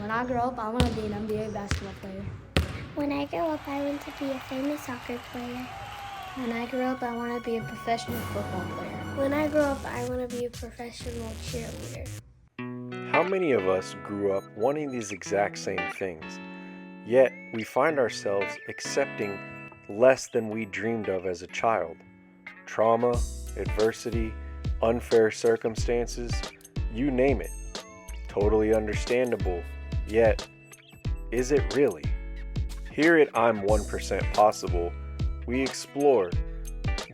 When I grow up, I want to be an NBA basketball player. When I grow up, I want to be a famous soccer player. When I grow up, I want to be a professional football player. When I grow up, I want to be a professional cheerleader. How many of us grew up wanting these exact same things, yet we find ourselves accepting less than we dreamed of as a child? Trauma, adversity, unfair circumstances, you name it. Totally understandable, yet, is it really? Here at I'm 1% Possible, we explore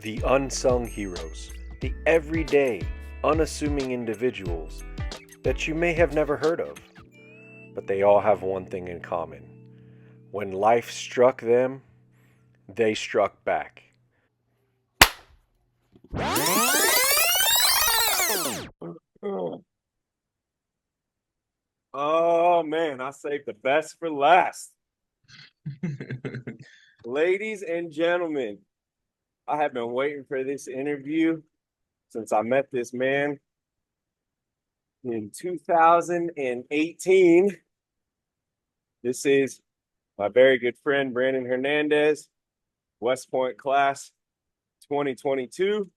the unsung heroes, the everyday, unassuming individuals that you may have never heard of. But they all have one thing in common. When life struck them, they struck back. Oh man, I saved the best for last. Ladies and gentlemen, I have been waiting for this interview since I met this man in 2018. This is my very good friend, Brandon Hernandez, West Point class 2022.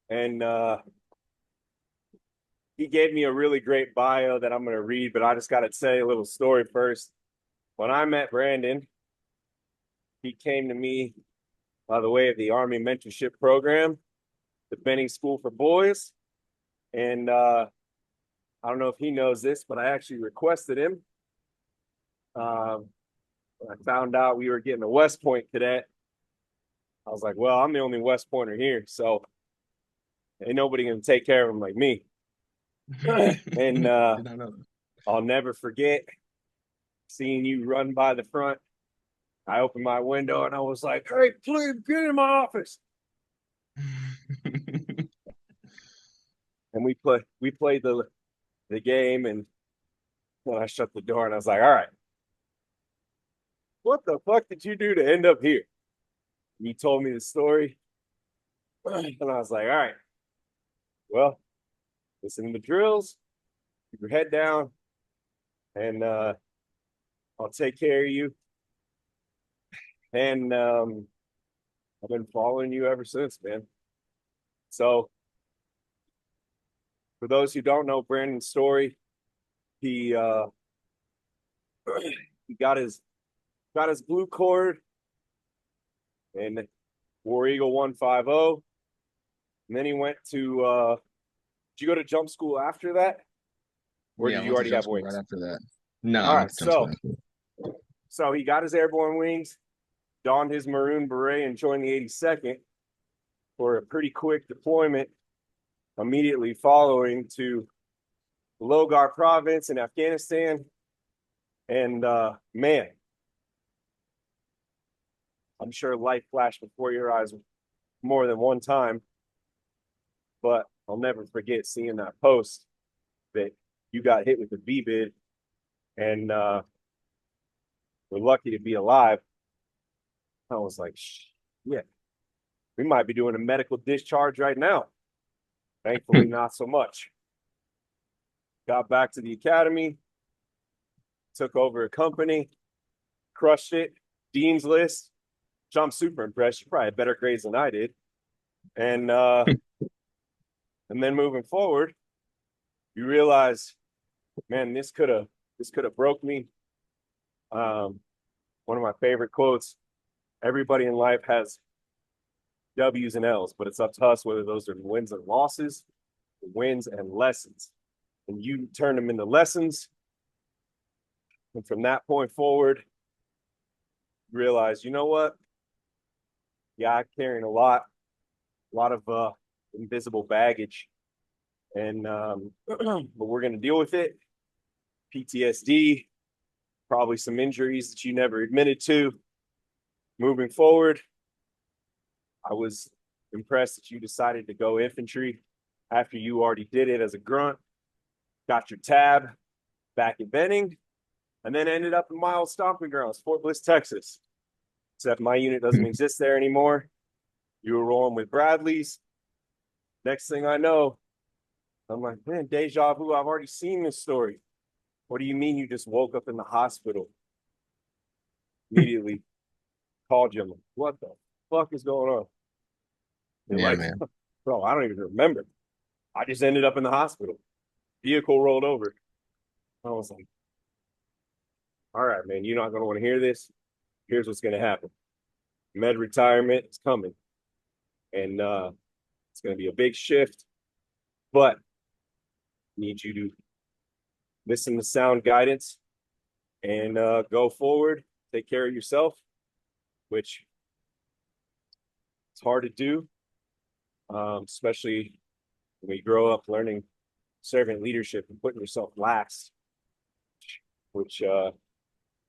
And he gave me a really great bio that I'm going to read, but I just got to say a little story first. When I met Brandon, he came to me by the way of the Army Mentorship Program, the Benning School for Boys. And I don't know if he knows this, but I actually requested him. I found out we were getting a West Point cadet. I was like, well, I'm the only West Pointer here, so ain't nobody going to take care of him like me. And I'll never forget seeing you run by the front. I opened my window and I was like, hey, please get in my office. And we played the game, and then I shut the door and I was like, all right, what the fuck did you do to end up here? And he told me the story. And I was like, all right, well, listen to the drills, keep your head down, and I'll take care of you. And I've been following you ever since, man. So for those who don't know Brandon's story, he he got his blue cord in War Eagle 150. And then he went to did you go to jump school after that? Or Yeah, did I you went to already jump have school wings? right after that. No, All I right, went to jump school. so he got his airborne wings, donned his maroon beret, and joined the 82nd for a pretty quick deployment immediately following to Logar province in Afghanistan. And man, I'm sure life flashed before your eyes more than one time, but I'll never forget seeing that post that you got hit with the V bid, and we're lucky to be alive. I was like, yeah, we might be doing a medical discharge right now. Thankfully, not so much. Got back to the academy, took over a company, crushed it, dean's list. So I'm super impressed. You probably had better grades than I did. And then moving forward, you realize, man, this could have broke me. One of my favorite quotes: everybody in life has W's and L's, but it's up to us whether those are wins and losses, wins and lessons. And you turn them into lessons. And from that point forward, you realize, you know what? Yeah, I'm carrying a lot of invisible baggage. And but we're gonna deal with it. PTSD, probably some injuries that you never admitted to. Moving forward, I was impressed that you decided to go infantry after you already did it as a grunt. Got your tab back at Benning, and then ended up in my old stomping grounds, Fort Bliss, Texas. Except my unit doesn't exist there anymore. You were rolling with Bradley's. Next thing I know, I'm like, man, deja vu. I've already seen this story. What do you mean you just woke up in the hospital? Immediately called you. I'm like, what the fuck is going on? They're Yeah, like, man. bro, I don't even remember. I just ended up in the hospital. Vehicle rolled over. I was like, all right, man, you're not going to want to hear this. Here's what's going to happen. Med retirement is coming. And it's going to be a big shift, but I need you to listen to sound guidance and go forward, take care of yourself, which it's hard to do, especially when you grow up learning servant leadership and putting yourself last, which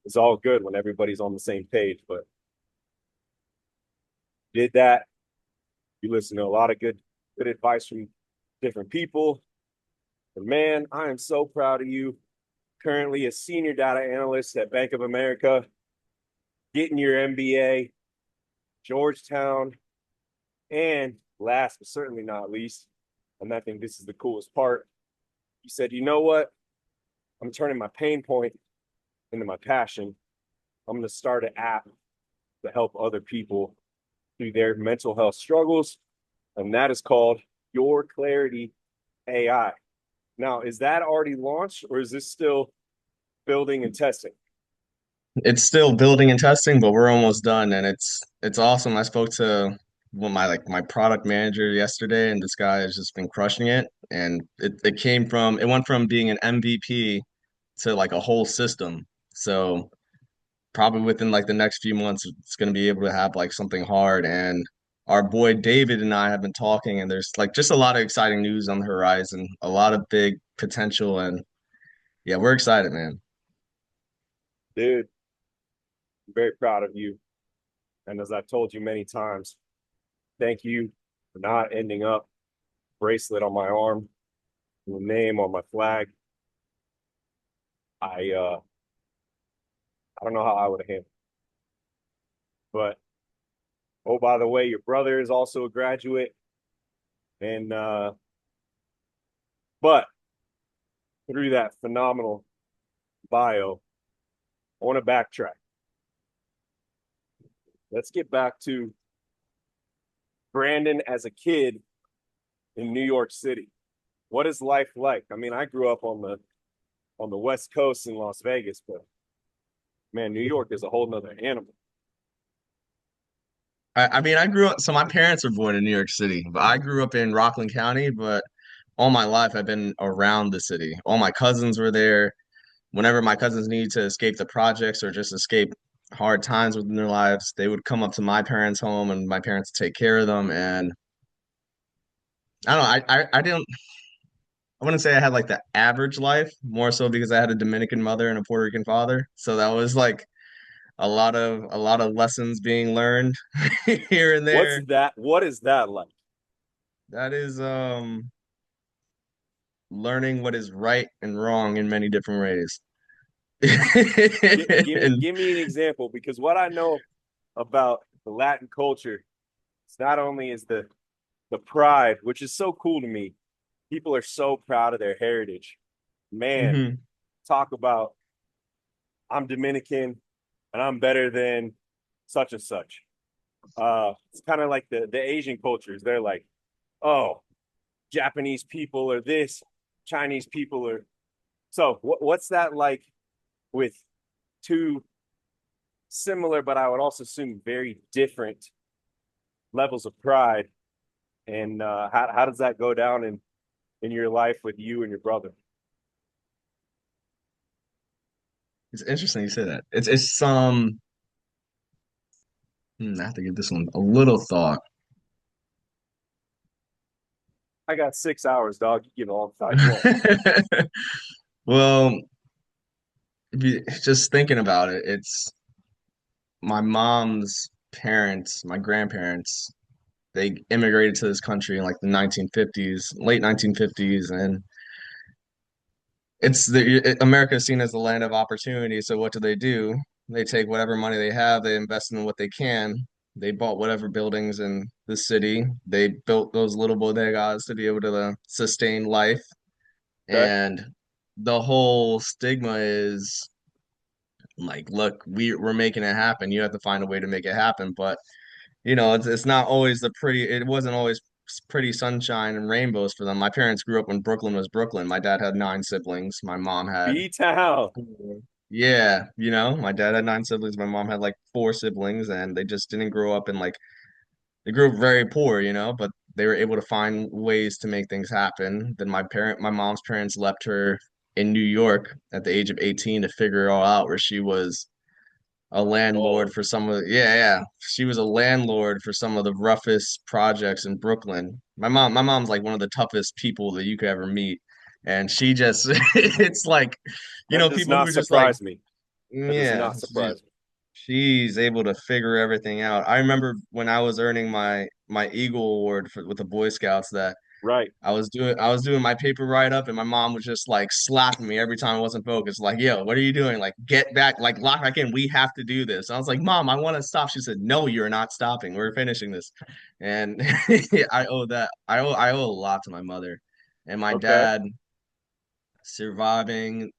is all good when everybody's on the same page. But did that, you listen to a lot of good advice from different people. And man, I am so proud of you. Currently a senior data analyst at Bank of America, getting your MBA, Georgetown, and last but certainly not least, and I think this is the coolest part, you said, you know what? I'm turning my pain point into my passion. I'm going to start an app to help other people through their mental health struggles, and that is called Your Clarity AI. Now, is that already launched or is this still building and testing? It's still building and testing, but we're almost done, and it's awesome. I spoke to my product manager yesterday, and this guy has just been crushing it. And it went from being an MVP to like a whole system. So probably within like the next few months, it's going to be able to have like something hard. And our boy David and I have been talking, and there's like just a lot of exciting news on the horizon, a lot of big potential, and yeah, we're excited, man. Dude, I'm very proud of you. And as I've told you many times, thank you for not ending up bracelet on my arm, the name on my flag. I don't know how I would have handled it. But oh, by the way, your brother is also a graduate. And but through that phenomenal bio, I want to backtrack. Let's get back to Brandon as a kid in New York City. What is life like? I mean, I grew up on the West Coast in Las Vegas, but man, New York is a whole nother animal. I mean, I grew up, so my parents were born in New York City, but I grew up in Rockland County, but all my life I've been around the city. All my cousins were there. Whenever my cousins needed to escape the projects or just escape hard times within their lives, they would come up to my parents' home and my parents would take care of them. And I don't know, I didn't, I wouldn't say I had like the average life, more so because I had a Dominican mother and a Puerto Rican father. So that was like a lot of lessons being learned here and What's there. that? What is that like? That is learning what is right and wrong in many different ways. And Give me an example because what I know about the Latin culture, it's not only is the pride, which is so cool to me. People are so proud of their heritage. Man, mhm, talk about I'm Dominican and I'm better than such and such. It's kind of like the Asian cultures. They're like, oh, Japanese people are this, Chinese people are. So what's that like with two similar, but I would also assume very different levels of pride? And how does that go down in your life with you and your brother? it's interesting you say that. It's I have to give this one a little thought. I got 6 hours, dog. You give all the thought you want. Well, just thinking about it, it's my mom's parents, my grandparents, they immigrated to this country in like the 1950s, late 1950s, and America is seen as the land of opportunity. So what do? They take whatever money they have, they invest in what they can. They bought whatever buildings in the city. They built those little bodegas to be able to sustain life. Okay. And the whole stigma is like, look, we're making it happen. You have to find a way to make it happen. But it's not always it wasn't always pretty sunshine and rainbows for them. My parents grew up when Brooklyn was Brooklyn. My dad had 9 siblings. My mom had B-Town. four. Yeah, my dad had 9 siblings. My mom had like 4 siblings, and they just didn't grow up in like they grew up very poor, but they were able to find ways to make things happen. Then my mom's parents left her in New York at the age of 18 to figure it all out, where she was a landlord Oh, for some of the, yeah. She was a landlord for some of the roughest projects in Brooklyn. My mom's like one of the toughest people that you could ever meet. And she just it's like, that does people who not are just like, surprise me. That does yeah, not surprise me. she's able to figure everything out. I remember when I was earning my Eagle Award with the Boy Scouts that Right. I was doing my paper write up, and my mom was just like slapping me every time I wasn't focused. Like, yo, what are you doing? Like, get back, like lock back in. We have to do this. I was like, Mom, I want to stop. She said, No, you're not stopping. We're finishing this. And I owe a lot to my mother and my Okay. dad surviving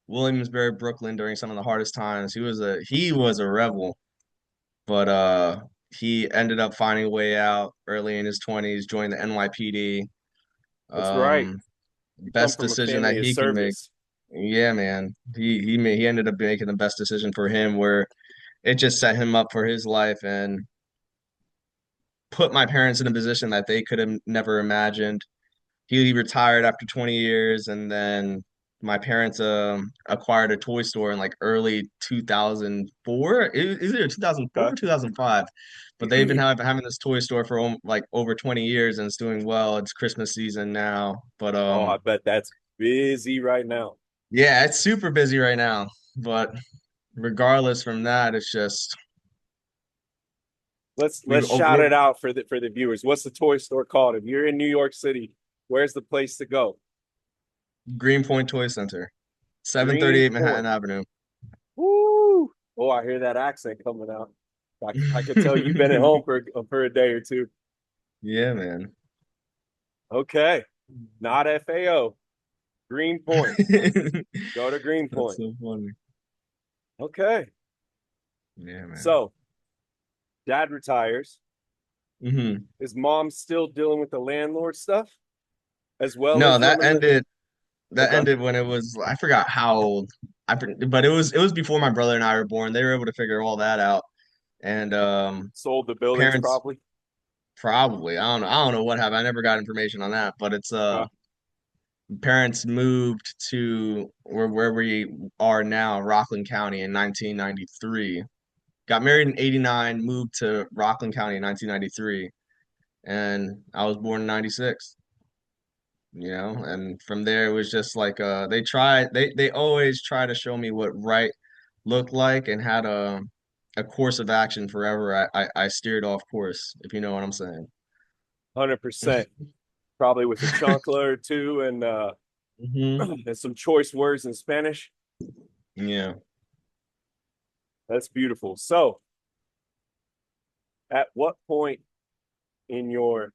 Williamsburg, Brooklyn during some of the hardest times. He was a rebel, but he ended up finding a way out early in his 20s, joined the NYPD. That's right. um You come Best from a decision that family of he can make. service. Yeah, man. He ended up making the best decision for him, where it just set him up for his life and put my parents in a position that they could have never imagined. He retired after 20 years, and then my parents acquired a toy store in like early 2004. Is it 2004 Okay. or 2005? But they've been having this toy store for like over 20 years, and it's doing well. It's Christmas season now. But Oh, I bet that's busy right now. yeah, it's super busy right now. But regardless from that, it's just Let's shout we're it out for the viewers. What's the toy store called? If you're in New York City, where's the place to go? Greenpoint Toy Center, Green 738 Manhattan Point. Avenue. Woo! Oh, I hear that accent coming out. I could tell you've been at home for a day or two. Yeah, man. Okay, not FAO. Green Point. Go to Green That's Point. so funny. Okay. Yeah, man. So dad retires. Hmm. Is mom still dealing with the landlord stuff as well No, as that running the? ended. That Okay. ended when it was. I forgot how old. But it was before my brother and I were born. They were able to figure all that out. And Sold the buildings parents probably. probably. I don't know what happened. I never got information on that. But it's Okay. parents moved to where we are now, Rockland County, in 1993. Got married in 89, moved to Rockland County in 1993, and I was born in 96. And from there it was just like they always try to show me what right looked like, and had a course of action forever. I steered off course, if you know what I'm saying. 100%. Probably with a chunkla or two Hmm. and some choice words in Spanish. Yeah. That's beautiful. So, at what point in your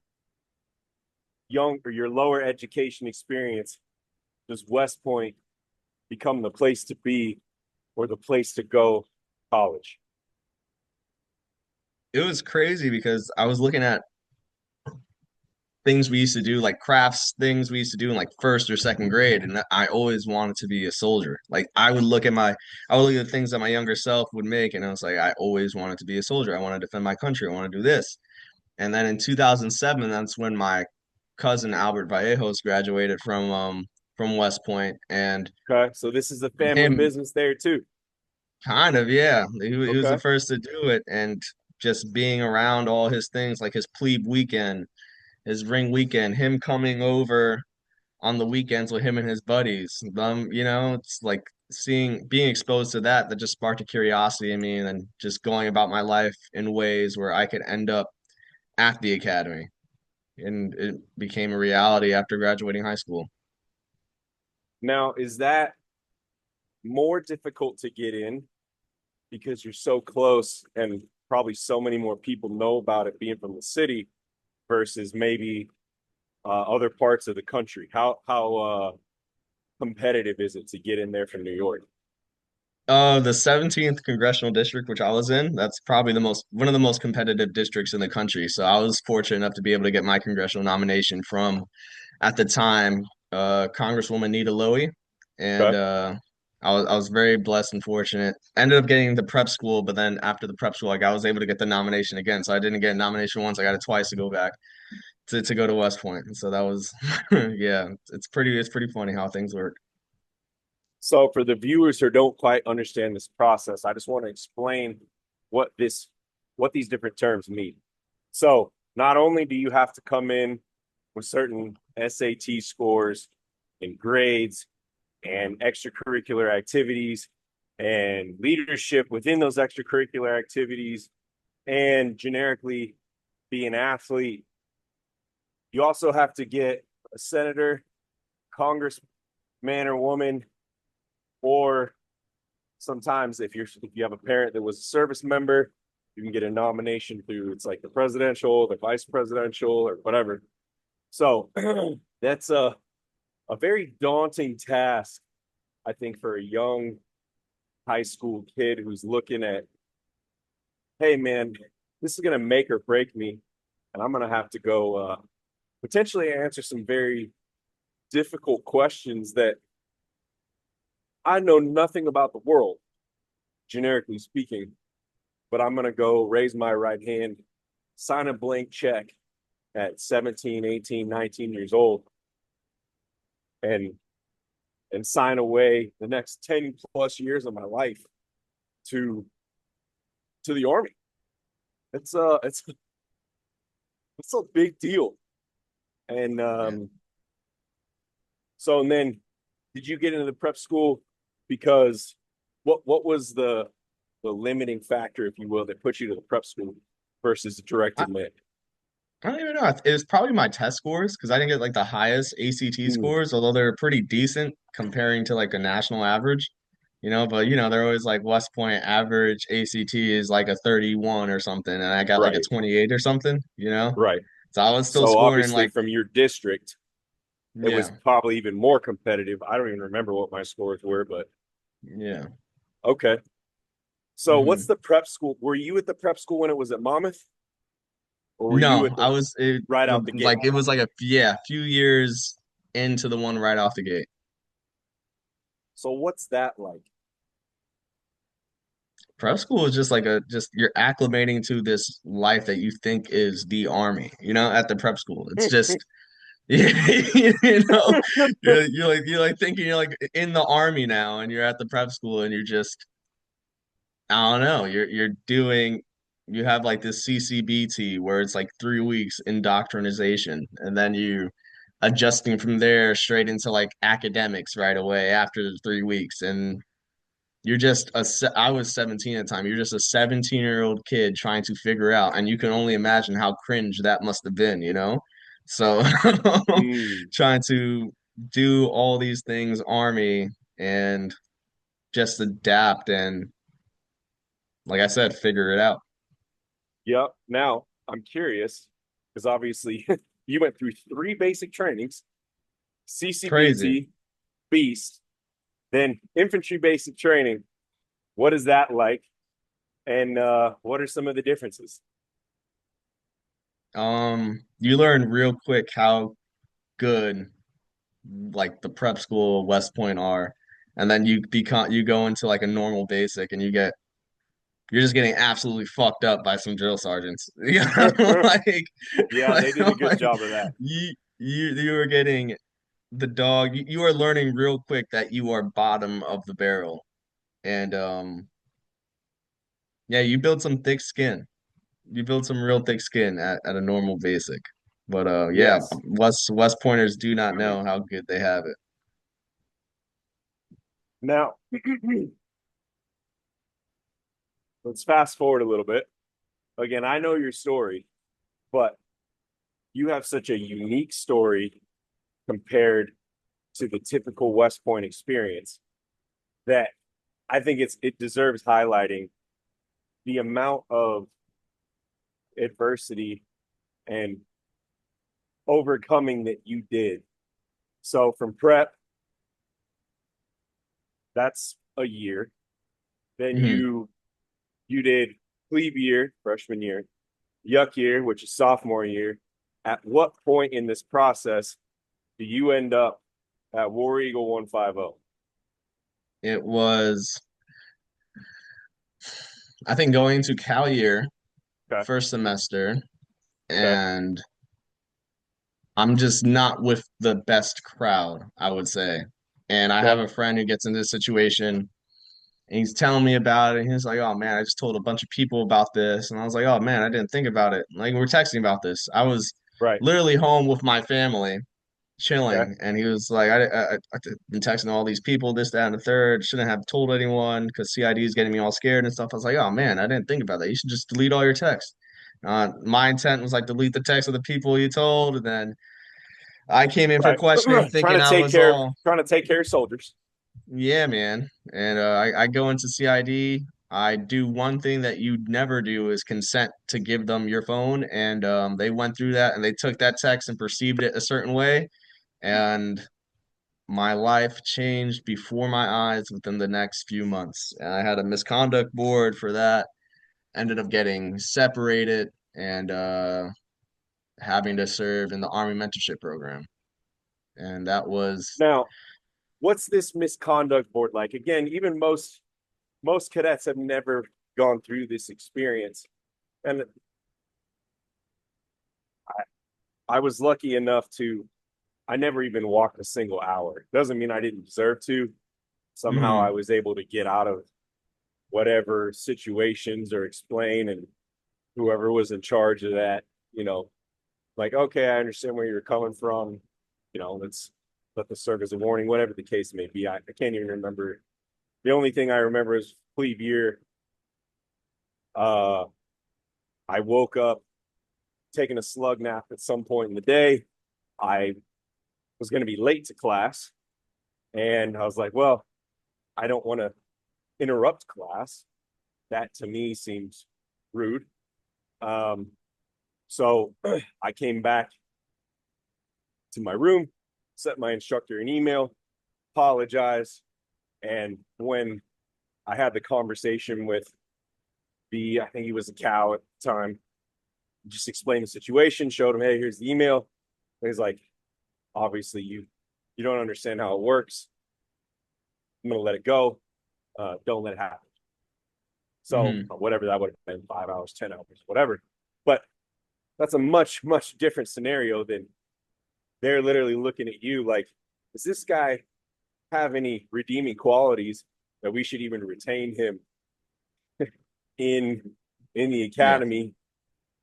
young or your lower education experience does West Point become the place to be or the place to go college? It was crazy because I was looking at things we used to do, like crafts things we used to do in like first or second grade, and I always wanted to be a soldier. Like I would look at the things that my younger self would make, and I was like, I always wanted to be a soldier. I want to defend my country. I want to do this. And then in 2007, that's when my cousin Albert Vallejos graduated from West Point, and Okay. So, this is a family him business there too. kind of, yeah, he was the Okay. first to do it, and just being around all his things, like his plebe weekend, his ring weekend, him coming over on the weekends with him and his buddies. It's like being exposed to that just sparked a curiosity in me, and then just going about my life in ways where I could end up at the academy. And it became a reality after graduating high school. Now, is that more difficult to get in because you're so close and probably so many more people know about it being from the city versus maybe other parts of the country? How competitive is it to get in there from New York? The 17th congressional district, which I was in, that's probably one of the most competitive districts in the country. So I was fortunate enough to be able to get my congressional nomination from, at the time, Congresswoman Nita Lowey, and Okay. I was very blessed and fortunate. Ended up getting the prep school, but then after the prep school, like I was able to get the nomination again. So I didn't get a nomination once; I got it twice to go back to go to West Point. And so that was, yeah, it's pretty funny how things work. So for the viewers who don't quite understand this process, I just want to explain what this what these different terms mean. So not only do you have to come in with certain SAT scores and grades and extracurricular activities and leadership within those extracurricular activities and generically be an athlete, you also have to get a senator, congressman or woman, or sometimes if you have a parent that was a service member, you can get a nomination through it's like the presidential, the vice presidential, or whatever. So that's a very daunting task, I think, for a young high school kid who's looking at, hey man, this is gonna make or break me, and I'm gonna have to go potentially answer some very difficult questions that I know nothing about the world, generically speaking, but I'm going to go raise my right hand, sign a blank check at 17, 18, 19 years old, and sign away the next 10 plus years of my life to the army. It's a big deal. And Yeah. so and then did you get into the prep school because what was the limiting factor, if you will, that put you to the prep school versus the direct I, admit? I don't even know. It was probably my test scores because I didn't get like the highest ACT Mm, scores, although they're pretty decent comparing to like a national average, but they're always like West Point average ACT is like a 31 or something, and I got like a right, 28 or something. right. So I was still So scoring in obviously like, from your district, it was yeah, probably even more competitive. I don't even remember what my scores were, but yeah. okay. So what's Hmm. the prep school? Were you at the prep school when it was at Monmouth, or were you No, at the right out the gate? it was like a few years into the one right off the gate. So what's that like? Prep school is just like just you're acclimating to this life that you think is the army, at the prep school. It's just you know, you're like thinking you're like in the army now and you're at the prep school and you're just I don't know, you have like this CCBT where it's like 3 weeks indoctrination and then you adjusting from there straight into like academics right away after the 3 weeks and I was 17 at the time. You're just a 17-year-old kid trying to figure out, and you can only imagine how cringe that must have been. So Mm, trying to do all these things, army, and just adapt and, like I said, figure it out. yep. Now I'm curious because obviously you went through three basic trainings: Crazy. CCBT, Beast, then infantry basic training. What is that like? And what are some of the differences? You learn real quick how good like the prep school West Point are, and then you go into like a normal basic and you're just getting absolutely fucked up by some drill sergeants. Like, Yeah, they did a good like job of that. you are getting the dog. You are learning real quick that you are bottom of the barrel, and yeah, you build some thick skin. You build some real thick skin at a normal basic. But yeah, Yes. West Pointers do not know how good they have it. Now, let's fast forward a little bit. Again, I know your story, but you have such a unique story compared to the typical West Point experience that I think it deserves highlighting the amount of adversity and overcoming that you did. So from prep That's a year. Then Hmm. you did plebe year, freshman year, yuck year, which is sophomore year. At what point in this process do you end up at War Eagle 150? It was, I think, going to Cal year, Okay. first semester, Okay. and I'm just not with the best crowd, I would say. And I have Okay. a friend who gets into this situation, and he's telling me about it. And he's like, "Oh man, I just told a bunch of people about this," and I was like, "Oh man, I didn't think about it." Like we're texting about this. I was Right. literally home with my family, Okay. chilling, and he was like, I've been texting all these people, this, that, and the third. Shouldn't have told anyone because CID is getting me all scared and stuff." I was like, "Oh man, I didn't think about that. You should just delete all your texts." My intent was like delete the text of the people you told, and then I came in for Right. questioning, trying thinking to I take was care of all, trying to take care of soldiers. yeah, man. And I go into CID. I do one thing that you'd never do is consent to give them your phone. And they went through that and they took that text and perceived it a certain way. And my life changed before my eyes within the next few months. And I had a misconduct board for that, ended up getting separated and having to serve in the Army mentorship program. And that was, Now, what's this misconduct board like? Again, even most cadets have never gone through this experience. And I was lucky enough to I never even walked a single hour. Doesn't mean I didn't deserve to. Somehow I mhm, was able to get out of whatever situations or explain, and whoever was in charge of that, like, okay, I understand where you're coming from. Let's let this serve as a warning, whatever the case may be. I can't even remember. The only thing I remember is plebe year. Uh, I woke up taking a slug nap at some point in the day. I was going to be late to class, and I was like, well, I don't want to interrupt class. That to me seems rude. Um, so I came back to my room, sent my instructor an email, apologized. And when I had the conversation with I think he was a cow at the time, just explained the situation, showed him, hey, here's the email. And he's like, obviously you don't understand how it works. I'm gonna let it go. Don't let it happen. So mhm. whatever that would have been, 5 hours, 10 hours, whatever. But that's a much different scenario than they're literally looking at you like, does this guy have any redeeming qualities that we should even retain him in the Yeah. academy?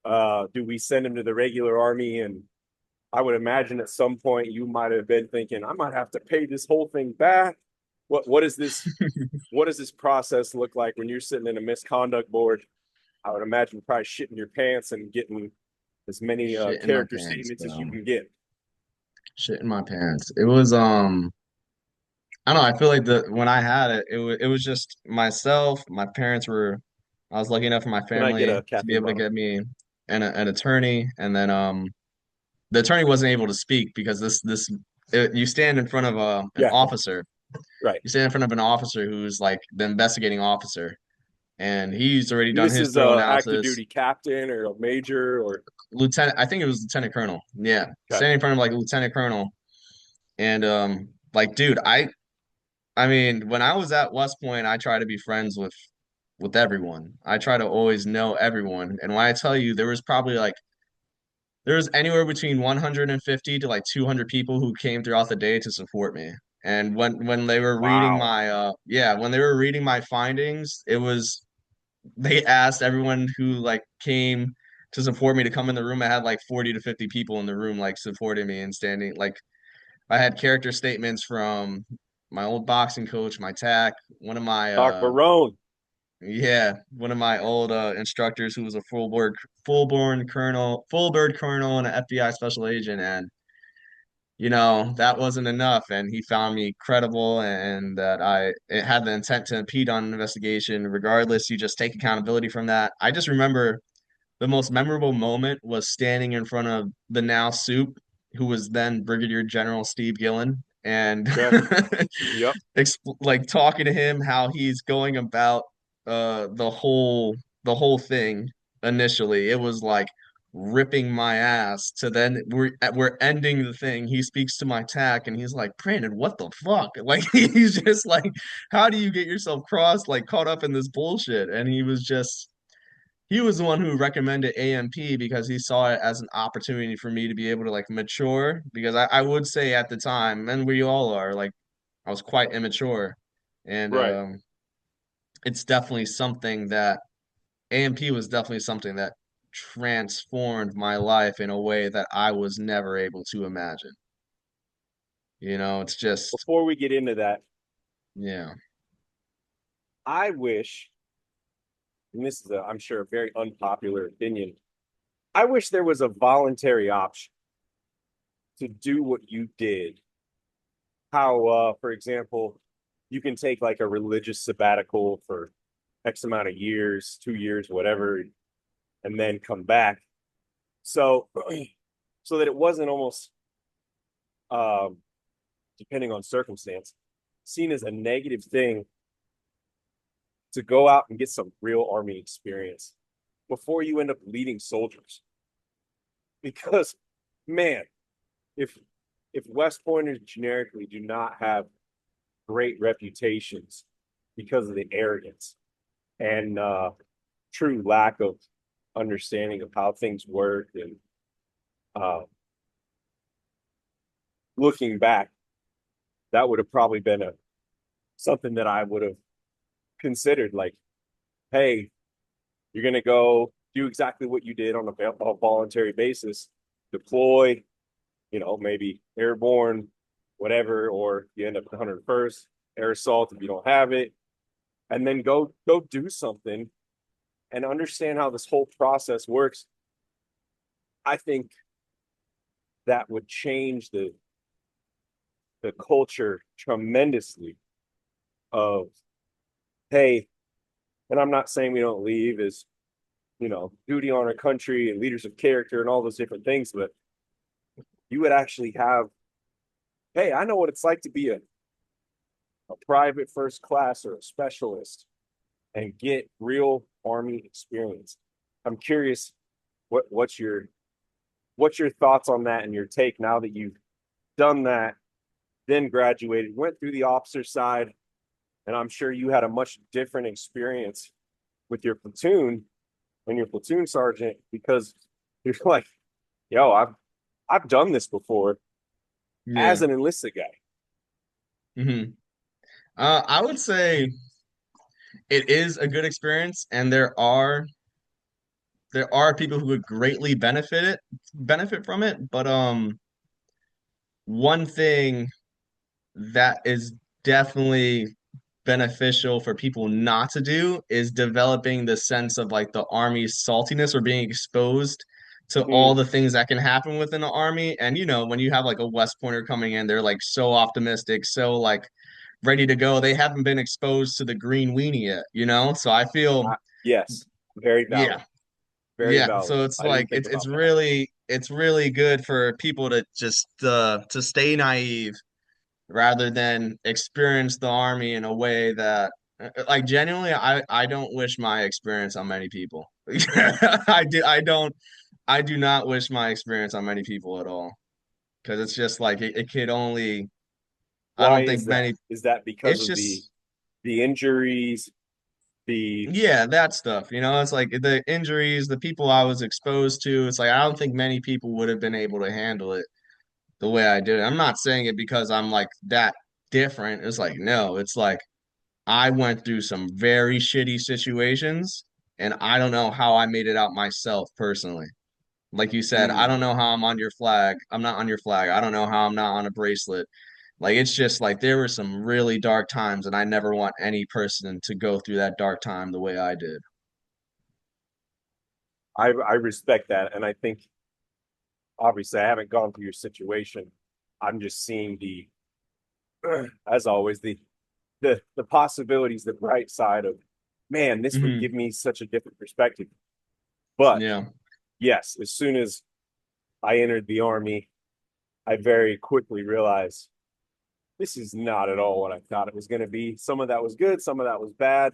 Do we send him to the regular army? And I would imagine at some point you might have been thinking, I might have to pay this whole thing back. What is this? What does this process look like when you're sitting in a misconduct board? I would imagine probably shitting your pants and getting as many Shit in my character pants, statements as you bro. can get. Shit in my pants. It was I don't know, I feel like the when I had it, it was just myself, my parents were I was lucky enough for my Can I get family a to be caffeine able to bottle? get me an attorney and then the attorney wasn't able to speak because you stand in front of an Yeah, officer. right. You stand in front of an officer who's like the investigating officer and he's already And done this his is thorough a active analysis. duty captain or a major or Lieutenant, I think it was lieutenant colonel. Yeah. okay. Standing in front of like a lieutenant colonel and like dude, I mean, when I was at West Point, I try to be friends with everyone. I try to always know everyone. And when I tell you there was probably like there was anywhere between 150 to like 200 people who came throughout the day to support me. And when they were reading Wow. my when they were reading my findings, it was they asked everyone who like came to support me to come in the room. I had like 40 to 50 people in the room like supporting me and standing like I had character statements from my old boxing coach, my TAC, one of my Doc Barone. one of my old instructors who was a full bird colonel and an FBI special agent, and that wasn't enough, and he found me credible and that I it had the intent to impede on an investigation. Regardless, you just take accountability from that. I just remember the most memorable moment was standing in front of the now soup, who was then Brigadier General Steve Gillen, and Okay. Yep. like talking to him how he's going about the whole thing. Initially it was like ripping my ass to then we're ending the thing. He speaks to my tack and he's like, Brandon, what the fuck? Like he's just like, how do you get yourself crossed, like caught up in this bullshit? And he was the one who recommended AMP because he saw it as an opportunity for me to be able to like mature, because I would say at the time, and we all are, like I was quite immature. And Right. it's definitely something that AMP was definitely something that transformed my life in a way that I was never able to imagine. It's just, Before we get into that, yeah. I wish, and this is, I'm sure, a very unpopular opinion. I wish there was a voluntary option to do what you did. How, for example, you can take like a religious sabbatical for X amount of years, 2 years, whatever, and then come back. So, so that it wasn't almost, um, depending on circumstance, seen as a negative thing to go out and get some real army experience before you end up leading soldiers. Because, man, if West Pointers generically do not have great reputations because of the arrogance and true lack of understanding of how things work, and uh, looking back, that would have probably been a something that I would have considered. Like, hey, you're going to go do exactly what you did on a voluntary basis, deploy, maybe airborne, whatever, or you end up at 101st, air assault if you don't have it, and then go do something and understand how this whole process works. I think that would change the culture tremendously of, hey, and I'm not saying we don't leave as, duty on our country and leaders of character and all those different things, but you would actually have, hey, I know what it's like to be a private first class or a specialist and get real army experience. I'm curious what's your thoughts on that and your take now that you've done that, then graduated, went through the officer side, and I'm sure you had a much different experience with your platoon and your platoon sergeant, because you're like, yo, I've done this before as Yeah. an enlisted guy. hmm I would say it is a good experience, and there are people who would greatly benefit from it. But one thing that is definitely beneficial for people not to do is developing the sense of like the army's saltiness, or being exposed to all Mm, the things that can happen within the army. And when you have like a West Pointer coming in, they're like so optimistic, so like ready to go. They haven't been exposed to the green weenie yet. So I feel, yes, very valid, yeah, very yeah. valid. So it's I like didn't think it's about that. really good for people to just to stay naive rather than experience the army in a way that, like, genuinely, I don't wish my experience on many people. I do not wish my experience on many people at all, because it's just like it could only, I Why don't think is that? many, Is that because it's of the just, the injuries, the yeah, that stuff, it's like the injuries, the people I was exposed to. It's like I don't think many people would have been able to handle it the way I did. I'm not saying it because I'm like that different. It's like, no, it's like I went through some very shitty situations, and I don't know how I made it out myself personally. Like you said, I mm, don't know how I'm on your flag. I'm not on your flag. I don't know how I'm not on a bracelet. Like, it's just like there were some really dark times, and I never want any person to go through that dark time the way I did. I respect that, and I think obviously I haven't gone through your situation. I'm just seeing the as always the possibilities, the bright side of, man, this would Hmm give me such a different perspective. But Yeah. yes, as soon as I entered the army, I very quickly realized, this is not at all what I thought it was going to be. Some of that was good, some of that was bad.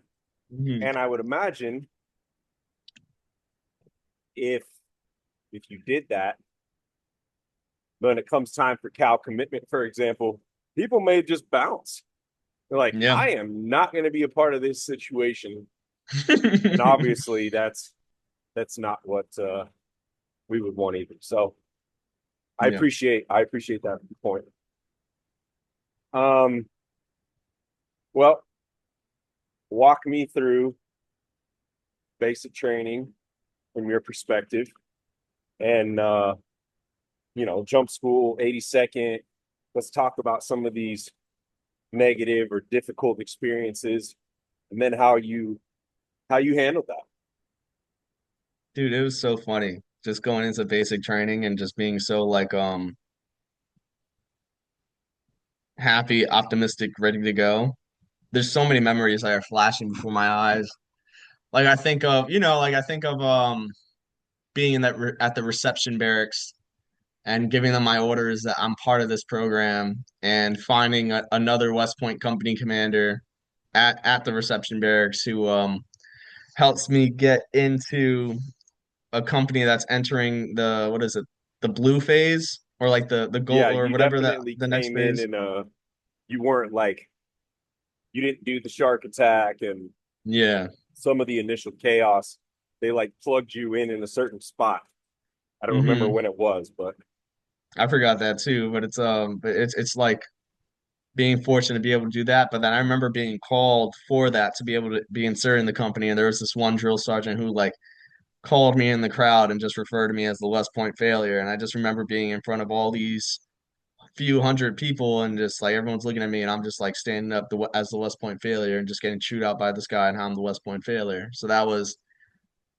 Mhm. And I would imagine if you did that, when it comes time for Cal commitment, for example, people may just bounce. They're like, Yeah. I am not going to be a part of this situation. And obviously that's not what we would want either. So Yeah. I appreciate that point. Um, well, walk me through basic training from your perspective and jump school 82nd. Let's talk about some of these negative or difficult experiences and then how you handled that. Dude, it was so funny just going into basic training and just being so like happy, optimistic, ready to go. There's so many memories that are flashing before my eyes. Like I think of, like I think of being in that re at the reception barracks and giving them my orders that I'm part of this program and finding another West Point company commander at the reception barracks who helps me get into a company that's entering the what is it, the blue phase or like the goal Yeah, or you whatever that definitely the next came in phase. and you weren't like you didn't do the shark attack and Yeah. some of the initial chaos. They like plugged you in a certain spot. I don't remember Hmm. when it was, but I forgot that too, but it's like being fortunate to be able to do that. But then I remember being called for that to be able to be inserted in the company, and there was this one drill sergeant who like called me in the crowd and just referred to me as the West Point failure. And I just remember being in front of all these few hundred people and just like everyone's looking at me and I'm just like standing up as the West Point failure and just getting chewed out by this guy and how I'm the West Point failure. So that was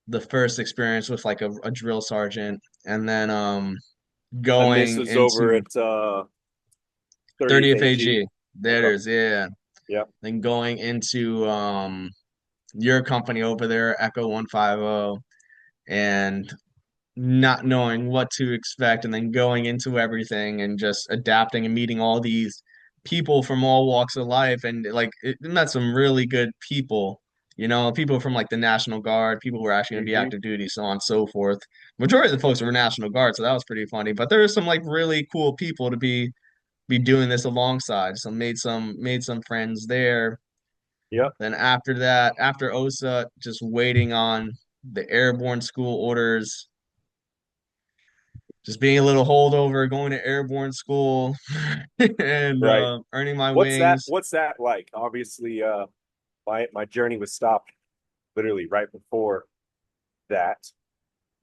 the first experience with like a drill sergeant. And then and this going was over into at 30th 30th AG. AG. There Okay. it is, yeah. Yep. Then going into your company over there, Echo 150, and not knowing what to expect and then going into everything and just adapting and meeting all these people from all walks of life and like it met some really good people, people from like the National Guard, people who were actually going to be Hmm. active duty, so on and so forth. Majority of the folks were National Guard, so that was pretty funny, but there were some like really cool people to be doing this alongside, so made some friends there. Yep. Then after that, after OSA, just waiting on the airborne school orders, just being a little holdover, going to airborne school and Right. earning my wings. What's that like? Obviously, my journey was stopped literally right before that.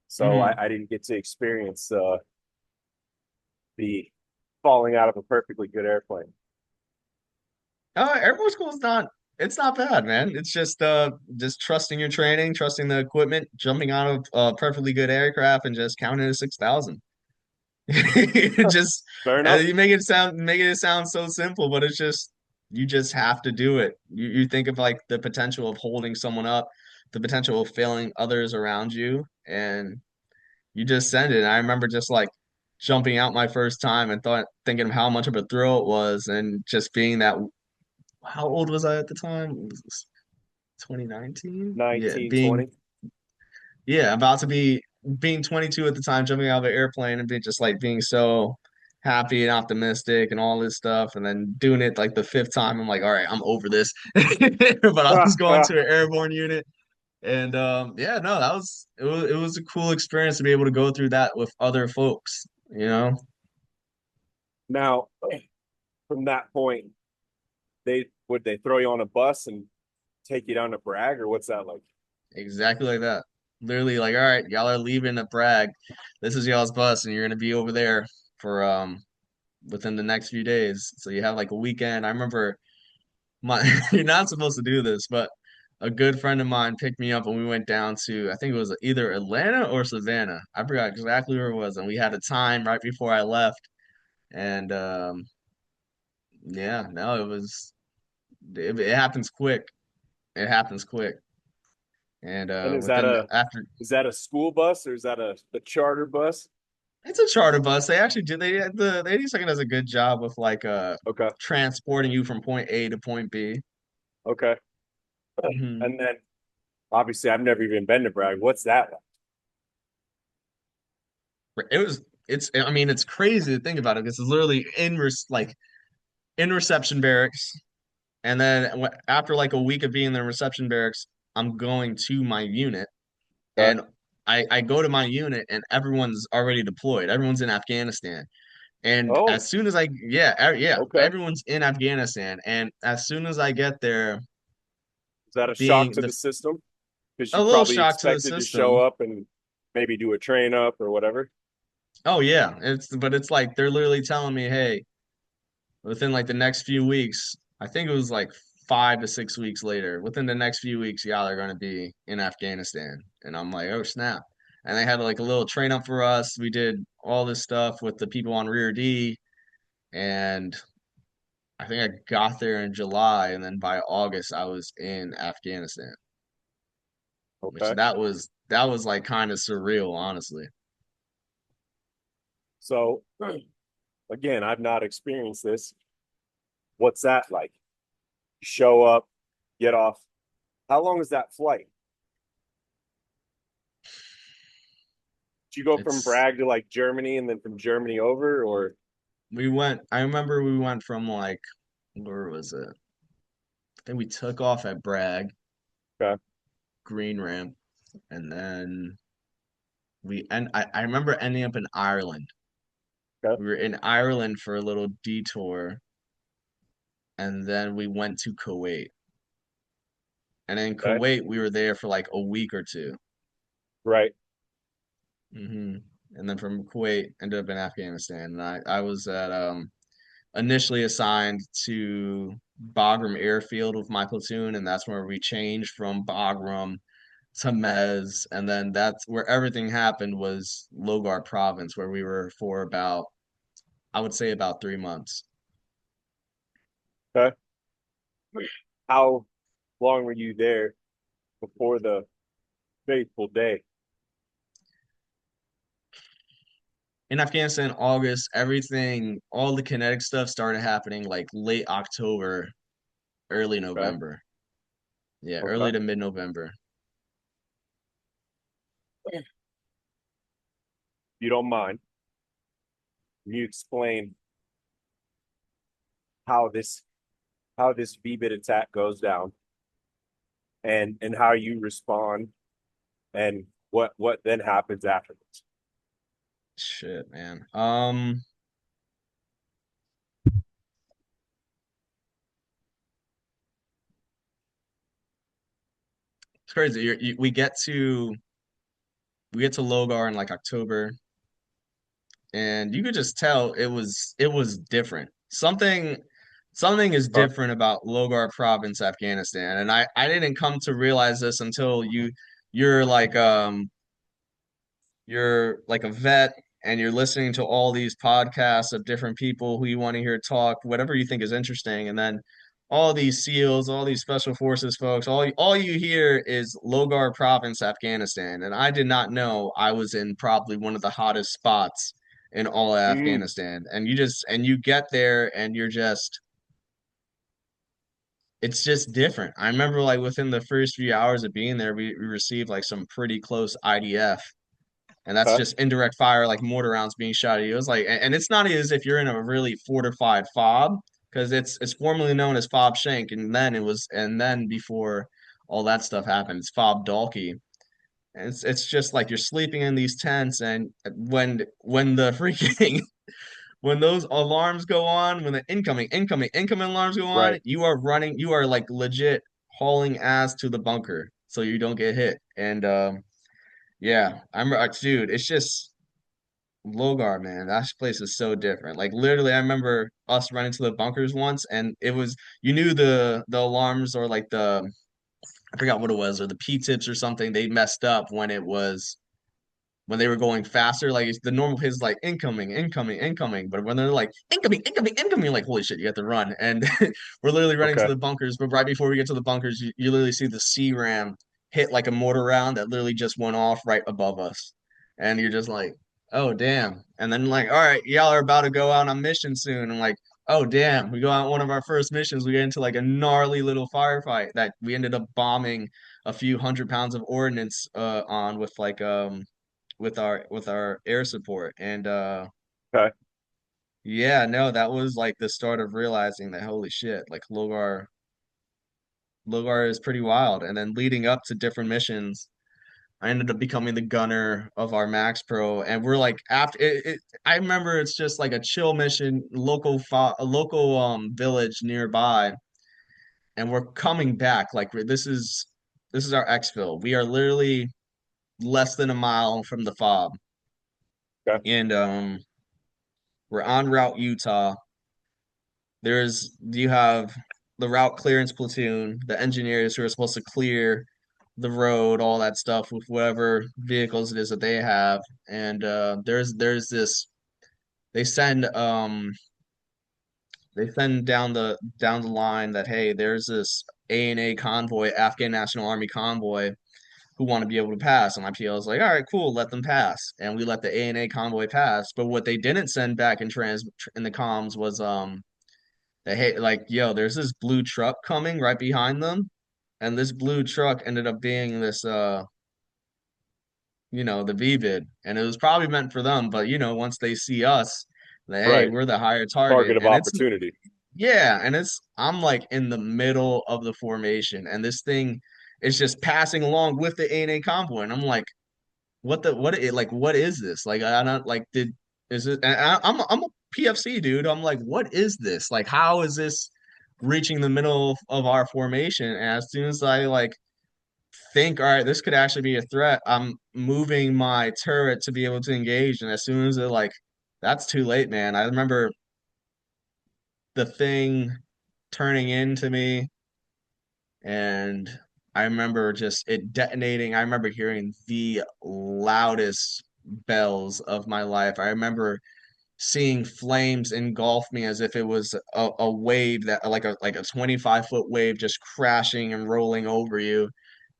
So Mhm. I didn't get to experience the falling out of a perfectly good airplane. Airborne school is not, it's not bad, man. It's just trusting your training, trusting the equipment, jumping out of a perfectly good aircraft and just counting to 6,000. Just Fair enough. you making it sound so simple, but it's just you just have to do it. You think of like the potential of holding someone up, the potential of failing others around you, and you just send it. And I remember just like jumping out my first time and thinking of how much of a thrill it was, and just being that. How old was I at the time? It was 2019. Yeah, 1920. about to be being 22 at the time, jumping out of an airplane and being so happy and optimistic and all this stuff, and then doing it like the fifth time. I'm like, all right, I'm over this. But I was going to an airborne unit, and yeah, no, it was a cool experience to be able to go through that with other folks. You know, Now, from that point, they throw you on a bus and take you down to Bragg, or what's that like? exactly like that. Literally, like, all right, y'all are leaving the Bragg. This is y'all's bus, and you're gonna be over there for within the next few days. So you have like a weekend. I remember my you're not supposed to do this, but a good friend of mine picked me up and we went down to I think it was either Atlanta or Savannah. I forgot exactly where it was, and we had a time right before I left. And yeah, no, it happens quick. It happens quick. And And within after is that a school bus or is that a charter bus? It's a charter bus. They actually do. The 82nd does a good job with like Okay. transporting you from point A to point B. Okay. Hmm. And then obviously I've never even been to Bragg. What's that like? It was. It's. I mean, it's crazy to think about it because it's literally like in reception barracks, and then after like a week of being in the reception barracks, I'm going to my unit, Okay. and I go to my unit, and everyone's already deployed. Everyone's in Afghanistan. And Oh, as soon as yeah, okay. everyone's in Afghanistan. And as soon as I get there, Is that a shock being to the the system? Because a you little probably shock to the expected to show system. up and maybe do a train up or whatever. Oh yeah, it's like they're literally telling me, hey, within like the next few weeks, I think it was like 5 to 6 weeks later, within the next few weeks, y'all are gonna be in Afghanistan. And I'm like, oh snap. And they had like a little train up for us. We did all this stuff with the people on Rear D, and I think I got there in July, and then by August I was in Afghanistan, which Okay. that was like kind of surreal, honestly. So again, I've not experienced this. What's that like? Show up, get off. How long is that flight? Did you go from It's Bragg to like Germany and then from Germany over or I remember we went from like, where was it? I think we took off at Bragg, okay, Green Ramp, and then I remember ending up in Ireland. okay, We were in Ireland for a little detour, and then we went to Kuwait. And in okay, Kuwait, we were there for like a week or two. right, Hmm. And then from Kuwait, ended up in Afghanistan. And I was at initially assigned to Bagram Airfield with my platoon, and that's where we changed from Bagram to Mez, and then that's where everything happened was Logar Province, where we were for about, I would say about 3 months. okay. How long were you there before the fateful day? In Afghanistan, August, everything, all the kinetic stuff started happening like late October, early Okay, November. Yeah, okay. early to mid-November. If you don't mind, can you explain how this V-bit attack goes down and how you respond and what then happens afterwards? Shit, man. It's crazy. We get to Logar in like October, and you could just tell it was different. Something is Huh? different about Logar Province, Afghanistan, and I didn't come to realize this until you're like you're like a vet and you're listening to all these podcasts of different people who you want to hear talk, whatever you think is interesting, and then all these SEALs, all these special forces folks, all you hear is Logar Province, Afghanistan, and I did not know I was in probably one of the hottest spots in all of Mm, Afghanistan, and you get there and it's just different. I remember like within the first few hours of being there, we received like some pretty close IDF, and that's okay, just indirect fire, like mortar rounds being shot at you. It was like, and it's not as if you're in a really fortified fob, because it's formerly known as fob Shank, and then before all that stuff happened, it's fob Dalkey. And it's just like you're sleeping in these tents, and when the freaking when those alarms go on, when the incoming alarms go on, right. you are running, you are like legit hauling ass to the bunker so you don't get hit. And yeah, dude, it's just Logar, man. That place is so different. Like literally, I remember us running to the bunkers once, and it was you knew the alarms or like the I forgot what it was or the P tips or something. They messed up when they were going faster. Like the normal pace is like incoming, incoming, incoming. But when they're like incoming, incoming, incoming, you're like holy shit, you have to run. And we're literally running to Okay. the bunkers. But right before we get to the bunkers, you literally see the C ram hit like a mortar round that literally just went off right above us. And you're just like, oh damn. And then like, all right, y'all are about to go out on mission soon. And like, oh damn, we go out one of our first missions, we get into like a gnarly little firefight that we ended up bombing a few 100 pounds of ordnance on with like with our air support. And Okay. yeah, no, that was like the start of realizing that holy shit, like Logar is pretty wild. And then leading up to different missions, I ended up becoming the gunner of our Max Pro, and we're like after it, I remember it's just like a chill mission, a local village nearby, and we're coming back. Like this is our exfil. We are literally less than a mile from the fob, Okay. and we're on Route Utah. You have the route clearance platoon, the engineers who are supposed to clear the road, all that stuff with whatever vehicles it is that they have. And there's this they send they send down the line that hey, there's this ANA convoy, Afghan National Army convoy who want to be able to pass. And my PL is like, all right, cool, let them pass. And we let the ANA convoy pass. But what they didn't send back in the comms was that hey, like, yo, there's this blue truck coming right behind them. And this blue truck ended up being this the VBID. And it was probably meant for them, but once they see us, hey, Right. we're the higher target. Target of And it's opportunity. yeah, and I'm like in the middle of the formation, and this thing is just passing along with the A&A convoy. And I'm like, what is this? Like I don't like did is it and I'm a PFC dude. I'm like, what is this? Like how is this reaching the middle of our formation? And as soon as I like think, all right, this could actually be a threat. I'm moving my turret to be able to engage, and as soon as it like, that's too late, man. I remember the thing turning into me, and I remember just it detonating. I remember hearing the loudest bells of my life. I remember seeing flames engulf me as if it was a wave that like a 25-foot wave just crashing and rolling over you.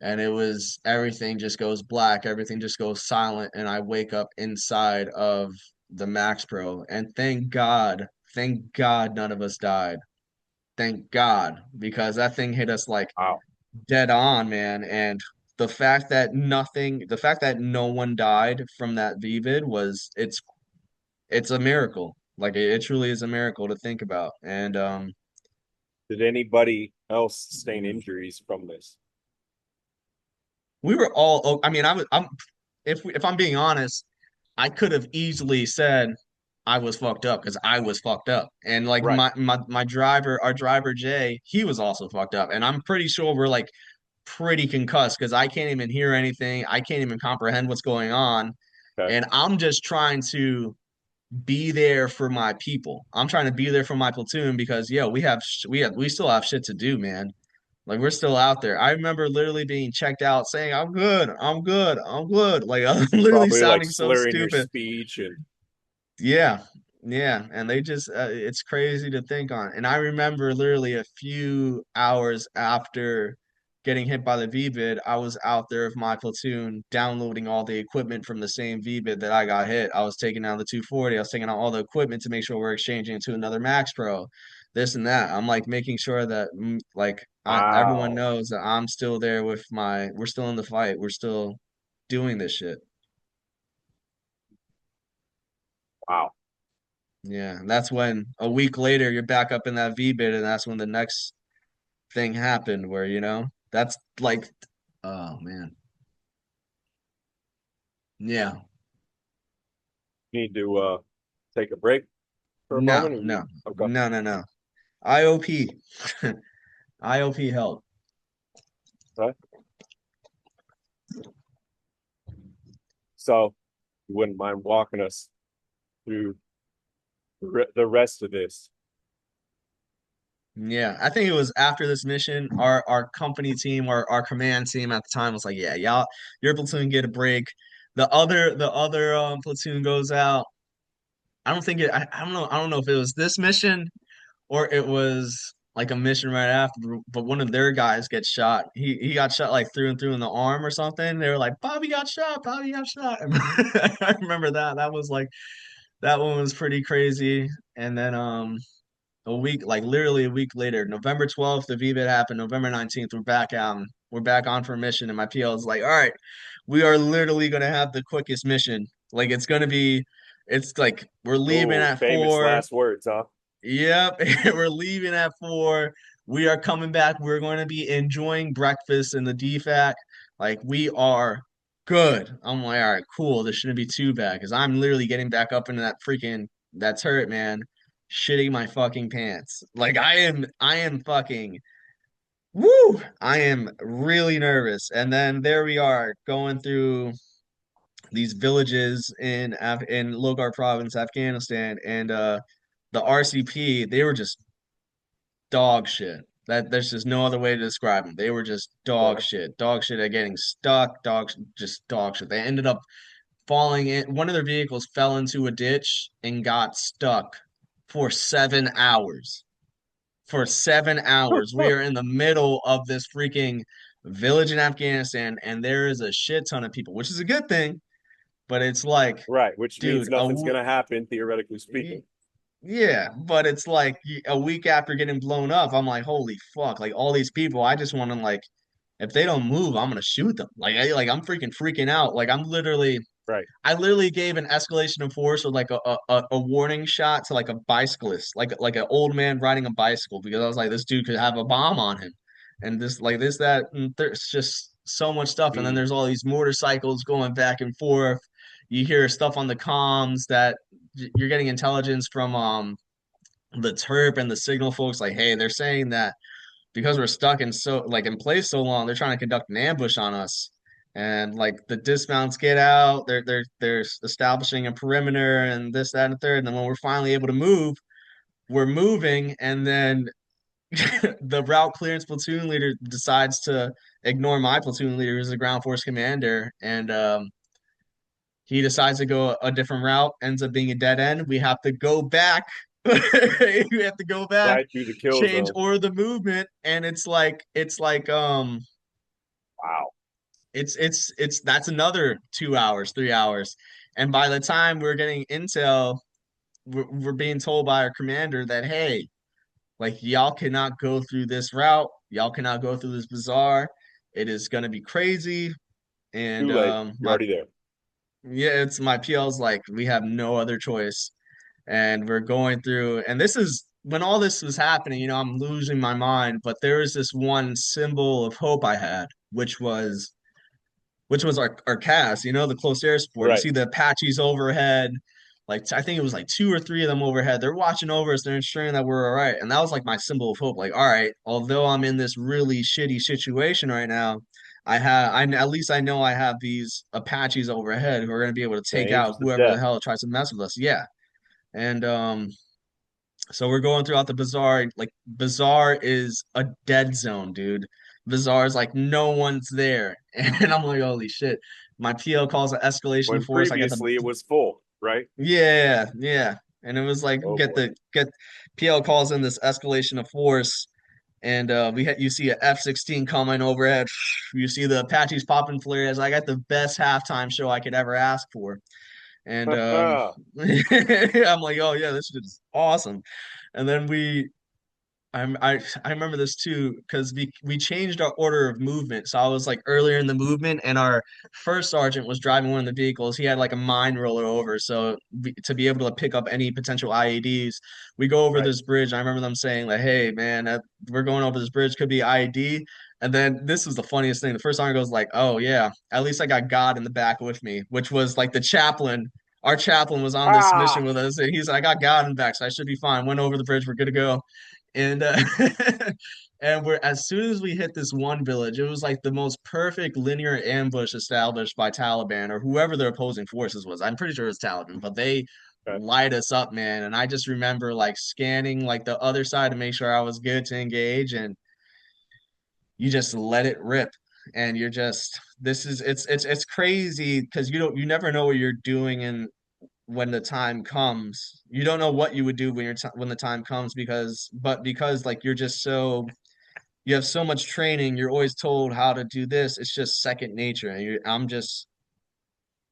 And it was everything just goes black, everything just goes silent, and I wake up inside of the Max Pro. And thank God none of us died. Thank God, because that thing hit us like Wow. dead on, man. And the fact that no one died from that VBID it's a miracle. Like it truly is a miracle to think about. And Did anybody else sustain injuries from this? we were all. I mean, I'm. If I'm being honest, I could have easily said I was fucked up because I was fucked up, and like Right. my driver, our driver Jay, he was also fucked up, and I'm pretty sure we're like pretty concussed because I can't even hear anything. I can't even comprehend what's going on, Okay. and I'm just trying to be there for my people. I'm trying to be there for my platoon because yo, we still have shit to do, man. Like we're still out there. I remember literally being checked out saying, I'm good, I'm good, I'm good. Like I'm literally Probably like sounding so slurring your stupid. speech and Yeah. Yeah, and they just it's crazy to think on. And I remember literally a few hours after getting hit by the VBID, I was out there with my platoon downloading all the equipment from the same VBID that I got hit. I was taking out the 240, I was taking out all the equipment to make sure we're exchanging it to another Max Pro, this and that. I'm like making sure that everyone wow. knows that I'm still there we're still in the fight. We're still doing this shit. Wow. Yeah, and that's when a week later you're back up in that VBID, and that's when the next thing happened where, that's like, oh man. Yeah. Need to take a break for a No, moment or no, you okay. no, no, no. IOP. IOP help. Right. So you wouldn't mind walking us through the rest of this. Yeah, I think it was after this mission, our company team, our command team at the time was like, yeah, y'all, your platoon get a break. The other platoon goes out. I don't think I don't know if it was this mission or it was like a mission right after, but one of their guys gets shot. He got shot like through and through in the arm or something. They were like, Bobby got shot, Bobby got shot. I remember that. That was like that one was pretty crazy. And then a week, like literally a week later, November 12th, the VBIT happened. November 19th, we're back out. We're back on for a mission, and my PL is like, all right, we are literally gonna have the quickest mission. Like it's gonna be, it's like we're leaving Oh, at famous 4. last words, huh? Yep, we're leaving at 4. We are coming back. We're going to be enjoying breakfast in the DFAC. Like we are good. I'm like, all right, cool. This shouldn't be too bad because I'm literally getting back up into that freaking that turret, man, shitting my fucking pants. Like I am fucking woo. I am really nervous. And then there we are going through these villages in Logar province, Afghanistan, and the RCP, they were just dog shit. That there's just no other way to describe them. They were just dog Uh, shit. Dog shit at getting stuck, just dog shit. They ended up falling in one of their vehicles fell into a ditch and got stuck for 7 hours. For 7 hours. We are in the middle of this freaking village in Afghanistan, and there is a shit ton of people, which is a good thing, but it's like, right, which means dude, a nothing's gonna happen, theoretically speaking. yeah, but it's like a week after getting blown up, I'm like, holy fuck! Like all these people, I just want to like, if they don't move, I'm gonna shoot them. I'm freaking out. Like Right. I literally gave an escalation of force or like a warning shot to like a bicyclist, like an old man riding a bicycle because I was like, this dude could have a bomb on him, and this like this that and there's just so much stuff, and then Mm. there's all these motorcycles going back and forth. You hear stuff on the comms that you're getting intelligence from the TERP and the signal folks like, hey, they're saying that because we're stuck in so like in place so long, they're trying to conduct an ambush on us. And like the dismounts get out, they're establishing a perimeter and this, that, and the third. And then when we're finally able to move, we're moving, and then the route clearance platoon leader decides to ignore my platoon leader, who's the ground force commander, and he decides to go a different route, ends up being a dead end. We have to go back. We have to go back, Right through the kill change zone. order the movement, and Wow. it's that's another 2 hours, 3 hours. And by the time we're getting intel, we're being told by our commander that hey, like y'all cannot go through this route, y'all cannot go through this bazaar. It is gonna be crazy. And Too late. You're my already there. yeah, it's my PL's like we have no other choice. And we're going through, and this is when all this was happening, I'm losing my mind, but there was this one symbol of hope I had, which was our cast, the close air support. You Right. see the Apaches overhead, like I think it was like two or three of them overhead. They're watching over us, they're ensuring that we're all right. And that was like my symbol of hope. Like, all right, although I'm in this really shitty situation right now, I at least I know I have these Apaches overhead who are gonna be able to The take out angels of whoever the death. hell tries to mess with us. Yeah. And so we're going throughout the bazaar. Like bazaar is a dead zone, dude. Bazaar is like no one's there, and I'm like, holy shit. My PO calls an escalation of When force. I got the previously it was full, right? yeah, yeah, and it was like Oh get boy. the get PL calls in this escalation of force, and you see a F-16 coming overhead. You see the Apaches popping flares. I got the best halftime show I could ever ask for. And I'm like, oh yeah, this is awesome. And then I remember this too because we changed our order of movement. So I was like earlier in the movement, and our first sergeant was driving one of the vehicles. He had like a mine roller over, so to be able to pick up any potential IEDs, we go over Right. this bridge. I remember them saying like, "Hey man, we're going over this bridge. Could be IED." And then this was the funniest thing. The first sergeant goes like, "Oh yeah, at least I got God in the back with me," which was like the chaplain. Our chaplain was on this mission Ah, with us, and he's like, "I got God in the back, so I should be fine." Went over the bridge. We're good to go. And and we're as soon as we hit this one village, it was like the most perfect linear ambush established by Taliban or whoever their opposing forces was. I'm pretty sure it's Taliban, but they okay. light us up, man. And I just remember like scanning like the other side to make sure I was good to engage, and you just let it rip. And you're just this is it's crazy because you never know what you're doing, and when the time comes. You don't know what you would do when when the time comes because like you're just so you have so much training, you're always told how to do this. It's just second nature. And I'm just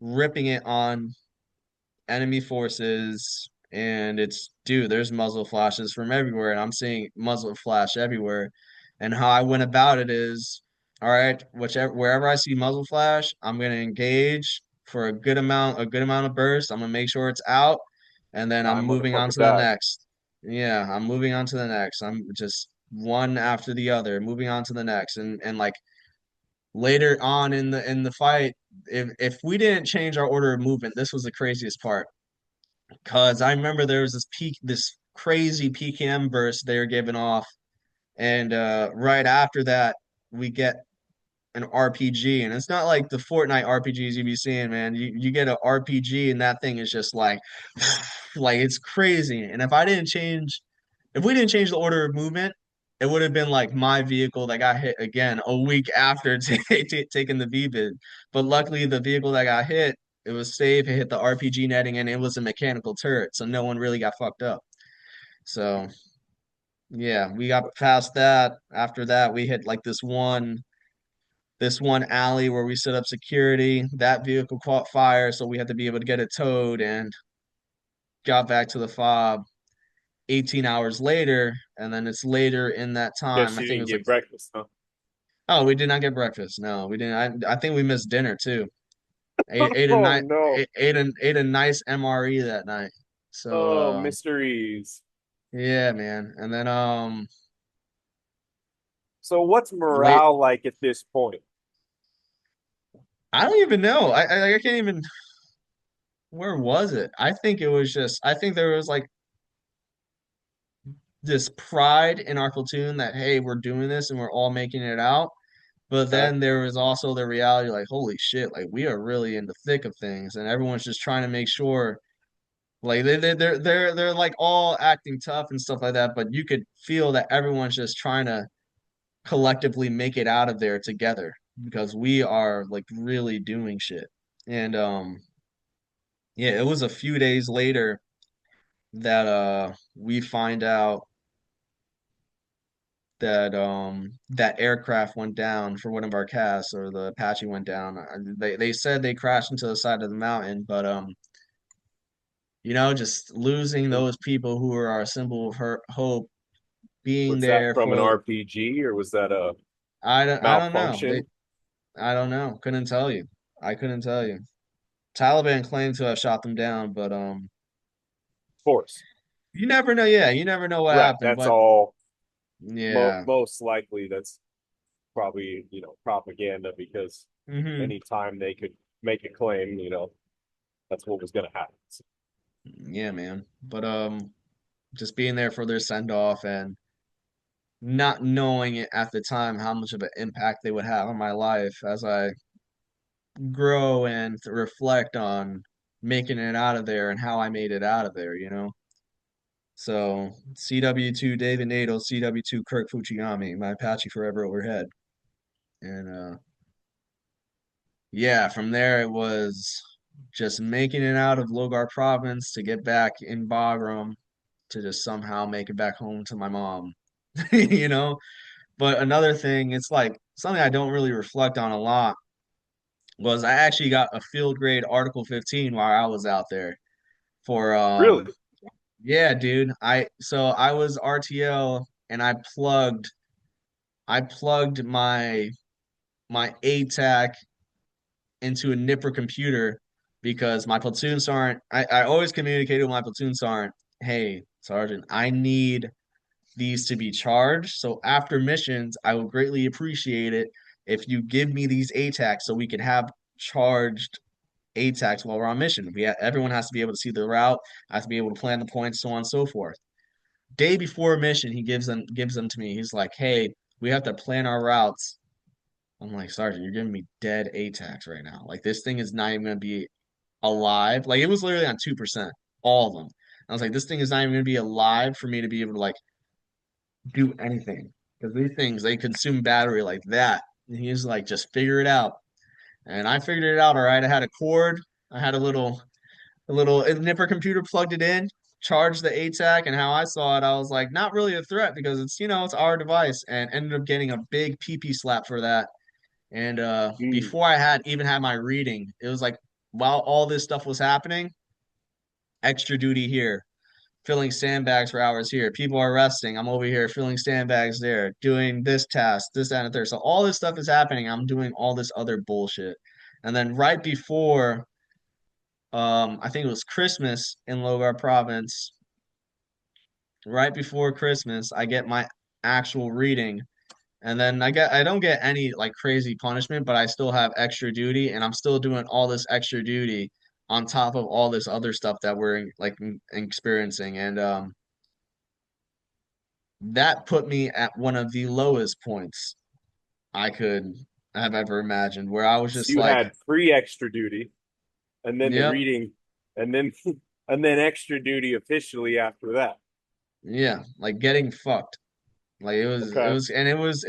ripping it on enemy forces, and it's dude, there's muzzle flashes from everywhere, and I'm seeing muzzle flash everywhere. And how I went about it is, all right, whichever wherever I see muzzle flash, I'm gonna engage for a good amount of burst. I'm gonna make sure it's out, and then I'm My moving on motherfucker to the died. next. Yeah, I'm moving on to the next. I'm just one after the other, moving on to the next, and like later on in the fight, if we didn't change our order of movement, this was the craziest part. Cause I remember there was this crazy PKM burst they were giving off, and right after that we get an RPG, and it's not like the Fortnite RPGs you be seeing, man. You get an RPG, and that thing is just like, like it's crazy. And if we didn't change the order of movement, it would have been like my vehicle that got hit again a week after taking the V bid. But luckily, the vehicle that got hit, it was safe. It hit the RPG netting, and it was a mechanical turret, so no one really got fucked up. So yeah, we got past that. After that, we hit like this one alley where we set up security. That vehicle caught fire, so we had to be able to get it towed and got back to the fob 18 hours later. And then it's later in that time. Guess I you think it didn't was like, get breakfast, huh? oh, we did not get breakfast. No, we didn't. I think we missed dinner too. Ate a Oh night no. ate a nice MRE that night. So Oh, mysteries. yeah, man. And then So what's late morale like at this point? I don't even know. I can't even where was it? I think it was just I think there was like this pride in our platoon that hey, we're doing this and we're all making it out. But Okay. then there was also the reality like holy shit, like we are really in the thick of things and everyone's just trying to make sure like they're like all acting tough and stuff like that, but you could feel that everyone's just trying to collectively make it out of there together because we are like really doing shit. And yeah, it was a few days later that we find out that that aircraft went down for one of our casts or the Apache went down. They said they crashed into the side of the mountain, but you know, just losing And those people who were our symbol of hope, being was that there from an for RPG or was that a I don't know. malfunction? I don't know. Couldn't tell you. I couldn't tell you. Taliban claimed to have shot them down, but Of course. you never know. Yeah, you never know what Right. happened. That's But all. yeah. Most likely that's probably, propaganda because Hmm. anytime they could make a claim, that's what was going to happen. So, Yeah, man. But just being there for their send off and not knowing it at the time how much of an impact they would have on my life as I grow and reflect on making it out of there and how I made it out of there, you know? So CW2 David Nato, CW2 Kirk Fujigami, my Apache forever overhead. And yeah, from there it was just making it out of Logar province to get back in Bagram to just somehow make it back home to my mom. You know? But another thing, it's like something I don't really reflect on a lot was I actually got a field grade Article 15 while I was out there for really? yeah, dude. I was RTL and I plugged my ATAC into a Nipper computer because my platoon sergeant I always communicated with my platoon sergeant, hey, Sergeant, I need these to be charged. So after missions, I would greatly appreciate it if you give me these ATACs so we can have charged ATACs while we're on mission. Everyone has to be able to see the route, has to be able to plan the points, so on and so forth. Day before mission, he gives them to me. He's like, "Hey, we have to plan our routes." I'm like, Sergeant, you're giving me dead ATACs right now. Like this thing is not even gonna be alive. Like it was literally on 2%, all of them. I was like, this thing is not even gonna be alive for me to be able to like do anything because these things they consume battery like that. And he's like, just figure it out. And I figured it out. All right. I had a cord. I had a little nipper computer, plugged it in, charged the ATAC, and how I saw it, I was like, not really a threat because it's our device, and ended up getting a big PP slap for that. And Mm. before I had even had my reading, it was like while all this stuff was happening, extra duty here, filling sandbags for hours here. People are resting. I'm over here filling sandbags there, doing this task, this, that, and the third. So all this stuff is happening. I'm doing all this other bullshit. And then right before I think it was Christmas in Logar province, right before Christmas, I get my actual reading. And then I don't get any like crazy punishment, but I still have extra duty and I'm still doing all this extra duty on top of all this other stuff that we're experiencing. And that put me at one of the lowest points I could have ever imagined, where I was So just you like, had free extra duty, and then the yep, reading, and then and then extra duty officially after that. yeah, like getting fucked. Like Okay. it was like and it was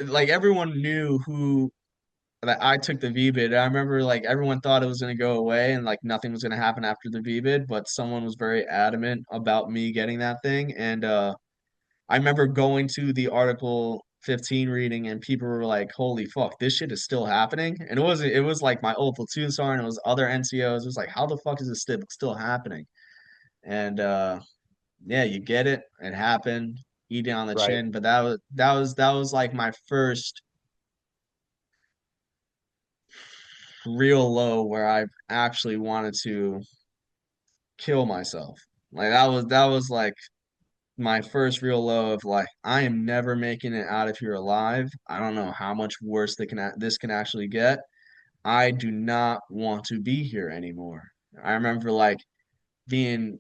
like everyone knew who that I took the VBID. I remember like everyone thought it was gonna go away and like nothing was gonna happen after the VBID, but someone was very adamant about me getting that thing. And I remember going to the Article 15 reading and people were like, holy fuck, this shit is still happening. And it was like my old platoon sergeant, it was other NCOs. It was like, how the fuck is this still happening? And yeah, you get it. It happened. Eating on the Right. chin. But that was like my first real low where I actually wanted to kill myself. Like that was like my first real low of like I am never making it out of here alive. I don't know how much worse this can actually get. I do not want to be here anymore. I remember like being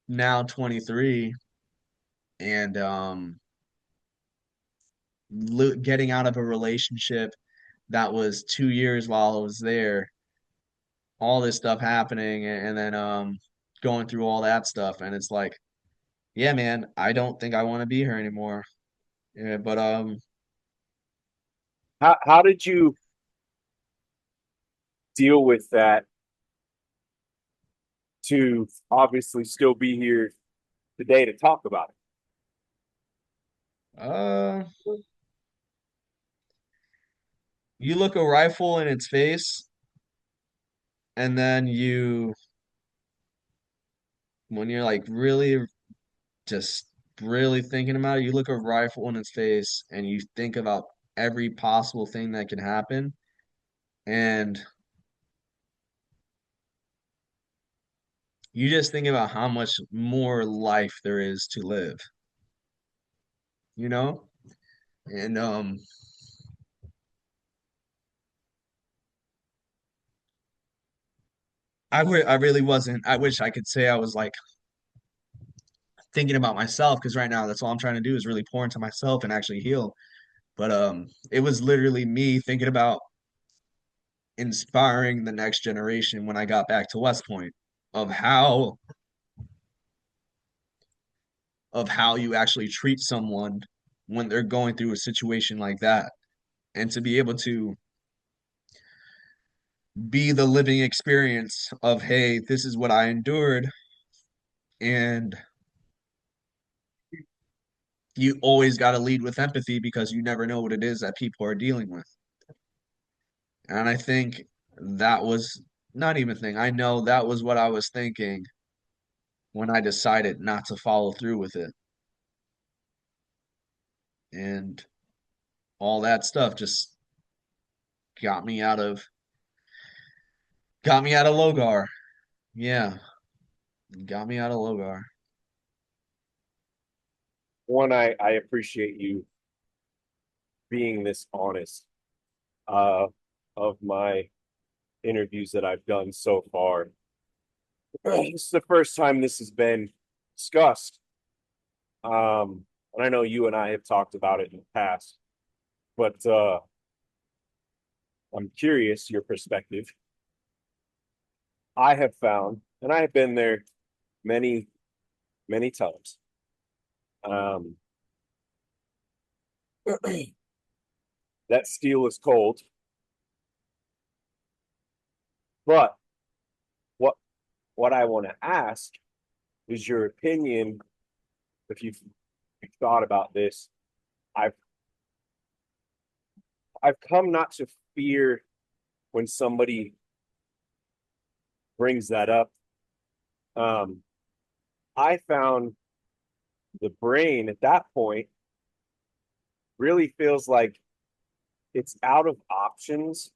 now 23 and getting out of a relationship that was 2 years while I was there, all this stuff happening, and then going through all that stuff, and it's like, yeah, man, I don't think I want to be here anymore. Yeah, but How did you deal with that to obviously still be here today to talk about uh, you look a rifle in its face, and then when you're like really just really thinking about it, you look a rifle in its face, and you think about every possible thing that can happen, and you just think about how much more life there is to live, you know? And I really wasn't. I wish I could say I was like thinking about myself because right now that's all I'm trying to do is really pour into myself and actually heal. But it was literally me thinking about inspiring the next generation when I got back to West Point of how you actually treat someone when they're going through a situation like that and to be able to be the living experience of, hey, this is what I endured. And you always got to lead with empathy because you never know what it is that people are dealing with. And I think that was not even thing. I know that was what I was thinking when I decided not to follow through with it. And all that stuff just got me out of Logar. Yeah, got me out of Logar. one. I appreciate you being this honest uh, of my interviews that I've done so far. This is the first time this has been discussed. And I know you and I have talked about it in the past, but I'm curious your perspective. I have found, and I have been there many, many times. Um, that steel is cold. But what what I want to ask is your opinion, if you've thought about this. I've I've come not to fear when somebody brings that up. Um, I found the brain at that point really feels like it's out of options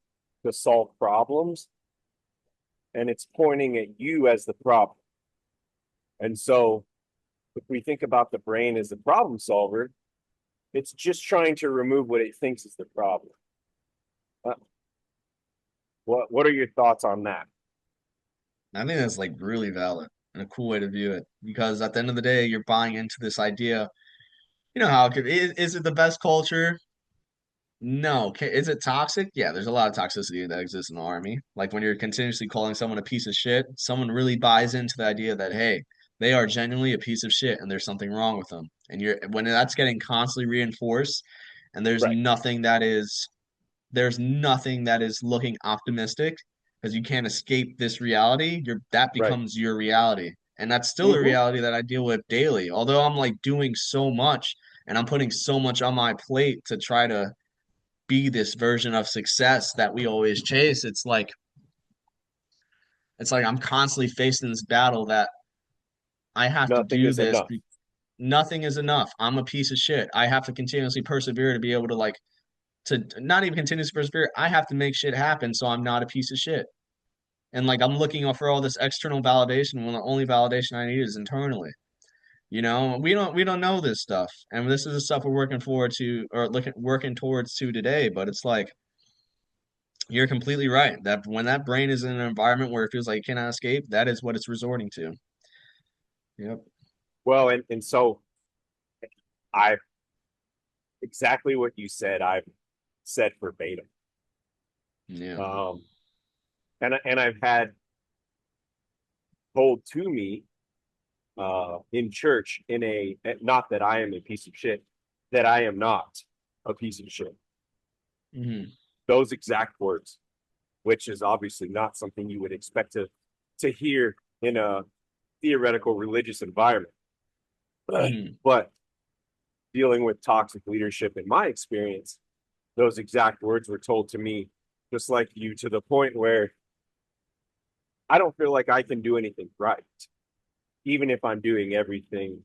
to solve problems, and it's pointing at you as the problem. And so if we think about the brain as the problem solver, it's just trying to remove what it thinks is the problem. Uh, what are your thoughts on that? I think that's like really valid and a cool way to view it because at the end of the day, you're buying into this idea. You know how it could, is it the best culture? No. Is it toxic? Yeah, there's a lot of toxicity that exists in the army. Like when you're continuously calling someone a piece of shit, someone really buys into the idea that, hey, they are genuinely a piece of shit and there's something wrong with them. And when that's getting constantly reinforced and Right. there's nothing that is looking optimistic because you can't escape this reality, that Right. becomes your reality. And that's still a Mm-hmm. reality that I deal with daily. Although I'm like doing so much and I'm putting so much on my plate to try to be this version of success that we always chase. It's like I'm constantly facing this battle that I have to Nothing do is this. enough. Nothing is enough. I'm a piece of shit. I have to continuously persevere to be able to to not even continuously persevere. I have to make shit happen so I'm not a piece of shit. And like I'm looking for all this external validation when the only validation I need is internally. We don't know this stuff. And this is the stuff we're working forward to or working towards to today. But it's like you're completely right. That when that brain is in an environment where it feels like it cannot escape, that is what it's resorting to. Yep. Well, and so I exactly what you said, I've said verbatim. Yeah. Um, and I've had told to me in church in a not that I am a piece of shit, that I am not a piece of shit. Hmm. Those exact words, which is obviously not something you would expect to hear in a theoretical religious environment. Hmm. But dealing with toxic leadership in my experience, those exact words were told to me, just like you, to the point where I don't feel like I can do anything right, even if I'm doing everything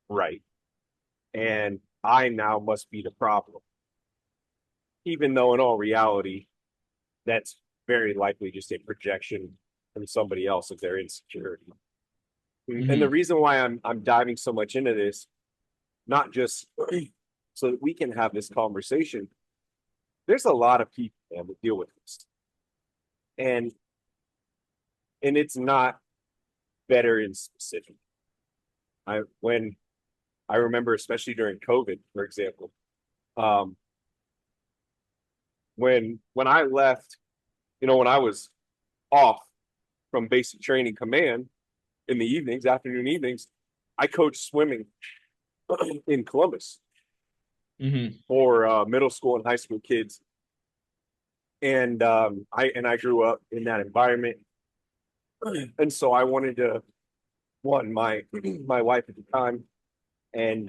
right. And I now must be the problem, even though in all reality, that's very likely just a projection from somebody else of their insecurity. And the Hmm. reason why I'm diving so much into this, not just so that we can have this conversation, there's a lot of people that deal with this. And it's not better in specific. When I remember, especially during COVID, for example, um, when I left, when I was off from basic training command in the evenings, afternoon evenings, I coached swimming in Columbus Hmm. for middle school and high school kids, and I grew up in that environment, and so I wanted to one my wife at the time and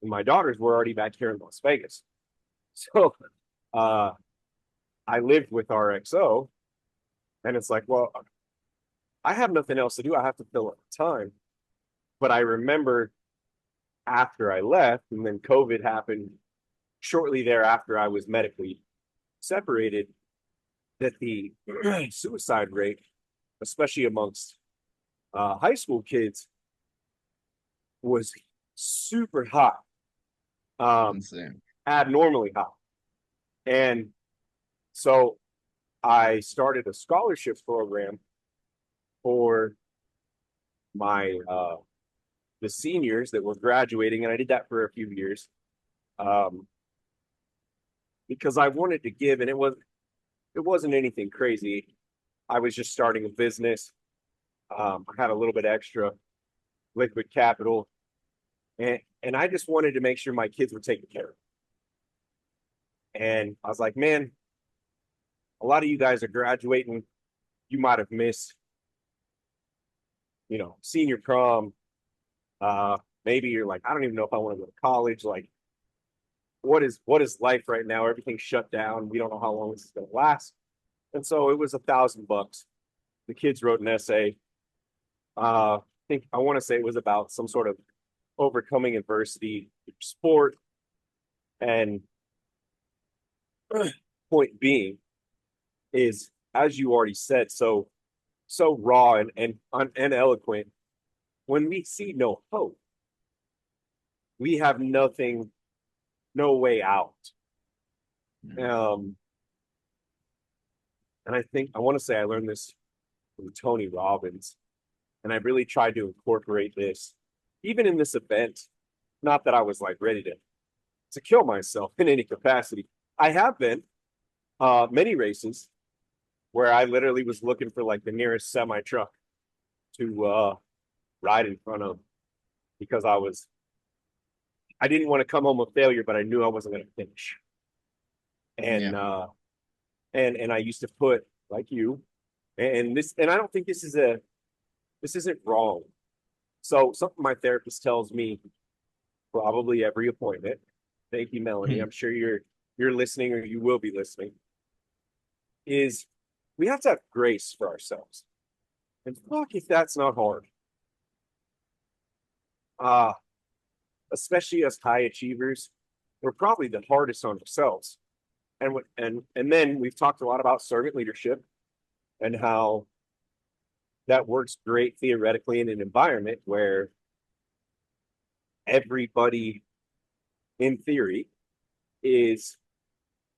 my daughters were already back here in Las Vegas, so uh, I lived with our XO, and it's like, well, I have nothing else to do. I have to fill up time. But I remember after I left, and then COVID happened shortly thereafter, I was medically separated, that the suicide rate, especially amongst high school kids, was super high, um, Insane. abnormally high. And so I started a scholarship program for my the seniors that were graduating, and I did that for a few years, um, because I wanted to give, and it wasn't anything crazy. I was just starting a business. I had a little bit extra liquid capital, and I just wanted to make sure my kids were taken care of. And I was like, man, a lot of you guys are graduating. You might have missed, senior prom. Maybe you're like, I don't even know if I want to go to college. Like, what is life right now? Everything's shut down. We don't know how long this is going to last. And so it was $1,000. The kids wrote an essay. I want to say it was about some sort of overcoming adversity, sport, and point being is, as you already said, so raw and eloquent. When we see no hope, we have nothing, no way out. And I want to say I learned this from Tony Robbins, and I really tried to incorporate this, even in this event. Not that I was like ready to kill myself in any capacity. I have been many races where I literally was looking for like the nearest semi truck to ride in front of, because I didn't want to come home a failure, but I knew I wasn't going to finish. And and I used to put, like you, and I don't think this isn't wrong. So something my therapist tells me probably every appointment. Thank you, Melanie. I'm sure you're listening, or you will be listening. Is we have to have grace for ourselves. And fuck if that's not hard. Especially as high achievers, we're probably the hardest on ourselves. And then we've talked a lot about servant leadership and how that works great theoretically in an environment where everybody in theory is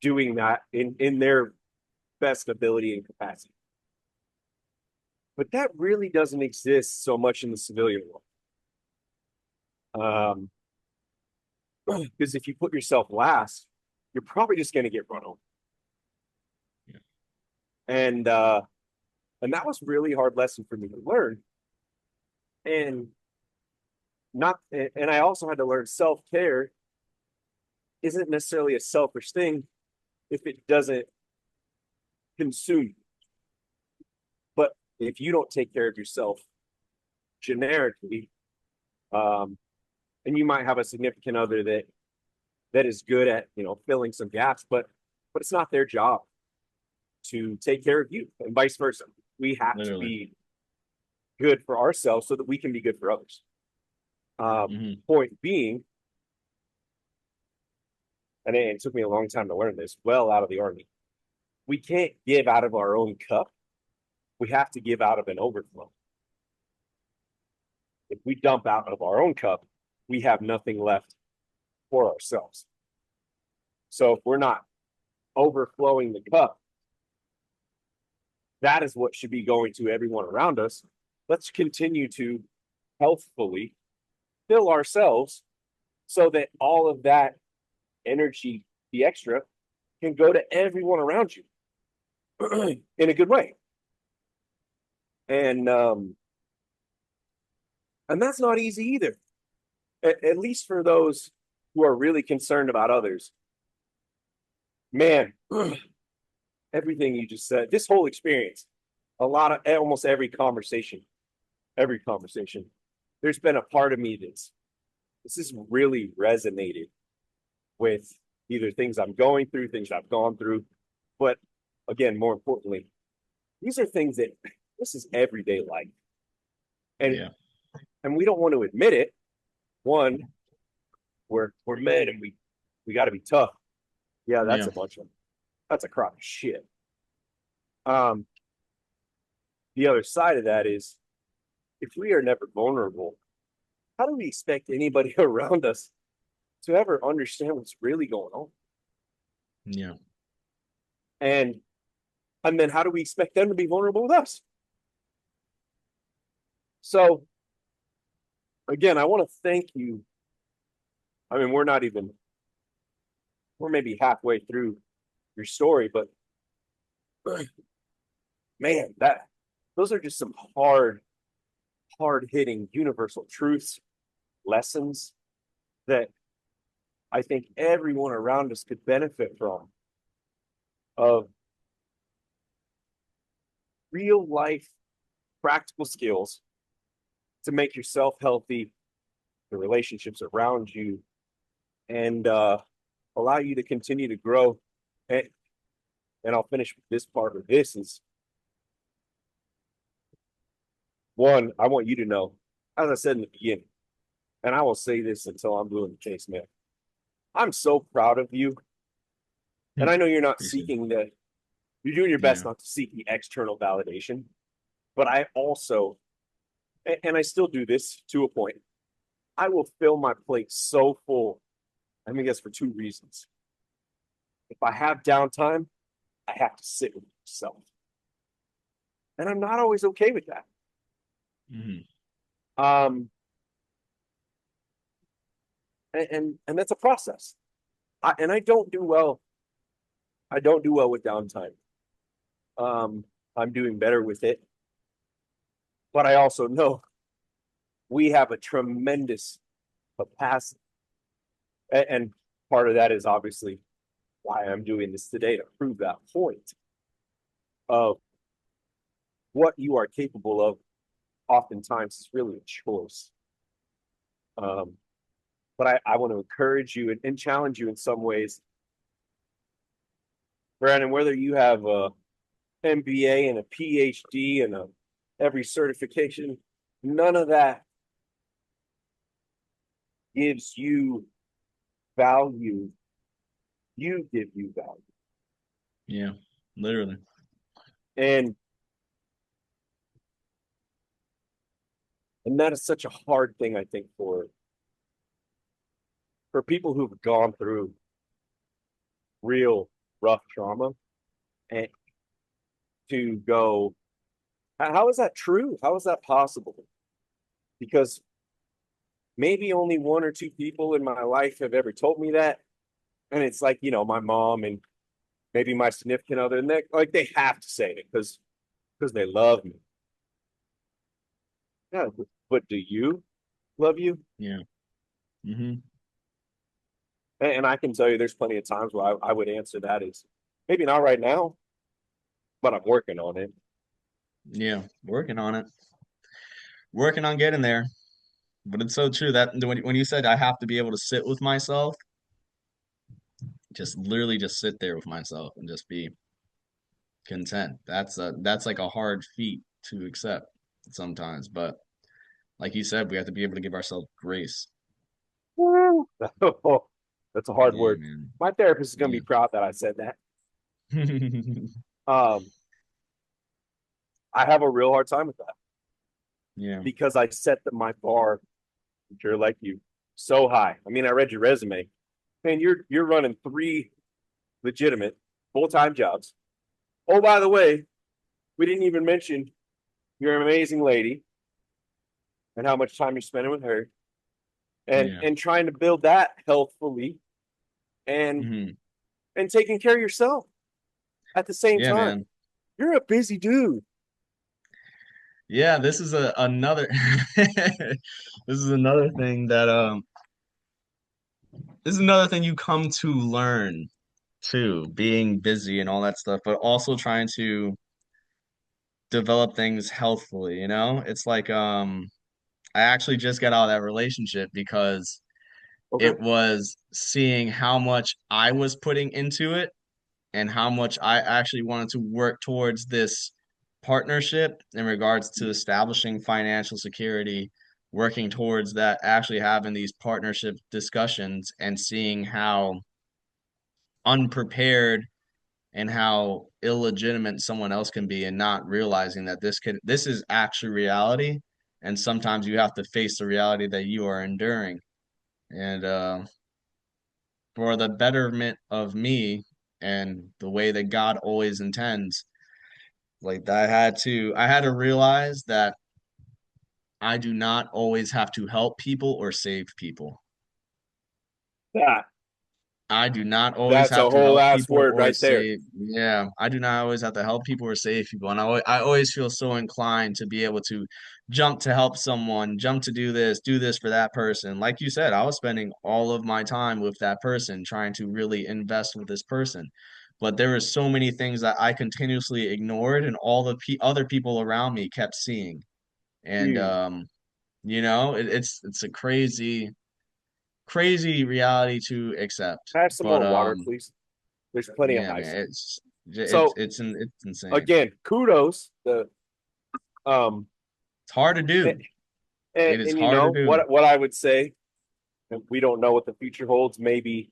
doing that in their best ability and capacity. But that really doesn't exist so much in the civilian world. Because if you put yourself last, you're probably just going to get run over. Yeah. And that was a really hard lesson for me to learn. And I also had to learn self-care isn't necessarily a selfish thing if it doesn't consume you. But if you don't take care of yourself generically, and you might have a significant other that is good at filling some gaps, but it's not their job to take care of you, and vice versa. We have to be good for ourselves so that we can be good for others. Point being, and it took me a long time to learn this, well out of the Army, we can't give out of our own cup. We have to give out of an overflow. If we dump out of our own cup, we have nothing left for ourselves. So if we're not overflowing the cup, that is what should be going to everyone around us. Let's continue to healthfully fill ourselves so that all of that energy, the extra, can go to everyone around you in a good way. And that's not easy either. At least for those who are really concerned about others. Man, everything you just said, this whole experience, almost every conversation, there's been a part of me this has really resonated with either things I'm going through, things I've gone through, but again, more importantly, these are things that this is everyday life. And we don't want to admit it. One, we're men and we got to be tough. Yeah, that's a crock of shit. The other side of that is, if we are never vulnerable, how do we expect anybody around us to ever understand what's really going on? Yeah. And then how do we expect them to be vulnerable with us? So again, I want to thank you. I mean, we're maybe halfway through your story, but man, those are just some hard hitting universal truths, lessons that I think everyone around us could benefit from, of real life practical skills to make yourself healthy, the relationships around you, and allow you to continue to grow. And, and I'll finish with this part of this is one, I want you to know, as I said in the beginning, and I will say this until I'm blue in the face, man. I'm so proud of you. And I know you're not Appreciate it. seeking the, you're doing your best Yeah. not to seek the external validation. But I also, and I still do this to a point, I will fill my plate so full. I mean, guess for two reasons. If I have downtime, I have to sit with myself. And I'm not always okay with that. Mhm. Um, and that's a process. And I don't do well. I don't do well with downtime. Um, I'm doing better with it. But I also know we have a tremendous capacity. And part of that is obviously why I'm doing this today to prove that point of what you are capable of. Oftentimes is really a choice. Um, but I want to encourage you and challenge you in some ways. Brandon, whether you have a MBA and a PhD and every certification, none of that gives you value. You give you value. Yeah, literally. And that is such a hard thing, I think, for people who've gone through real rough trauma and to go, how is that true? How is that possible? Because maybe only one or two people in my life have ever told me that. And it's like, my mom and maybe my significant other, and like they have to say it because they love me. Yeah, but do you love you? Yeah. Hmm. And I can tell you there's plenty of times where I would answer that as maybe not right now, but I'm working on it. Yeah. Working on it. Working on getting there. But it's so true that when you said I have to be able to sit with myself, just literally just sit there with myself and just be content. That's like a hard feat to accept sometimes. But like you said, we have to be able to give ourselves grace. Woo. That's a hard Yeah, word. man. My therapist is going to Yeah. be proud that I said that. Um, I have a real hard time with that Yeah. because I set my bar, sure like you, so high. I mean, I read your resume. Man, you're running three legitimate full-time jobs. Oh, by the way, we didn't even mention you're an amazing lady and how much time you're spending with her Yeah. and trying to build that healthfully and Hmm. and taking care of yourself at the same Yeah, time. man. You're a busy dude. Yeah, this is another this is another thing that this is another thing you come to learn too, being busy and all that stuff, but also trying to develop things healthfully, you know? It's like I actually just got out of that relationship because Okay. it was seeing how much I was putting into it and how much I actually wanted to work towards this partnership in regards to establishing financial security, working towards that, actually having these partnership discussions and seeing how unprepared and how illegitimate someone else can be and not realizing that this is actually reality and sometimes you have to face the reality that you are enduring and for the betterment of me and the way that God always intends. Like I had to realize that I do not always have to help people or save people. That I do not always that's have a to whole help ass people word or right there. save. Yeah, I do not always have to help people or save people. And I always feel so inclined to be able to jump to help someone, jump to do this for that person. Like you said, I was spending all of my time with that person, trying to really invest with this person. but there were so many things that I continuously ignored, and all the other people around me kept seeing. And Hmm. it's a crazy reality to accept. Have some But more water, please. There's plenty of yeah, ice. man, So it's insane. again, kudos. The um It's hard to and, do. and, It is and hard to do. what I would say, and we don't know what the future holds. Maybe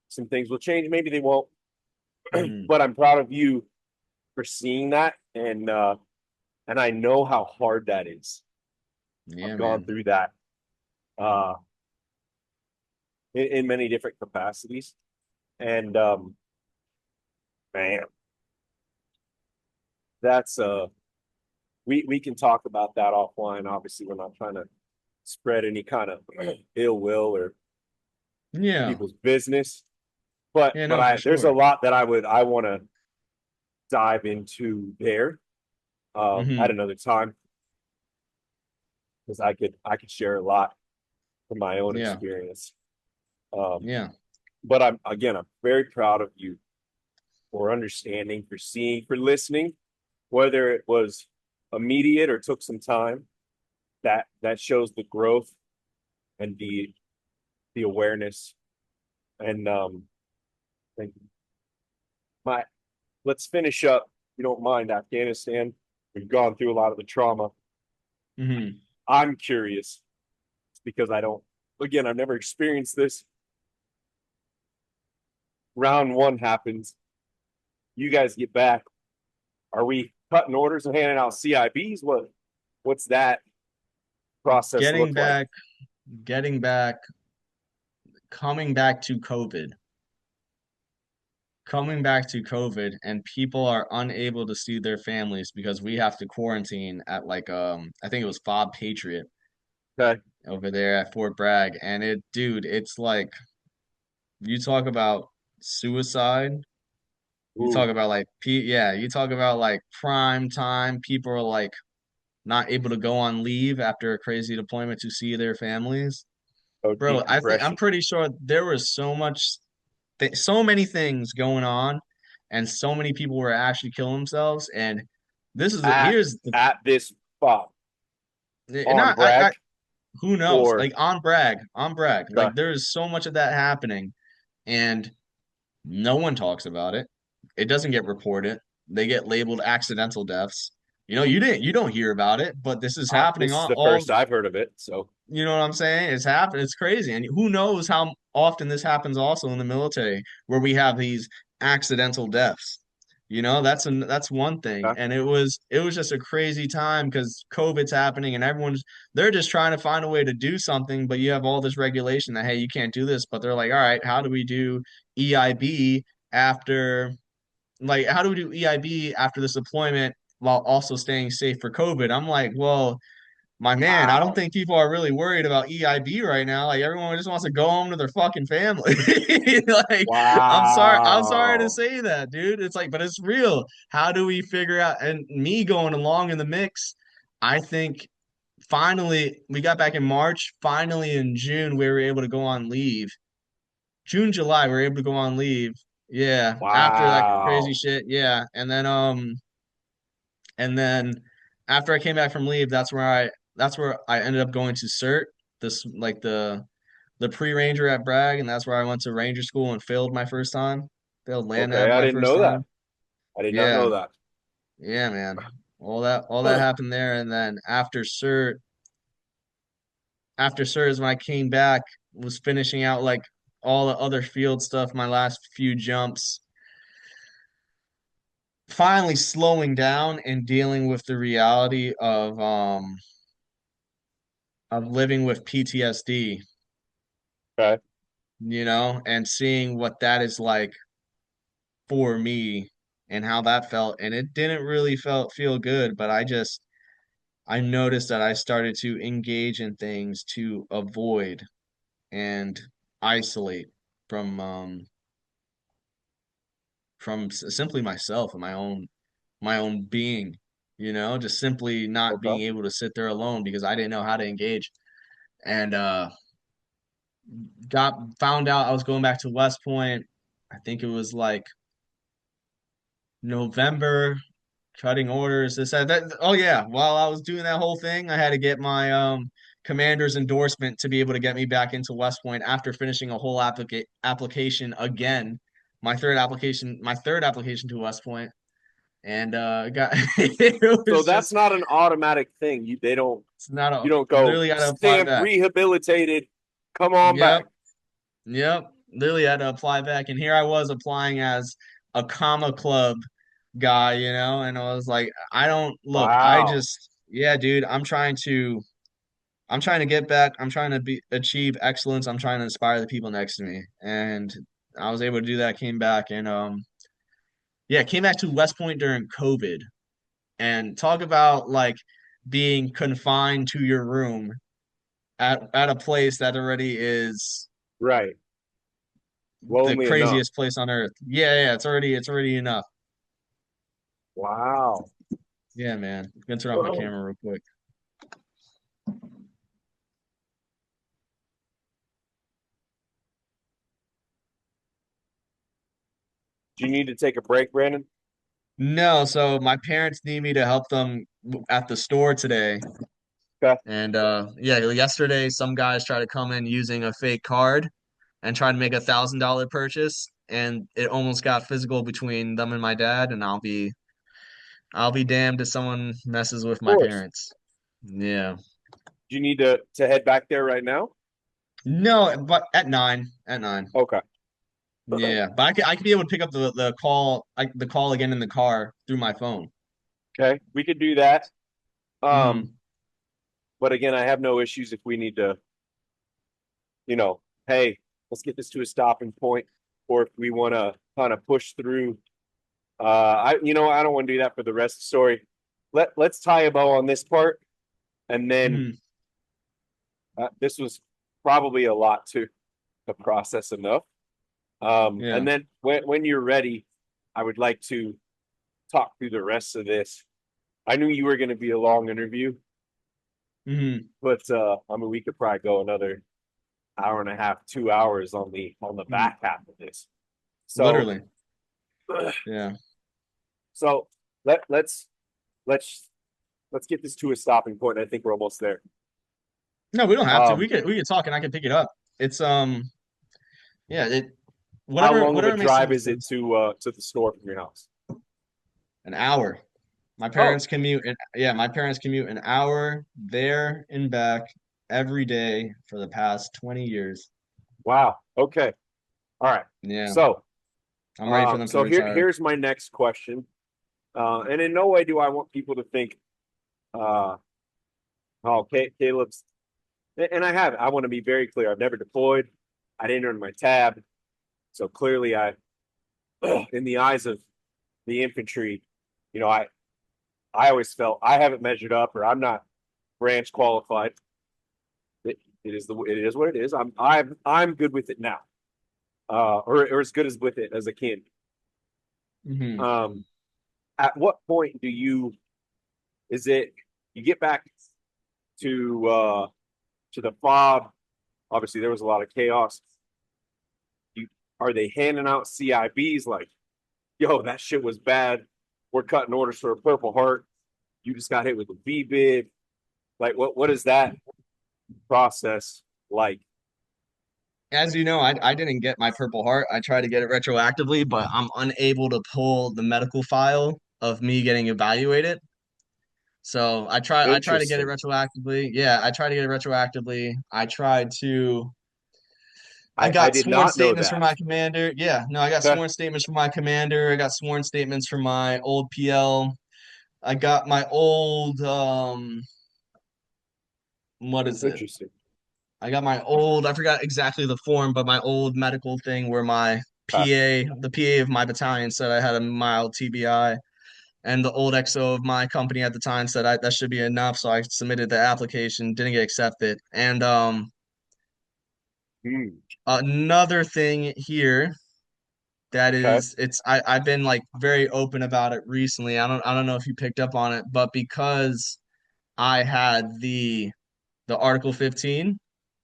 some things will change. Maybe they won't. Hmm. But I'm proud of you for seeing that, and I know how hard that is. Yeah, I've gone man. through that uh, in many different capacities, and man, that's we can talk about that offline. Obviously, we're not trying to spread any kind of ill will or Yeah. people's business, but Yeah, but no, for I there's a sure. lot that I want to dive into there at Hmm. another time because I could share a lot from my own Yeah. experience. Um, Yeah. but I'm very proud of you for understanding, for seeing, for listening, whether it was immediate or took some time. That shows the growth and the awareness. And thank you. My let's finish up. If you don't mind, Afghanistan. We've gone through a lot of the trauma. Hmm. I'm curious because I don't. Again, I've never experienced this. Round one happens. You guys get back. Are we cutting orders and handing out CIBs? What's that process Getting look like? back, getting back, coming back to COVID. Coming back to COVID, and people are unable to see their families because we have to quarantine at like I think it was Fob Patriot Okay. over there at Fort Bragg. And it's like you talk about suicide, you talk Ooh, about like yeah, you talk about like prime time, people are like not able to go on leave after a crazy deployment to see their families. Bro, I'm decompression pretty sure there was so many things going on, and so many people were actually killing themselves. And at here's the at this spot on not I Bragg who knows, or like on brag, okay. like there is so much of that happening, and no one talks about it. It doesn't get reported. They get labeled accidental deaths. You don't hear about it, but this is happening This is on the all. first I've heard of it. So You know what I'm saying? It's happening. It's crazy. And who knows how often this happens also in the military where we have these accidental deaths. That's one thing. okay. And it was just a crazy time because COVID's happening and they're just trying to find a way to do something, but you have all this regulation that hey, you can't do this, but they're like, all right, how do we do EIB after how do we do EIB after this deployment while also staying safe for COVID? I'm like, well, my man, I don't Wow. think people are really worried about EIB right now. Like everyone just wants to go home to their fucking family. Like I'm sorry to Wow. say that, dude. It's like, but it's real. How do we figure out and me going along in the mix, I think finally we got back in March, finally in June we were able to go on leave. June, July, we were able to go on leave. Yeah, after that crazy Wow. shit. Yeah. And then after I came back from leave, that's where I ended up going to CERT, this like the pre-ranger at Bragg, and that's where I went to ranger school and failed my first time. Failed land Okay, nav I my didn't first know that. time. I did not Yeah, know that. yeah, man. All that happened there, and then after CERT is when I came back, was finishing out like all the other field stuff, my last few jumps, finally slowing down and dealing with the reality of living with PTSD, Okay. and seeing what that is like for me and how that felt. And it didn't really feel good, but I noticed that I started to engage in things to avoid and isolate from simply myself and my own being, just simply not Okay. being able to sit there alone because I didn't know how to engage. And got found out I was going back to West Point. I think it was like November, cutting orders, this, that. Oh yeah, while I was doing that whole thing, I had to get my commander's endorsement to be able to get me back into West Point after finishing a whole application again. My third application to West Point, and got it So was that's just not an automatic thing. They don't, it's not you a don't go literally got to apply stamp back. rehabilitated. Come on Yep, back. yep. Literally had to apply back, and here I was applying as a comma club guy, and I was like, I don't look, I Wow. just, yeah, dude, I'm trying to get back. I'm trying to achieve excellence. I'm trying to inspire the people next to me. And I was able to do that, came back and yeah, came back to West Point during COVID. And talk about like being confined to your room at a place that already is Right. the Lonely enough. craziest place on earth. Yeah, yeah, it's already enough. Wow. Yeah, man. I'm gonna turn off my camera real quick. Do you need to take a break, Brandon? No, so my parents need me to help them at the store today. Okay. And yeah, yesterday some guys tried to come in using a fake card and try to make $1,000 purchase, and it almost got physical between them and my dad, and I'll be damned if someone messes with Of my course. parents. Yeah. Do you need to head back there right now? No, but at nine. Okay. Yeah, but I could be able to pick up the call again in the car through my phone. Okay. We could do that. Um, Hmm. but again, I have no issues if we need to, you know, hey, let's get this to a stopping point, or if we want to kind of push through. I don't want to do that for the rest of the story. Let's tie a bow on this part, and then Hmm. this was probably a lot to process enough. Yeah. And then when you're ready, I would like to talk through the rest of this. I knew you were going to be a long interview, Hmm. but I mean, we could probably go another hour and a half, 2 hours on the back half of this. So, Literally. Yeah. so let's let's let's get this to a stopping point. I think we're almost there. No, we don't have to. We Um, could we could talk and I can pick it up. It's yeah, how whatever long of a whatever makes the drive most is it sense. to the store from your house? An hour. Oh, My parents commute an hour there and back every day for the past 20 years. wow. Okay. All right. Yeah, So, I'm ready for them to retire. here's my next question. And in no way do I want people to think, uh, oh, Caleb's, and I want to be very clear. I've never deployed. I didn't earn my tab. So clearly in the eyes of the infantry, you know, I always felt I haven't measured up or I'm not branch qualified. It is what it is. I'm good with it now. Or as good as with it as a kid. Hmm. Um, at what point is it you get back to the fob? Obviously, there was a lot of chaos. You Are they handing out CIBs like, yo, that shit was bad. We're cutting orders for a Purple Heart. You just got hit with a V bid. Like, what is that process like? As you know, I didn't get my Purple Heart. I tried to get it retroactively, but I'm unable to pull the medical file of me getting evaluated. So I try to get it Interesting. retroactively. Yeah, I tried to get it retroactively. I I got did sworn not know statements from that. my commander. Yeah, no, I got Okay. sworn statements from my commander. I got sworn statements from my old PL. I got my old what is it? Interesting. I forgot exactly the form, but my old medical thing where my Okay. the PA of my battalion said I had a mild TBI, and the old XO of my company at the time said that should be enough. So I submitted the application, didn't get accepted. And Hmm. another thing here that Okay. is I've been like very open about it recently. I don't know if you picked up on it, but because I had the Article 15.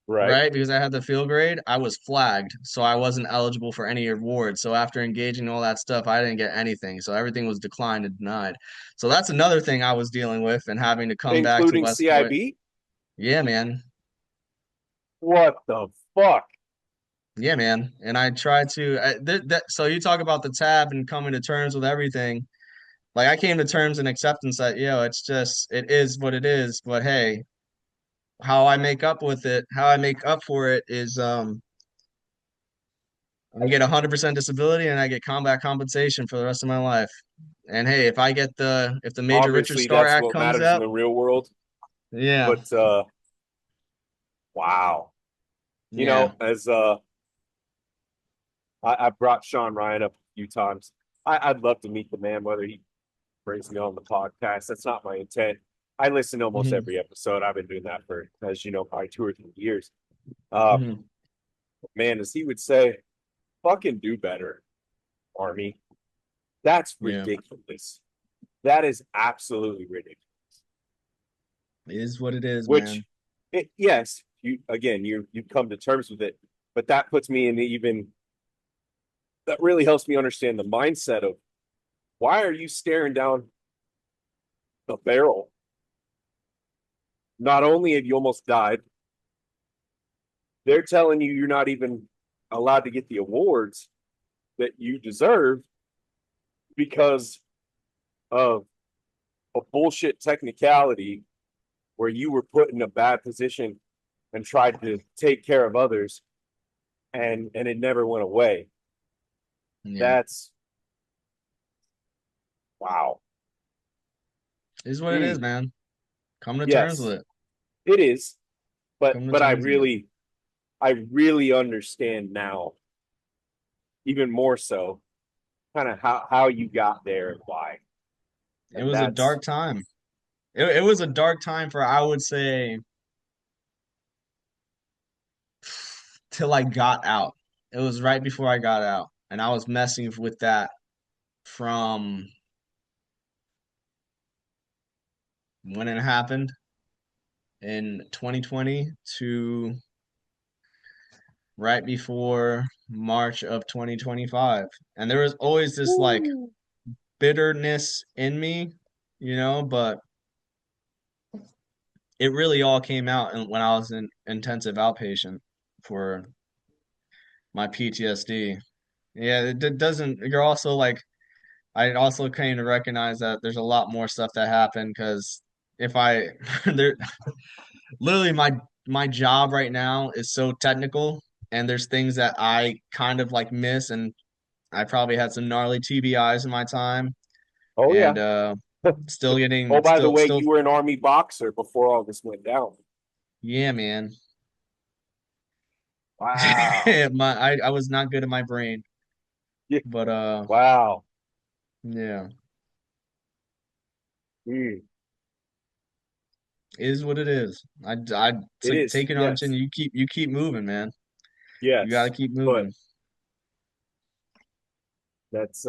Right. right? Because I had the field grade, I was flagged, so I wasn't eligible for any awards. So after engaging in all that stuff, I didn't get anything. So everything was declined and denied. So that's another thing I was dealing with and having to come back to Including West Point. CIB? Yeah, man. What the fuck? Yeah, man. And I tried to so you talk about the tab and coming to terms with everything. Like I came to terms and acceptance that, it's just it is what it is. But hey, how I make up with it, how I make up for it is I get 100% disability and I get combat compensation for the rest of my life. And hey, if the Major Richard Obviously, Starr that's Act what comes matters in up, the real world. yeah, But wow. yeah. As I brought Sean Ryan up a few times. I'd love to meet the man, whether he brings me on the podcast. That's not my intent. I listen to almost Hmm. every episode. I've been doing that for, as you know, probably 2 or 3 years. Uh, Hmm. man, as he would say, fucking do better, Army. That's Yeah. ridiculous. That is absolutely ridiculous. It is what it is, Which, man. yes, you come to terms with it, but that puts me in even that really helps me understand the mindset of why are you staring down the barrel? Not only have you almost died, they're telling you you're not even allowed to get the awards that you deserve because of a bullshit technicality where you were put in a bad position and tried to take care of others and it never went away. Yeah. That's wow. It is what it is, Mm, man. Come to terms with yes, it. it is. But Come to but terms with it. I really understand now, even more so, kind of how you got there and why. It And was a that's dark time. It was a dark time for I would say till I got out. It was right before I got out, and I was messing with that from when it happened in 2020 to right before March of 2025. And there was always this like Woo. bitterness in me, but it really all came out when I was in intensive outpatient for my PTSD. Yeah, it doesn't, you're also like, I also came to recognize that there's a lot more stuff that happened because if I, there, literally my job right now is so technical and there's things that I kind of like miss and I probably had some gnarly TBIs in my time Oh yeah. and still Oh, getting by the way, still you were an Army boxer before all this went down. yeah, man. Wow. I was not good at my brain, Yeah. but Wow. yeah, Mm. it is what it is. I It is. take it on the chin. Yes. You keep moving, man. You got to Yes. keep But moving. that's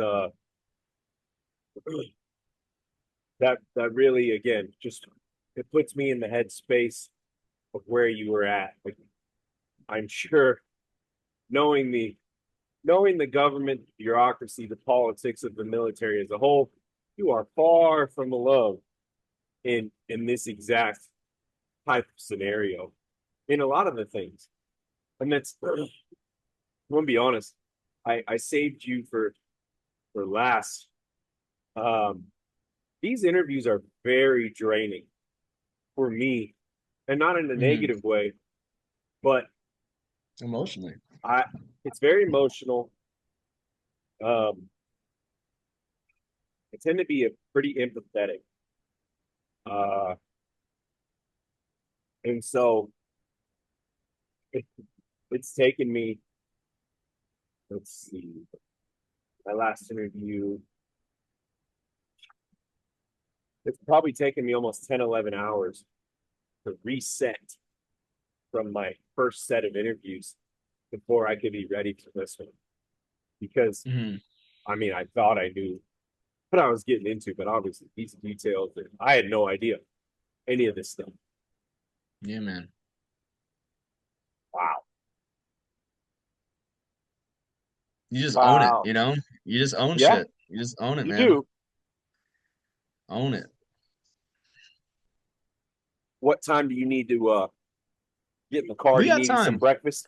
that really again just it puts me in the headspace of where you were at. Like I'm sure knowing the government, the bureaucracy, the politics of the military as a whole, you are far from alone in this exact type of scenario in a lot of the things. And that's I'm gonna be honest, I saved you for last. Um these interviews are very draining for me, and not in a Hmm. negative way, but Emotionally. I it's very emotional. Um I tend to be a pretty empathetic. Uh and so it, it's taken me, let's see, my last interview, it's probably taken me almost 10, 11 hours to reset from my first set of interviews before I could be ready for this one. Because Hmm. I mean, I thought I knew what I was getting into, but obviously these details, I had no idea any of this stuff. Yeah, man. You just own it, Wow. you know? You just own Yeah, shit. You just own it, you man. do. Own it. What time do you need to get in the car? We You got needing some time. breakfast?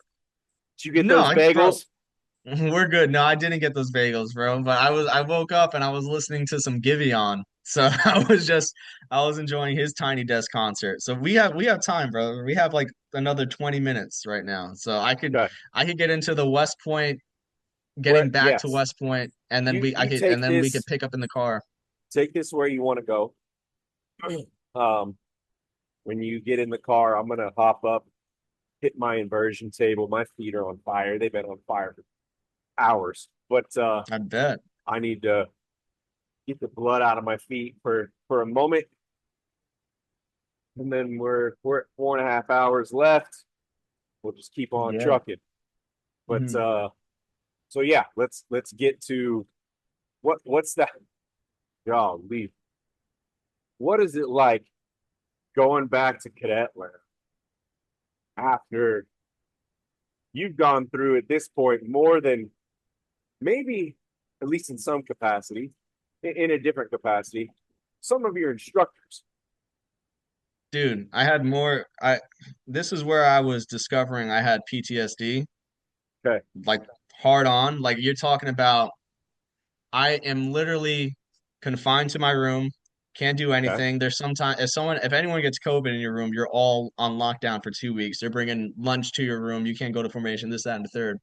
Did you get No, those I bro, bagels? we're good. No, I didn't get those bagels, bro. But I woke up and I was listening to some Giveon. So I was enjoying his Tiny Desk concert. So we have time, bro. We have like another 20 minutes right now. So Okay. I could get into the West Point, What? getting back to Yes. West Point, and then You and then we could pick up in the car. take this where you want to go. Um, when you get in the car, I'm gonna hop up, hit my inversion table. My feet are on fire. They've been on fire for hours. But I bet. I need to get the blood out of my feet for a moment. And then we're at 4.5 hours left. We'll just keep on Yeah. trucking. But Mhm. so yeah, let's get to what's that? Golly, what is it like going back to cadet land after you've gone through at this point more than maybe, at least in some capacity, in a different capacity, some of your instructors. Dude, I had more I this is where I was discovering I had PTSD, Okay, like hard on. Like you're talking about I am literally confined to my room, can't do okay, anything. There's sometimes if anyone gets COVID in your room, you're all on lockdown for 2 weeks. They're bringing lunch to your room. You can't go to formation, this, that, and the third.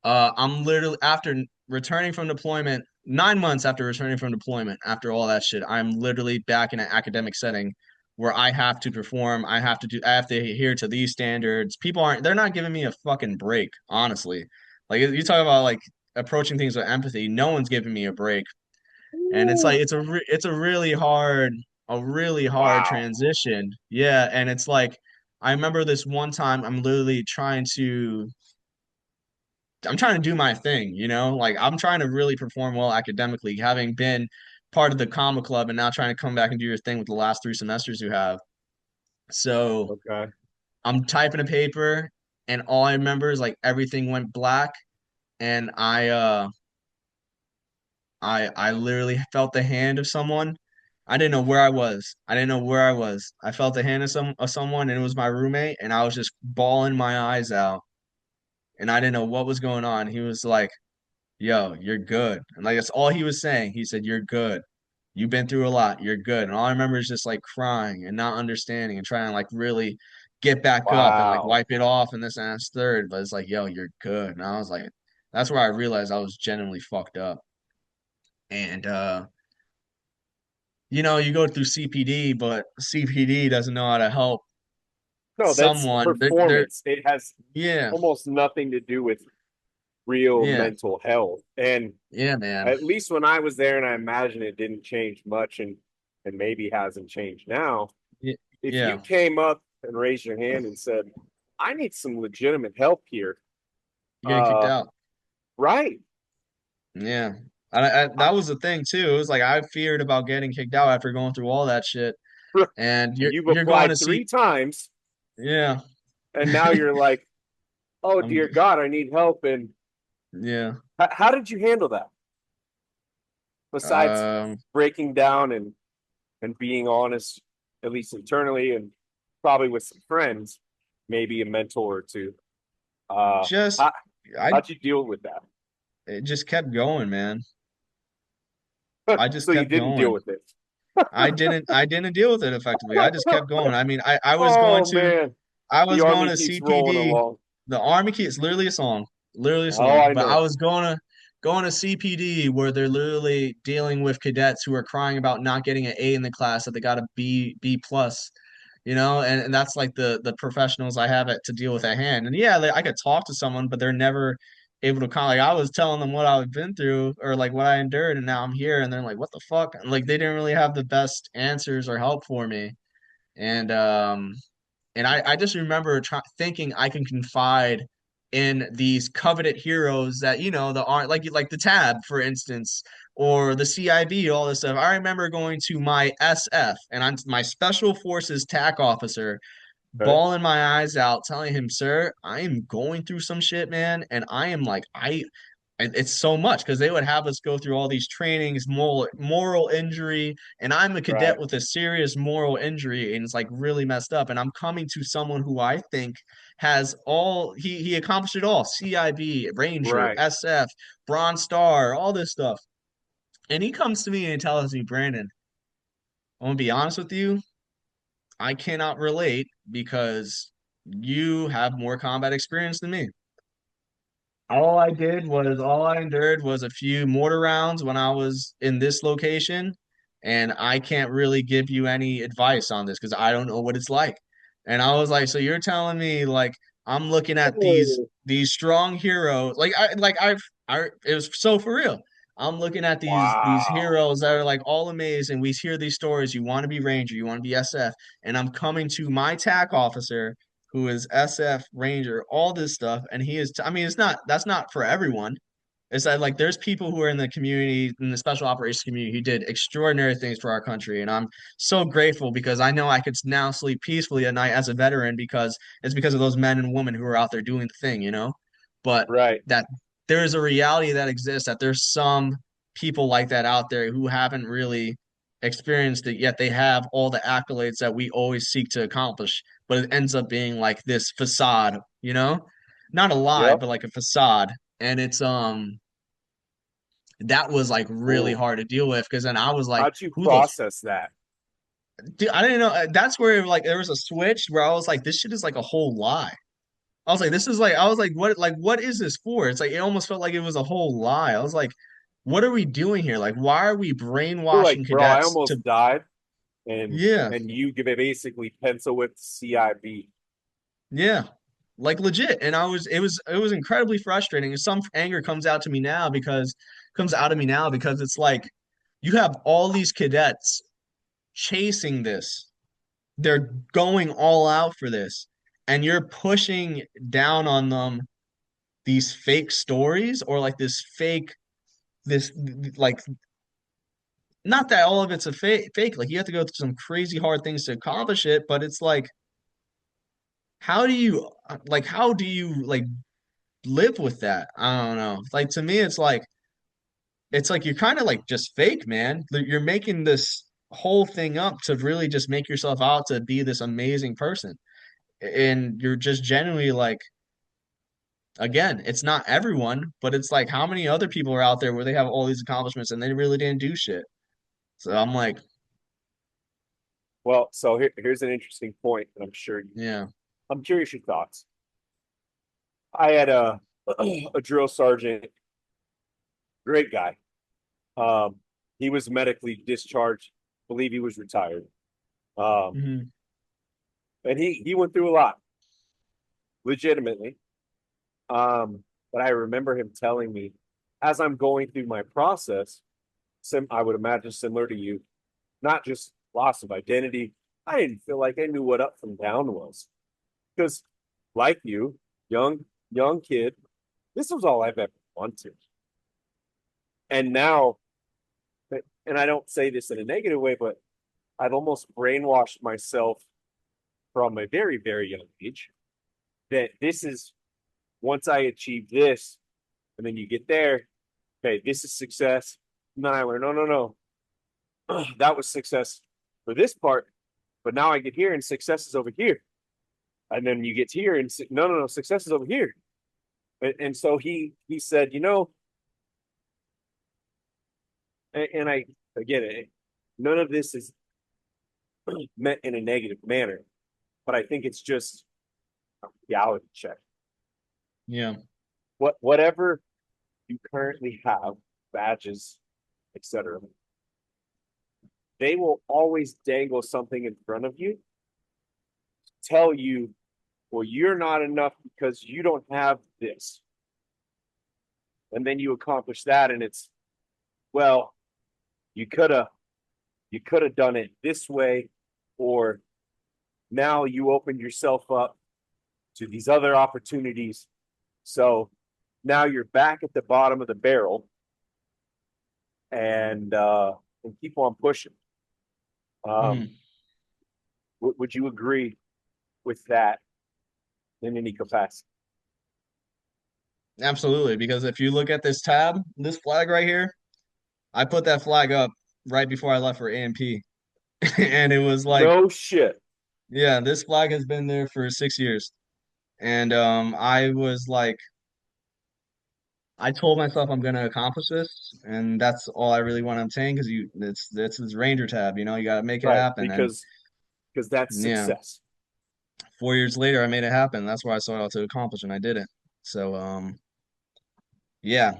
I'm literally after returning from deployment, 9 months after returning from deployment, after all that shit, I'm literally back in an academic setting where I have to perform. I have to adhere to these standards. They're not giving me a fucking break, honestly. Like you talk about like approaching things with empathy. No one's giving me a break, and it's like it's a really hard wow, transition. Yeah, and it's like I remember this one time I'm literally I'm trying to do my thing, you know? Like I'm trying to really perform well academically, having been part of the comma club and now trying to come back and do your thing with the last 3 semesters you have. So okay, I'm typing a paper and all I remember is like everything went black and I literally felt the hand of someone. I didn't know where I was. I didn't know where I was. I felt the hand of someone and it was my roommate and I was just bawling my eyes out and I didn't know what was going on. He was like, yo, you're good. And like that's all he was saying. He said, you're good. You've been through a lot. You're good. And all I remember is just like crying and not understanding and trying to like really get back up and like wow. wipe it off and this and that's third. But it's like, yo, you're good. And I was like, that's where I realized I was genuinely fucked up. And you go through CPD, but CPD doesn't know how to help No, that's someone. They're performance. It has yeah, almost nothing to do with real yeah, mental health. And yeah, man. at least when I was there, and I imagine it didn't change much, and maybe hasn't changed now. If you Yeah. came up and raised your hand and said, "I need some legitimate help here," You're getting kicked uh, out. right? Yeah. That was the thing too. It was like I feared about getting kicked out after going through all that shit. And You've you're going applied to see, 3 times, yeah. and now you're like, "Oh I'm dear God, I need help." And yeah. how did you handle that? Besides Um breaking down and being honest, at least internally, and probably with some friends, maybe a mentor or two. Uh, just how, I how'd you deal with that? it just kept going, man. I just So you kept didn't deal going. with it. I didn't deal with it effectively. I just kept going. I mean, Oh man, I the was going army to keeps rolling CPD. along. The Army Key, it's literally a song, literally a Oh, song. I But I know. was going to CPD where they're literally dealing with cadets who are crying about not getting an A in the class that they got a B plus, and that's like the professionals I have to deal with at hand. And yeah, I could talk to someone, but they're never able to like I was telling them what I've been through or like what I endured, and now I'm here, and they're like, "What the fuck?" And like they didn't really have the best answers or help for me, and I just remember thinking I can confide in these coveted heroes that the aren't like the Tab, for instance, or the CIB, all this stuff. I remember going to my SF and I'm my Special Forces TAC officer, Okay. bawling my eyes out, telling him, "Sir, I am going through some shit, man, and I am like and it's so much because they would have us go through all these trainings, moral injury, and I'm a cadet Right. with a serious moral injury, and it's like really messed up. And I'm coming to someone who I think has all he accomplished it all: CIB, Ranger, Right. SF, Bronze Star, all this stuff. And he comes to me and tells me, Brandon, I'm gonna be honest with you, I cannot relate because you have more combat experience than me. All I endured was a few mortar rounds when I was in this location, and I can't really give you any advice on this because I don't know what it's like. And I was like, so you're telling me like I'm looking at Oh, these strong heroes, I it was so for real. I'm looking at these wow. heroes that are like all amazing. We hear these stories. You want to be Ranger, you want to be SF, and I'm coming to my TAC officer who is SF Ranger, all this stuff, and he is. I mean, it's not that's not for everyone. It's that like there's people who are in the community, in the special operations community, who did extraordinary things for our country, and I'm so grateful because I know I could now sleep peacefully at night as a veteran because it's because of those men and women who are out there doing the thing, you know. But Right. that there is a reality that exists that there's some people like that out there who haven't really experienced it yet they have all the accolades that we always seek to accomplish but it ends up being like this facade, you know? Not a lie, Yep. but like a facade. And it's that was like really Ooh. hard to deal with because then I was like, How'd you who the process that? dude, I didn't know that's where like there was a switch where I was like, this shit is like a whole lie. I was like, this is like I was like what is this for? It's like it almost felt like it was a whole lie. I was like, what are we doing here? Like, why are we You're like, brainwashing bro, I cadets almost to died, and yeah, you give it basically pencil with CIB. yeah. Like legit. And it was incredibly frustrating. And some anger comes out of me now because it's like you have all these cadets chasing this. They're going all out for this. And you're pushing down on them these fake stories or like this like not that all of it's a fake. Like you have to go through some crazy hard things to accomplish it, but it's like how do you like live with that? I don't know. Like to me, it's like you're kind of like just fake, man. You're making this whole thing up to really just make yourself out to be this amazing person. And you're just genuinely like, again, it's not everyone, but it's like how many other people are out there where they have all these accomplishments and they really didn't do shit. So I'm like, Well, so here's an interesting point, and yeah. I'm curious your thoughts. I had a drill sergeant, great guy. Um, he was medically discharged, believe he was retired. Um, Hmm. and he went through a lot, legitimately. But I remember him telling me as I'm going through my process, I would imagine similar to you, not just loss of identity. I didn't feel like I knew what up from down was. Because like you, young kid, this was all I've ever wanted. And now, and I don't say this in a negative way, but I've almost brainwashed myself from a very, very young age that this is once I achieve this, and then you get there, okay, this is success. And then I learn, no, that was success for this part, but now I get here and success is over here. And then you get here and no, success is over here. And so he said, and I again, none of this is meant in a negative manner, but I think it's just a reality check. Yeah. Whatever you currently have, badges, etc., they will always dangle something in front of you, tell you, well, you're not enough because you don't have this. And then you accomplish that, and it's, well, you could have done it this way, or now you opened yourself up to these other opportunities. So now you're back at the bottom of the barrel, and keep on pushing. Um, Mhm. would you agree with that in any capacity? Absolutely, because if you look at this tab, this flag right here, I put that flag up right before I left for AMP. And it was like, No shit. yeah, this flag has been there for 6 years. And I was like, I told myself I'm gonna accomplish this, and that's all I really want to obtain because it's this Ranger tab, you gotta make it Right. happen. And Because that's yeah, success. 4 years later I made it happen. That's what I sought out to accomplish, and I did it. So yeah,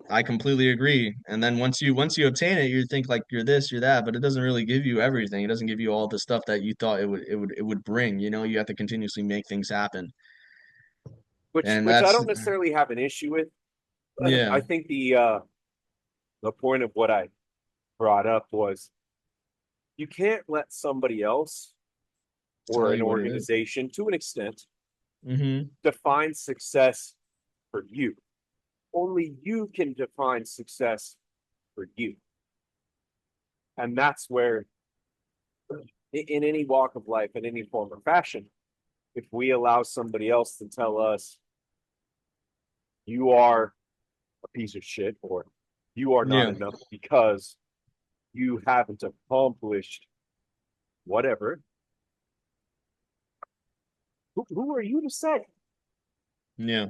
I completely agree. And then once you obtain it, you think like you're this, you're that, but it doesn't really give you everything. It doesn't give you all the stuff that you thought it would bring. You have to continuously make things happen. And Which I that's don't necessarily have an issue with. yeah, I think the point of what I brought up was you can't let somebody else or tell an you what it is. organization to an extent Mm-hmm. define success for you. Only you can define success for you. And that's where, in any walk of life, in any form or fashion, if we allow somebody else to tell us you are a piece of shit or you are not Yeah. enough because you haven't accomplished whatever, who are you to say? Yeah.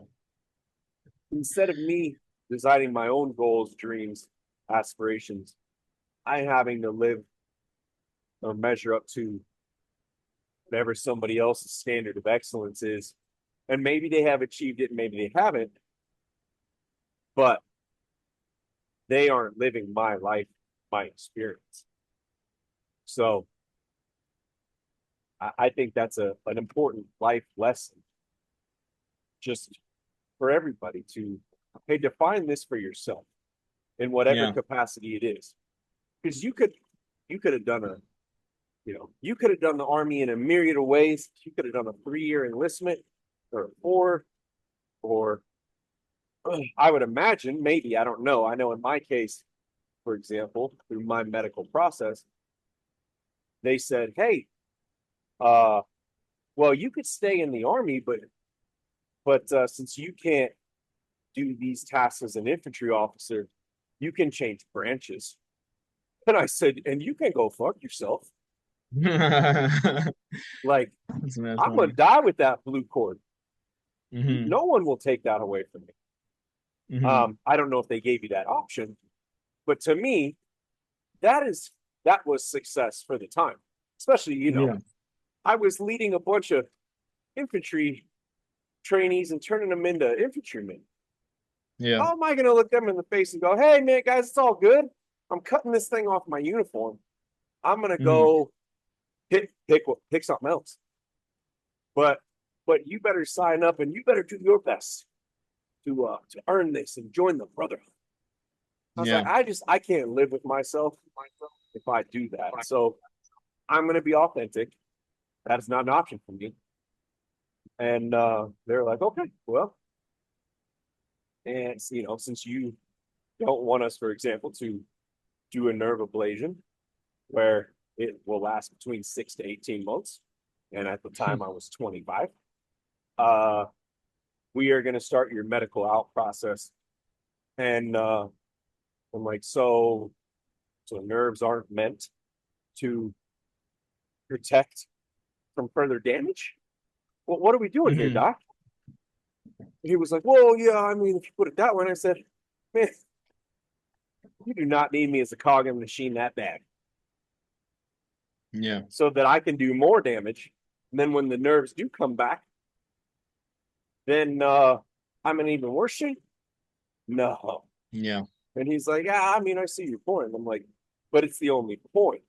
Instead of me designing my own goals, dreams, aspirations, I having to live or measure up to whatever somebody else's standard of excellence is. And maybe they have achieved it, maybe they haven't, but they aren't living my life, my experience. So I think that's an important life lesson just for everybody to, hey, define this for yourself in whatever Yeah. capacity it is. Because you could have done you could have done the army in a myriad of ways. You could have done a 3 year enlistment or a four, or I would imagine, maybe, I don't know. I know in my case, for example, through my medical process, they said, hey, uh, well, you could stay in the army, but since you can't do these tasks as an infantry officer, you can change branches. And I said, and you can go fuck yourself. That's Like, that's I'm gonna funny. die with that blue cord. Mm-hmm. No one will take that away from me. Mm-hmm. I don't know if they gave you that option, but to me, that was success for the time. Especially, Yeah. I was leading a bunch of infantry trainees and turning them into infantrymen. Yeah. How am I gonna look them in the face and go, hey man, guys, it's all good. I'm cutting this thing off my uniform. I'm gonna Mm-hmm. go pick something else. But you better sign up and you better do your best to earn this and join the brotherhood. I was like, Yeah. I can't live with myself if I do that. So I'm gonna be authentic. That is not an option for me. And they're like, okay, well, and since you don't want us, for example, to do a nerve ablation where it will last between 6 to 18 months, and at the time I was 25, uh, we are going to start your medical out process. And I'm like, so nerves aren't meant to protect from further damage? Well, what are we doing here, Mm-hmm. doc? He was like, well, yeah, I mean, if you put it that way. And I said, man, you do not need me as a cog in the machine that bad Yeah. so that I can do more damage. And then when the nerves do come back, then I'm in even worse shape. No. Yeah. And he's like, yeah, I mean, I see your point. And I'm like, but it's the only point.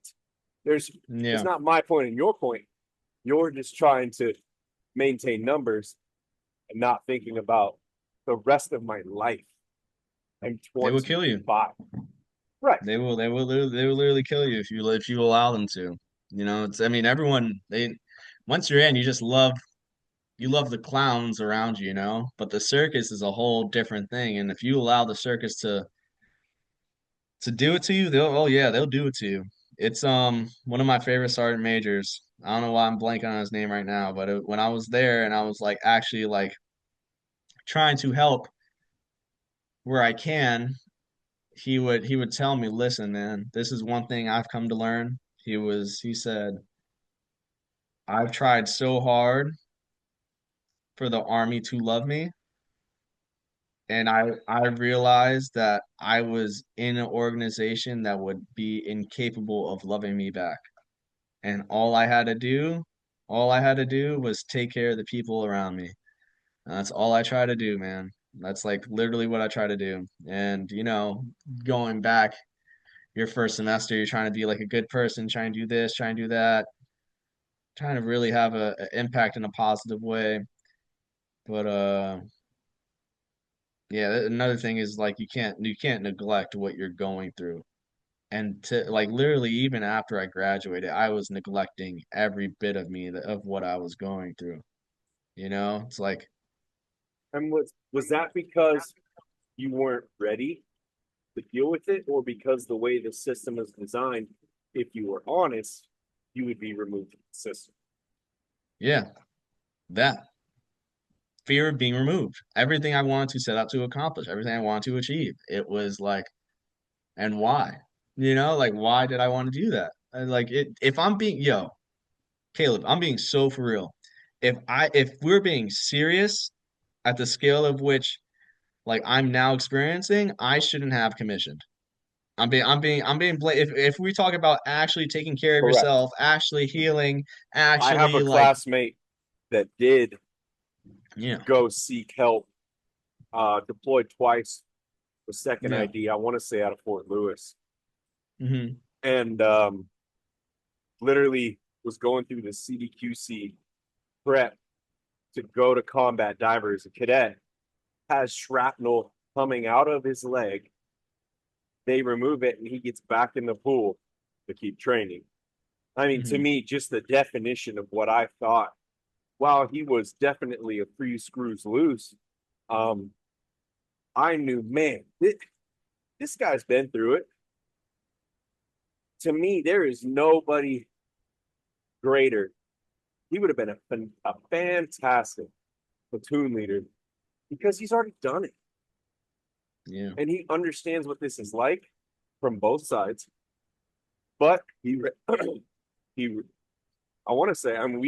It's Yeah. not my point and your point. You're just trying to maintain numbers and not thinking about the rest of my life. I'm They will kill you. 25. Right. They will literally kill you if you allow them to. I mean, everyone once you're in, you love the clowns around you. But the circus is a whole different thing. And if you allow the circus to do it to you, they'll do it to you. It's one of my favorite sergeant majors. I don't know why I'm blanking on his name right now, but when I was there and I was like actually like trying to help where I can, he would tell me, listen, man, this is one thing I've come to learn. He said, I've tried so hard for the army to love me, and I realized that I was in an organization that would be incapable of loving me back. And all I had to do was take care of the people around me. And that's all I try to do, man. That's like literally what I try to do. And going back your first semester, you're trying to be like a good person, trying to do this, trying to do that, trying to really have a impact in a positive way. But yeah, another thing is like you can't neglect what you're going through. And to like literally even after I graduated, I was neglecting every bit of me of what I was going through. It's like, And was that because you weren't ready to deal with it, or because the way the system is designed, if you were honest, you would be removed from the system? yeah, that fear of being removed. Everything I wanted to set out to accomplish, everything I wanted to achieve. It was like, and why? Like why did I want to do that? Like if I'm being, Caleb, I'm being so for real. If we're being serious at the scale of which like I'm now experiencing, I shouldn't have commissioned. If we talk about actually taking care of Correct. yourself, actually healing, I have a actually like, classmate that did yeah. go seek help, deployed twice with second Yeah. ID, I want to say out of Fort Lewis, Hmm. and literally was going through the CDQC prep to go to combat diver as a cadet, has shrapnel coming out of his leg. They remove it and he gets back in the pool to keep training. I mean, to Hmm. me, just the definition of what I thought, while he was definitely a few screws loose, um, I knew, man, this guy's been through it. To me, there is nobody greater. He would have been a fantastic platoon leader because he's already done it Yeah. and he understands what this is like from both sides. But he, I want to say, I mean,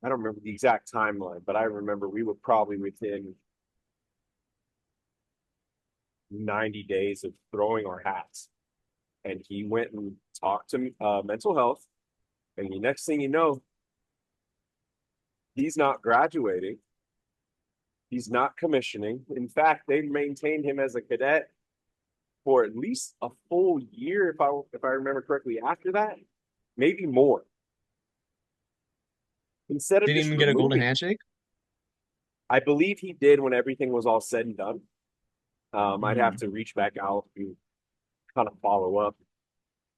I don't remember the exact timeline, but I remember we were probably within 90 days of throwing our hats. And he went and talked to mental health. And the next thing you know, he's not graduating. He's not commissioning. In fact, they maintained him as a cadet for at least a full year, if I remember correctly. After that, maybe more. Instead of Didn't just even get a golden removing, handshake. I believe he did when everything was all said and done. I'd have Hmm. to reach back out and kind of follow up.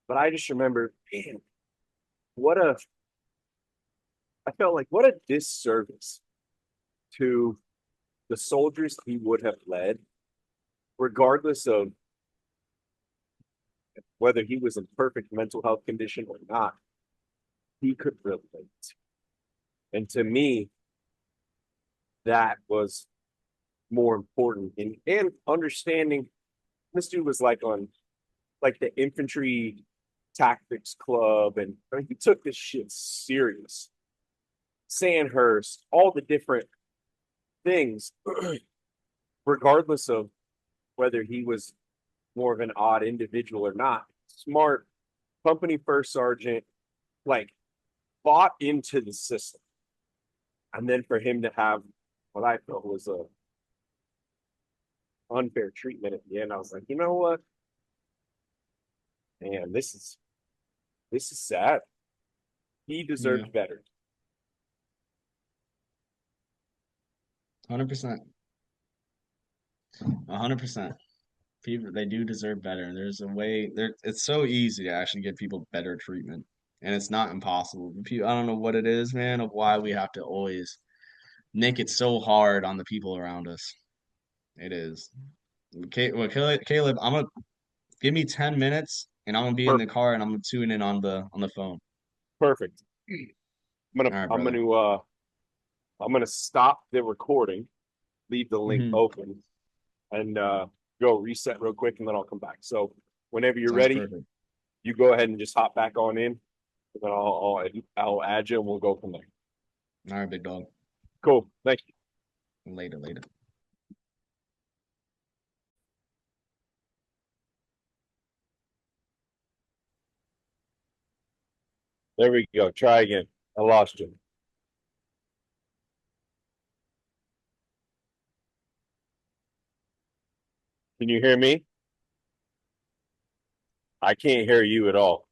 But I just remember, man, what a I felt like what a disservice to the soldiers he would have led, regardless of whether he was in perfect mental health condition or not. He could relate. And to me, that was more important and understanding this dude was like on like the infantry tactics club, and I mean, he took this shit serious. Sandhurst, all the different things, regardless of whether he was more of an odd individual or not. Smart, company first sergeant, like bought into the system. And then for him to have what I felt was a unfair treatment at the end, I was like, you know what? Man, this is sad. He Yeah. deserved better. 100%. 100%. People, they do deserve better. There's a way there. It's so easy to actually give people better treatment, and it's not impossible. I don't know what it is, man, of why we have to always make it so hard on the people around us. It is. Well, Caleb, I'm gonna give me 10 minutes, and I'm gonna be in the Perfect. car, and I'm gonna tune in on the phone. Perfect. I'm gonna All right, I'm brother. gonna I'm gonna stop the recording, leave the link Mhm. open, and go reset real quick, and then I'll come back. So whenever you're Sounds ready, perfect. you go ahead and just hop back on in, and then I'll add you, and we'll go from there. All right, big dog. Cool. Thank you. Later, later. There we go. Try again. I lost you. Can you hear me? I can't hear you at all.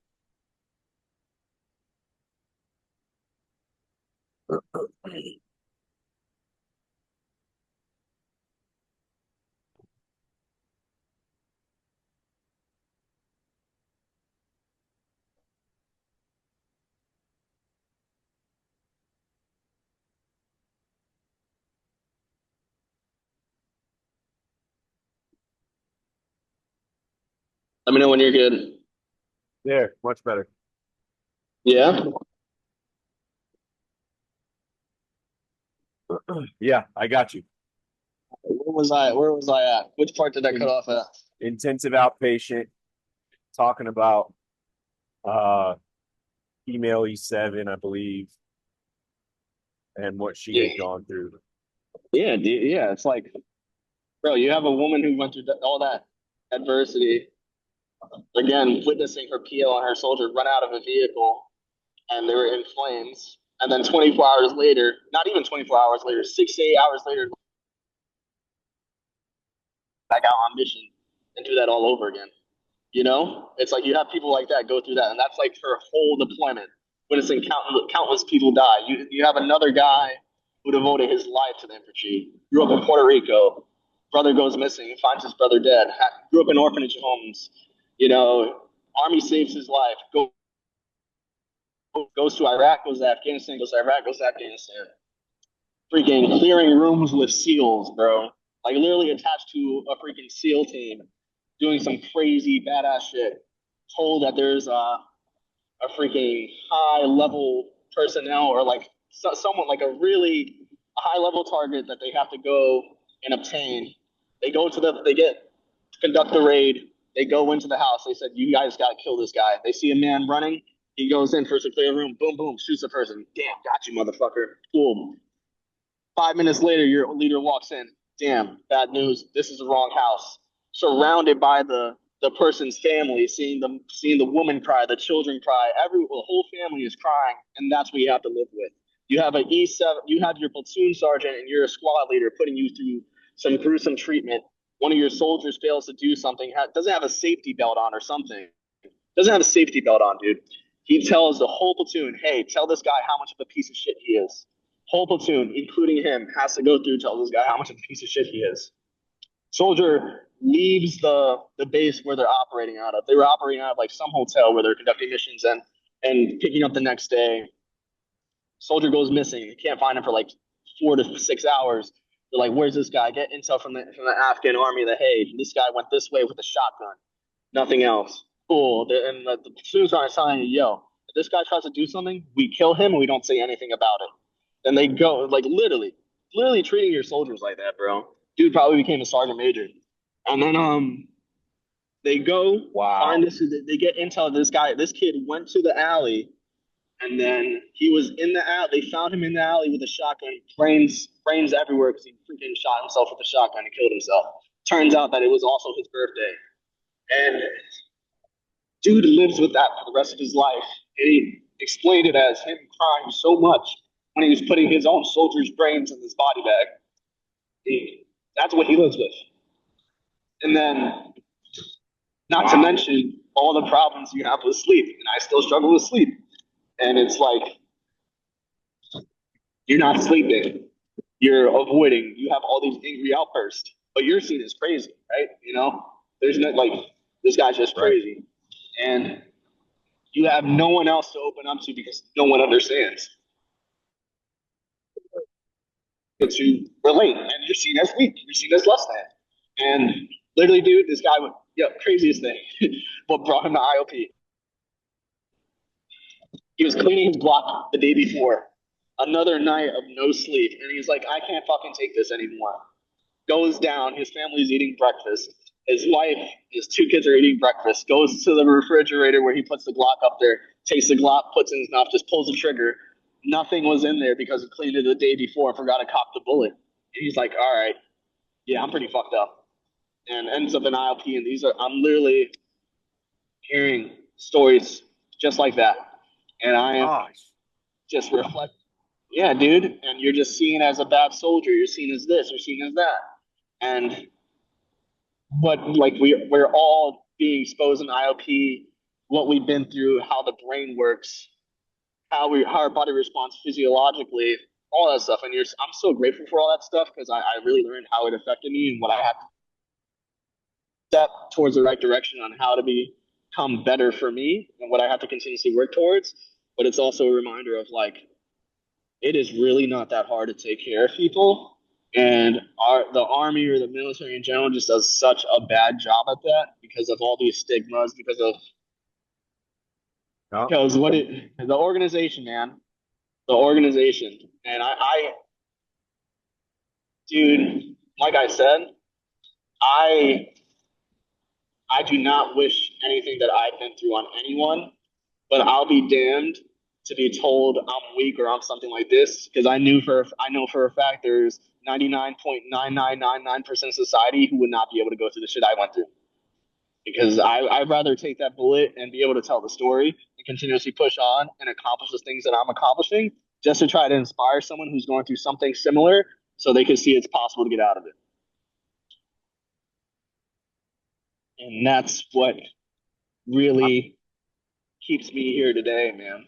Let me know when you're good. There, much better. Yeah. Yeah, I got you. Where was I? Where was I at? Which part did I cut In, off at? intensive outpatient, talking about uh female E7, I believe, and what she Yeah. had gone through. Yeah, dude. Yeah, it's like, bro, you have a woman who went through all that adversity. Again, witnessing her PO and her soldier run out of a vehicle and they were in flames. And then 24 hours later, not even 24 hours later, 6 to 8 hours later, back out on mission and do that all over again. You know, it's like you have people like that go through that, and that's like her whole deployment. Witnessing countless people die. You have another guy who devoted his life to the infantry. Grew up in Puerto Rico. Brother goes missing. Finds his brother dead. Grew up in orphanage homes. You know, army saves his life. Goes to Iraq. Goes to Afghanistan. Goes to Iraq. Goes to Afghanistan. Freaking clearing rooms with SEALs, bro. Like literally attached to a freaking SEAL team, doing some crazy badass shit. Told that there's a freaking high level personnel or like someone like a really high level target that they have to go and obtain. They get conduct the raid. They go into the house. They said, "You guys got to kill this guy." They see a man running. He goes in first to clear a room. Boom, boom, shoots the person. Damn, got you, motherfucker. Boom. 5 minutes later, your leader walks in. Damn, bad news. This is the wrong house. Surrounded by the person's family, seeing the woman cry, the children cry, the whole family is crying, and that's what you have to live with. You have an E7, you have your platoon sergeant, and you're a squad leader putting you through some gruesome treatment. One of your soldiers fails to do something, doesn't have a safety belt on or something. Doesn't have a safety belt on, dude. He tells the whole platoon, "Hey, tell this guy how much of a piece of shit he is." Whole platoon, including him, has to go through tell this guy how much of a piece of shit he is. Soldier leaves the base where they're operating out of. They were operating out of like some hotel where they're conducting missions and picking up the next day. Soldier goes missing. They can't find him for like 4 to 6 hours. They're like, "Where's this guy?" Get intel from the Afghan army that hey, this guy went this way with a shotgun. Nothing else. Cool. And the platoons are telling you, "Yo, if this guy tries to do something, we kill him and we don't say anything about it." Then they go like literally treating your soldiers like that, bro. Dude probably became a sergeant major. And then they go Wow. find this. They get intel. This guy, this kid went to the alley, and then he was in the alley. They found him in the alley with a shotgun, brains everywhere because he freaking shot himself with a shotgun and killed himself. Turns out that it was also his birthday, and dude lives with that for the rest of his life. And he explained it as him crying so much when he was putting his own soldier's brains in his body bag. That's what he lives with. And then, not to mention all the problems you have with sleep. And I still struggle with sleep. And it's like, you're not sleeping. You're avoiding. You have all these angry outbursts. But you're seen as crazy, right? You know, there's no like, this guy's just Right. crazy. And you have no one else to open up to because no one understands. To relate, and you're seen as weak, you're seen as less than. And literally, dude, this guy would, yeah, craziest thing. What brought him to IOP? He was cleaning his block the day before. Another night of no sleep, and he's like, I can't fucking take this anymore. Goes down. His family's eating breakfast. His wife, his two kids are eating breakfast. Goes to the refrigerator where he puts the Glock up there, takes the Glock, puts it in his mouth, just pulls the trigger. Nothing was in there because he cleaned it the day before and forgot to cock the bullet. And he's like, all right, yeah, I'm pretty fucked up. And ends up in ILP. And I'm literally hearing stories just like that. And I am Gosh. just reflect. Yeah, dude. And you're just seen as a bad soldier. You're seen as this. You're seen as that. And but like we're all being exposed in IOP, what we've been through, how the brain works, how our body responds physiologically, all that stuff. And I'm so grateful for all that stuff because I really learned how it affected me and what I have to step towards the right direction on how to become better for me and what I have to continuously work towards. But it's also a reminder of like it is really not that hard to take care of people. And the army or the military in general just does such a bad job at that because of all these stigmas, Oh, because the organization, man, the organization. And dude, like I said, I I do not wish anything that I've been through on anyone, but I'll be damned to be told I'm weak or I'm something like this because I know for a fact there's 99.9999% of society who would not be able to go through the shit I went through. Because I'd rather take that bullet and be able to tell the story and continuously push on and accomplish the things that I'm accomplishing just to try to inspire someone who's going through something similar so they can see it's possible to get out of it. And that's what really keeps me here today, man.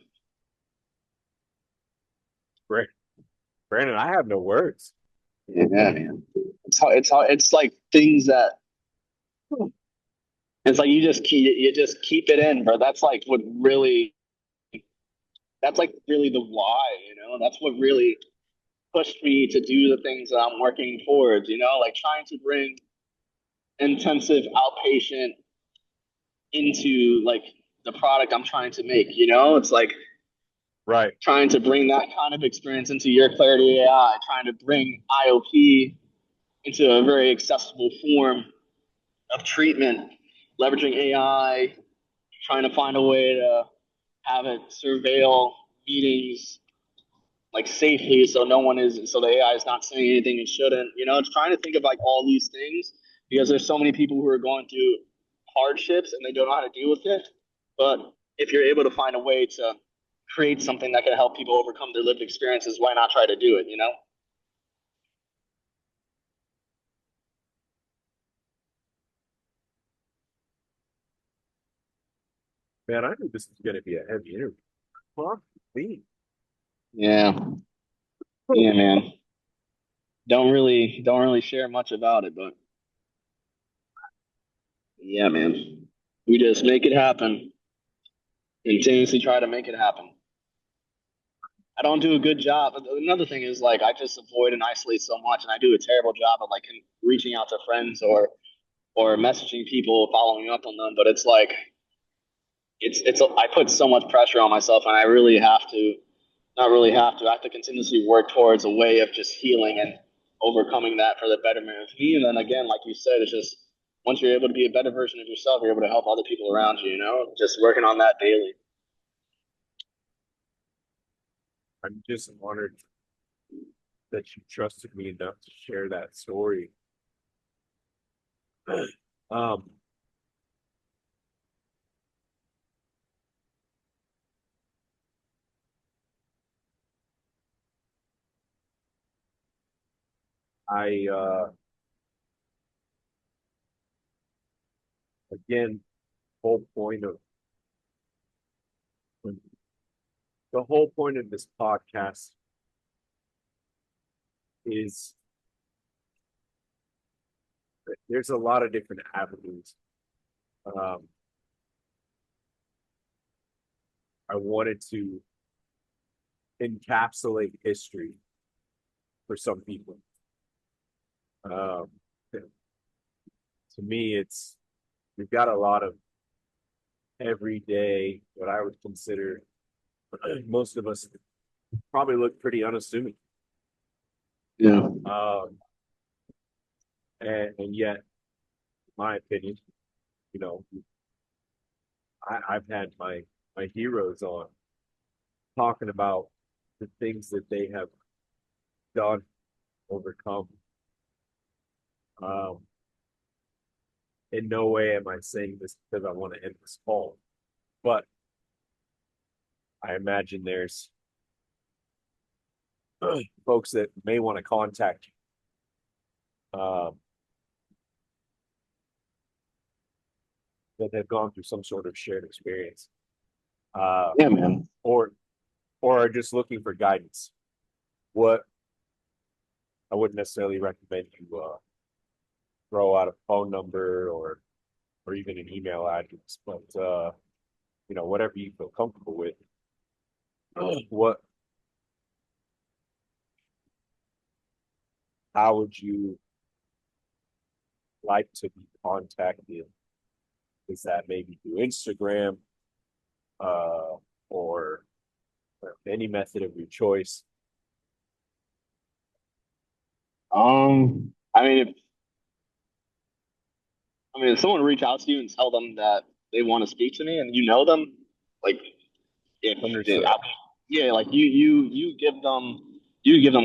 Brandon, I have no words. Yeah, man. It's like things that it's like you just keep it in, bro. That's like really the why, you know. That's what really pushed me to do the things that I'm working towards, you know, like trying to bring intensive outpatient into like the product I'm trying to make, you know? It's like Right. trying to bring that kind of experience into your Clarity AI, trying to bring IOP into a very accessible form of treatment, leveraging AI, trying to find a way to have it surveil meetings like safely so so the AI is not saying anything it shouldn't. You know, it's trying to think of like all these things because there's so many people who are going through hardships and they don't know how to deal with it. But if you're able to find a way to create something that can help people overcome their lived experiences, why not try to do it, you know? Man, I knew this was going to be a heavy interview. Fuck me. Yeah. Yeah, man. Don't really share much about it, but yeah, man. We just make it happen. Continuously try to make it happen. I don't do a good job. Another thing is like I just avoid and isolate so much, and I do a terrible job of like reaching out to friends or messaging people, following up on them. But it's like I put so much pressure on myself, and I really have to not really have to. I have to continuously work towards a way of just healing and overcoming that for the betterment of me. And then again, like you said, it's just once you're able to be a better version of yourself, you're able to help other people around you. You know, just working on that daily. I'm just honored that you trusted me enough to share that story. um, I again, whole point of the whole point of this podcast is there's a lot of different avenues. Um, I wanted to encapsulate history for some people. Um, to me, we've got a lot of everyday, what I would consider most of us probably look pretty unassuming. Yeah. And yet, in my opinion, you know, I've had my heroes on talking about the things that they have done, overcome. Um, in no way am I saying this because I want to end this call, but I imagine there's folks that may want to contact you that have gone through some sort of shared experience, uh, Yeah, man. or are just looking for guidance. What I wouldn't necessarily recommend you throw out a phone number or even an email address, but whatever you feel comfortable with. What how would you like to be contacted? Is that maybe through Instagram uh, or any method of your choice? I mean, if someone reach out to you and tell them that they want to speak to me and you know them, like if Understood. yeah, like you give them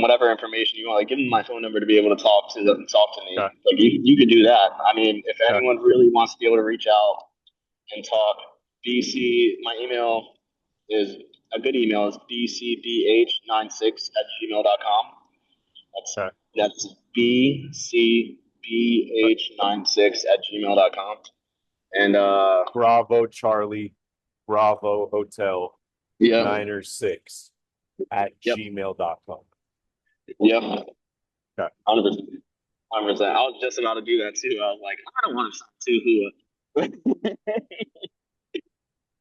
whatever information you want. Like give them my phone number to be able to talk to me. Okay. Like you could do that. I mean, if Okay. anyone really wants to be able to reach out and talk, my email is a good email is bcbh96@gmail.com. That's Okay. that's bcbh96@gmail.com. And Bravo Charlie, Bravo Hotel, yeah, Niner 6 at yep, gmail.com. yep, Okay. 100%. 100%. I was just about to do that too. I was like, I don't want to sound too who,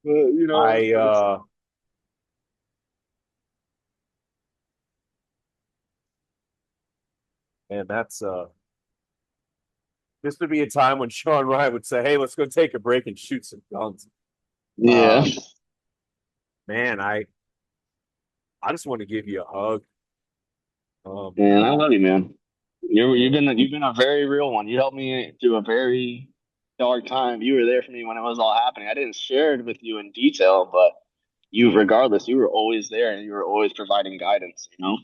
but I and that's this would be a time when Sean Ryan would say, "Hey, let's go take a break and shoot some guns." yeah, Um, man, I just want to give you a hug. Um, man, I love you, man. You've been a very real one. You helped me through a very dark time. You were there for me when it was all happening. I didn't share it with you in detail, but regardless, you were always there and you were always providing guidance. You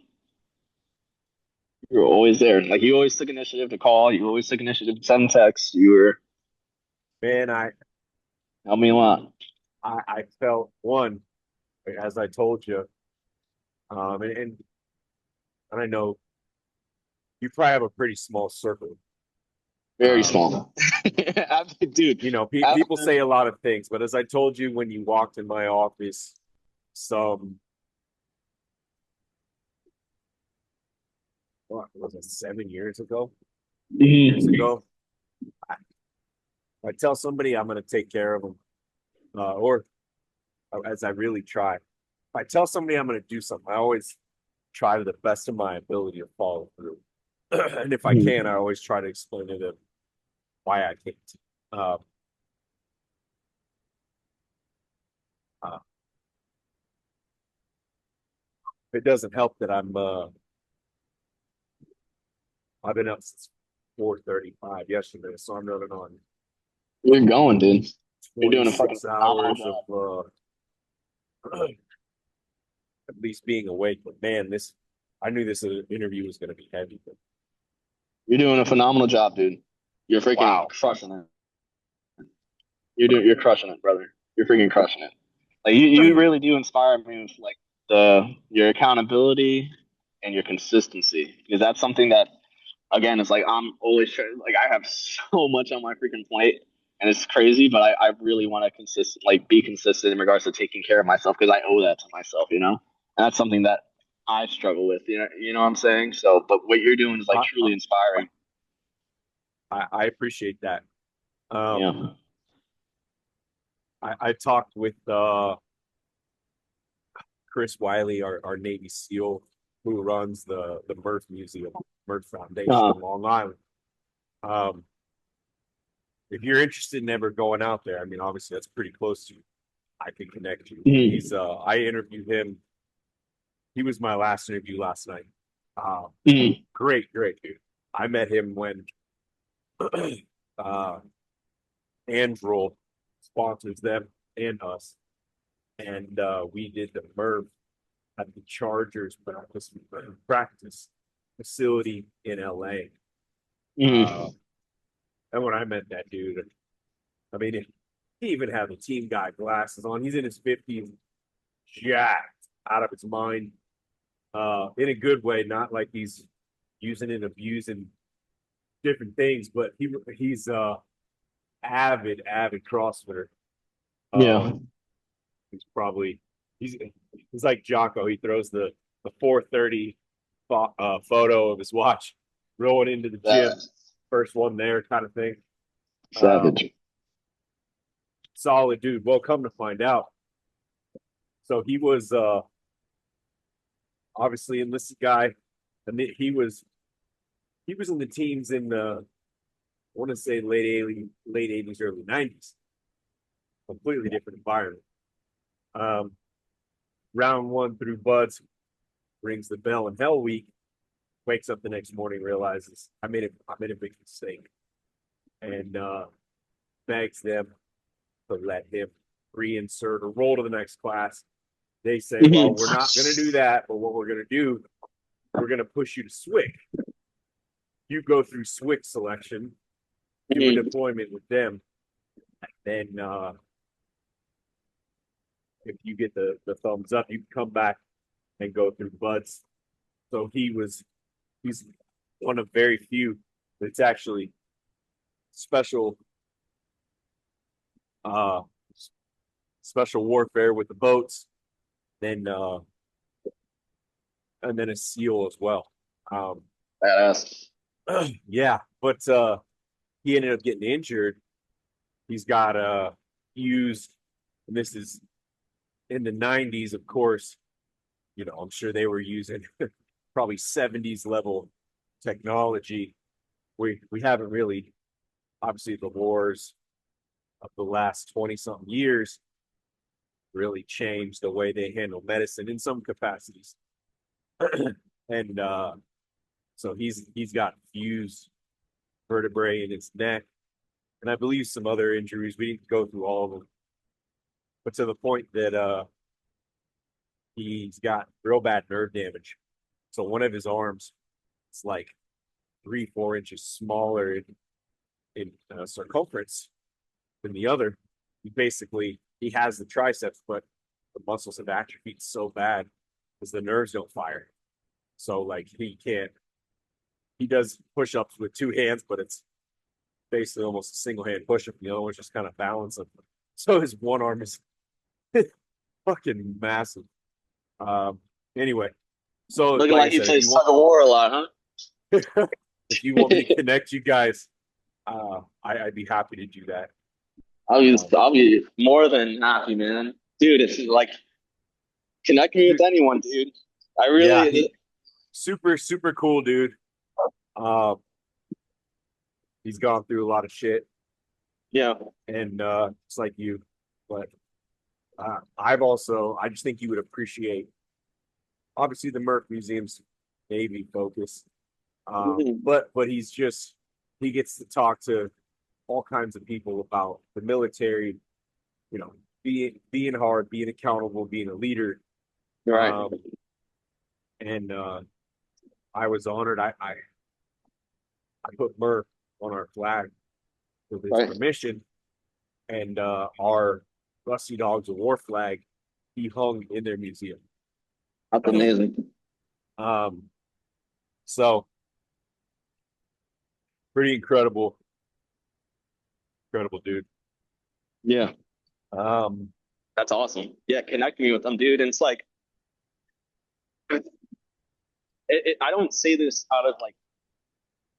were always there. Like you always took initiative to call. You always took initiative to send texts. You were man, helped me a lot. I felt one, as I told you, and I know you probably have a pretty small circle. Very Um, small, dude. People say a lot of things, but as I told you when you walked in my office, some what was it, 7 years ago, 8 years Mhm. ago, I tell somebody I'm going to take care of them, or as I really try. If I tell somebody I'm going to do something, I always try to the best of my ability to follow through. And if I can, I always try to explain to them why I can't. Uh, uh, it doesn't help that I've been up since 4:35 yesterday, so I'm running on You're going, dude. You're doing a fucking 26 phenomenal hours of job. at least being awake. But man, this I knew this interview was going to be heavy. But You're doing a phenomenal job, dude. You're freaking wow, crushing it. You're crushing it, brother. You're freaking crushing it. Like you really do inspire me with like your accountability and your consistency because that's something that again it's like I'm always trying like I have so much on my freaking plate and it's crazy, but I really want to be consistent in regards to taking care of myself because I owe that to myself, and that's something that I struggle with, you know what I'm saying? So, but what you're doing is like I, truly inspiring. I appreciate that. Um, Yeah. I talked with Chris Wiley, our Navy SEAL, who runs the Murph Museum, Murph Foundation Uh, in Long Island. Um, if you're interested in ever going out there, I mean, obviously that's pretty close to you. I can connect you. mhm. He's I interviewed him he was my last interview last night. Mhm. Great, great dude. I met him when uh, Androl sponsors them and us, and we did the MERV at the Chargers practice facility in LA. Uh, Mhm. and when I met that dude, I mean, he even had the team guy glasses on. He's in his 50s, jacked out of his mind, in a good way, not like he's using and abusing different things, but he's avid CrossFitter. Yeah. He's probably he's he's like Jocko. He throws the 4:30 photo of his watch rolling into the gym, Savage. first one there kind of thing. Um, Savage. Solid dude. Well, come to find out, so he was obviously enlisted guy, and he was in the teams in the I want to say late 80s, early 90s. Completely different environment. Um, round one through Buds, rings the bell in Hell Week. Wakes up the next morning, realizes I made a big mistake, and begs them to let him reinsert or roll to the next class. They say, "Well, Mhm. we're not going to do that, but what we're going to do, we're going to push you to SWIC. You go through SWIC selection, do a Mhm. deployment with them, then if you get the thumbs up, you can come back and go through Buds." So he's one of very few that's actually special uh special warfare with the boats, then and then a SEAL as well. Um Badass. yeah, but he ended up getting injured. He's got used, and this is in the 90s, of course, I'm sure they were using probably 70s level technology. We haven't really, obviously the wars of the last 20 something years really changed the way they handle medicine in some capacities. And so he's got fused vertebrae in his neck, and I believe some other injuries. We didn't go through all of them, but to the point that he's got real bad nerve damage. So one of his arms is like 3-4 inches smaller in circumference than the other. He has the triceps, but the muscles have atrophied so bad because the nerves don't fire. So like he can't. He does push-ups with two hands, but it's basically almost a single hand push-up. The other one's just kind of balancing. So his one arm is fucking massive. Um, anyway, so Looking like I like he said, if plays you tug want of war a lot, if you want me to huh? connect you guys, I'd be happy to do that. Um, I'll be more than happy, man. Dude, it's like connect me with dude, anyone, dude. I yeah, really, he super super cool dude. Um, he's gone through a lot of shit, yeah, and it's like you, but I just think you would appreciate obviously the Merc Museum's Navy focus. mhm. But he gets to talk to all kinds of people about the military, you know, being hard, being accountable, being a leader. You're right. Um, and I was honored. I put Murph on our flag with his Right. permission, and our Rusty Dogs of War flag he hung in their museum. That's amazing. um, so pretty incredible dude. Yeah, Um, that's awesome. Yeah, connect me with them, dude. And it's like, I don't say this out of like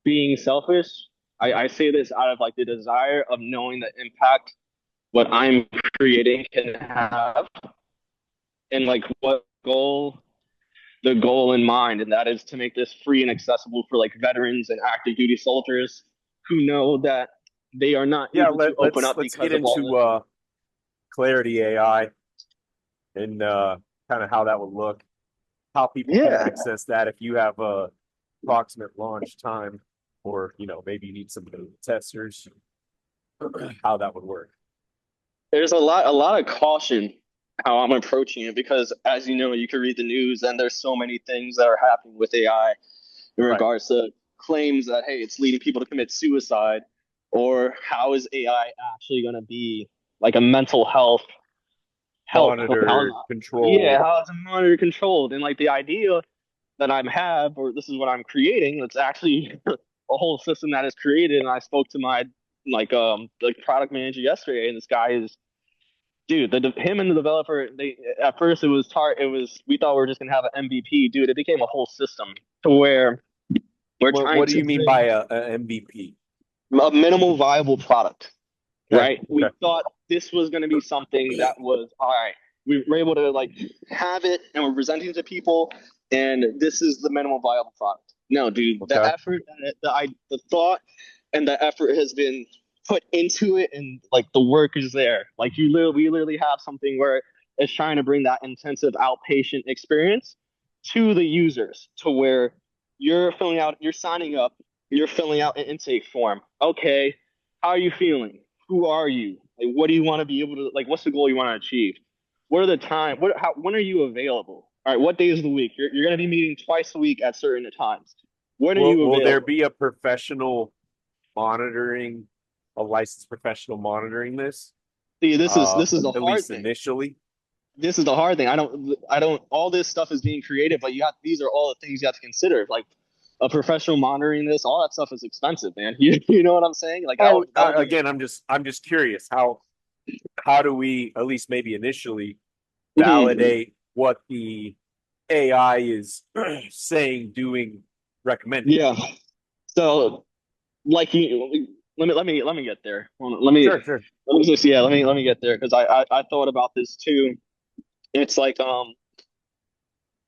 being selfish. I say this out of like the desire of knowing the impact what I'm creating can have and like what the goal in mind, and that is to make this free and accessible for like veterans and active duty soldiers who know that they are not yeah, able to open up let's get because of all into the Clarity AI and kind of how that would look. how people can Yeah. access that if you have a approximate launch time, or maybe you need some testers, how that would work. There's a lot of caution how I'm approaching it because, as you know, you can read the news and there's so many things that are happening with AI in Right. regards to claims that, hey, it's leading people to commit suicide, or how is AI actually going to be like a mental health help? Monitored, Yeah, controlled. how is it monitored, controlled? And like the idea that I have, or this is what I'm creating, it's actually a whole system that is created. And I spoke to my like product manager yesterday, and this guy is dude, him and the developer, they at first it was we thought we were just gonna have an MVP, dude. It became a whole system to where we're trying What do to you mean bring by a MVP? a minimal viable product, Okay. right? We Okay. thought this was gonna be something that was all right. We were able to like have it, and we're presenting it to people, and this is the minimal viable product. No, dude, the Okay. effort, the thought, and the effort has been put into it, and like the work is there. Like we literally have something where it's trying to bring that intensive outpatient experience to the users, to where you're signing up, you're filling out an intake form. Okay, how are you feeling? Who are you? Like, what do you want to be able to like? What's the goal you want to achieve? What are the time? When are you available? All right, what days of the week? You're going to be meeting twice a week at certain times. When are you Will there available? be a professional monitoring, a licensed professional monitoring this? See, this is the At hard least thing. initially. This is the hard thing. I don't. All this stuff is being created, but you have these are all the things you have to consider. Like a professional monitoring this, all that stuff is expensive, man. You know what I'm saying? Like Oh, that'll be. again, I'm just curious how do we, at least maybe initially, Mhm. validate what the AI is saying, doing, recommending? Yeah. So like you let me get there. Hold on, Sure. let me just yeah let me get there because I thought about this too. It's like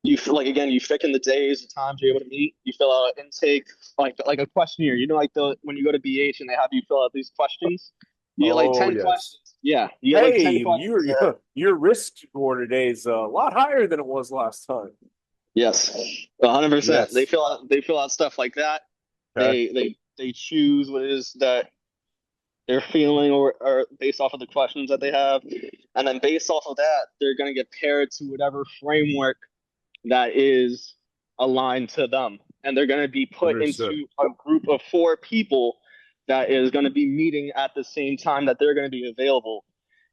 you feel like again you pick in the days, the times you're able to meet. You fill out an intake like a questionnaire. You know, like the when you go to BH and they have you fill out these questions. You get like Oh 10 yes. questions. Yeah, you get like 10 Hey, questions. your risk score today is a lot higher than it was last time. Yes, 100%. Yes. They fill out stuff like that. Okay. They choose what it is that they're feeling or based off of the questions that they have. And then based off of that, they're going to get paired to whatever framework that is aligned to them. And they're going to be put Understood. into a group of four people that is going to be meeting at the same time that they're going to be available.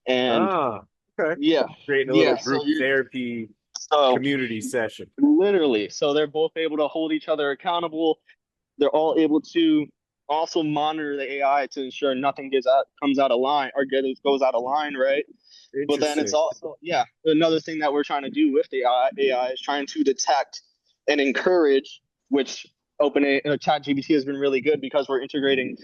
And Ah, okay. yeah, Creating a little yeah. So group you therapy so community session. literally, so they're both able to hold each other accountable. They're all able to also monitor the AI to ensure nothing comes out of line or goes out of line, right? But then it's Interesting. also another thing that we're trying to do with the AI is trying to detect and encourage, which ChatGPT has been really good because we're integrating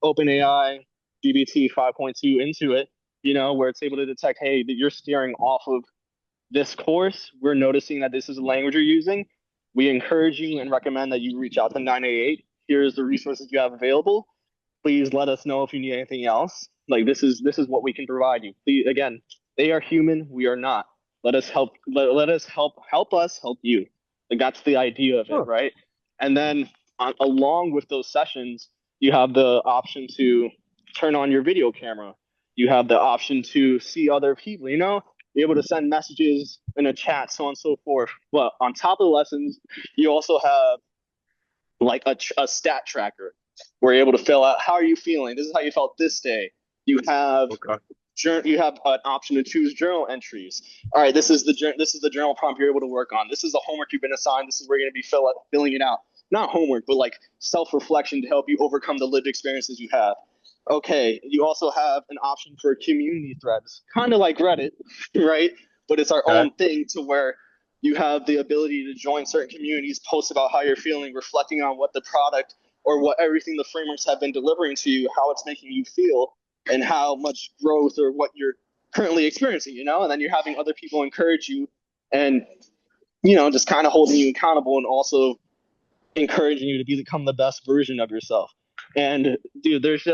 OpenAI GPT 5.2 into it. You know, where it's able to detect, hey, that you're steering off of this course. We're noticing that this is the language you're using. We encourage you and recommend that you reach out to 988. Here's the resources you have available. Please let us know if you need anything else. Like this is what we can provide you. Please, again, they are human. We are not. Let us help. Let us help us help you. Like that's the idea of it, Huh. right? And then along with those sessions, you have the option to turn on your video camera. You have the option to see other people. You know, be able to send messages in a chat, so on and so forth. But on top of the lessons, you also have like a stat tracker where you're able to fill out how are you feeling. This is how you felt this day. You have Okay. you have an option to choose journal entries. All right, this is the journal prompt you're able to work on. This is the homework you've been assigned. This is where you're going to be filling it out. Not homework, but like self reflection to help you overcome the lived experiences you have. Okay, you also have an option for community threads, kind of like Reddit, right? But it's our Okay. own thing to where you have the ability to join certain communities, post about how you're feeling, reflecting on what the product or what everything the frameworks have been delivering to you, how it's making you feel, and how much growth or what you're currently experiencing, you know? And then you're having other people encourage you and, just kind of holding you accountable and also encouraging you to become the best version of yourself. And dude, there's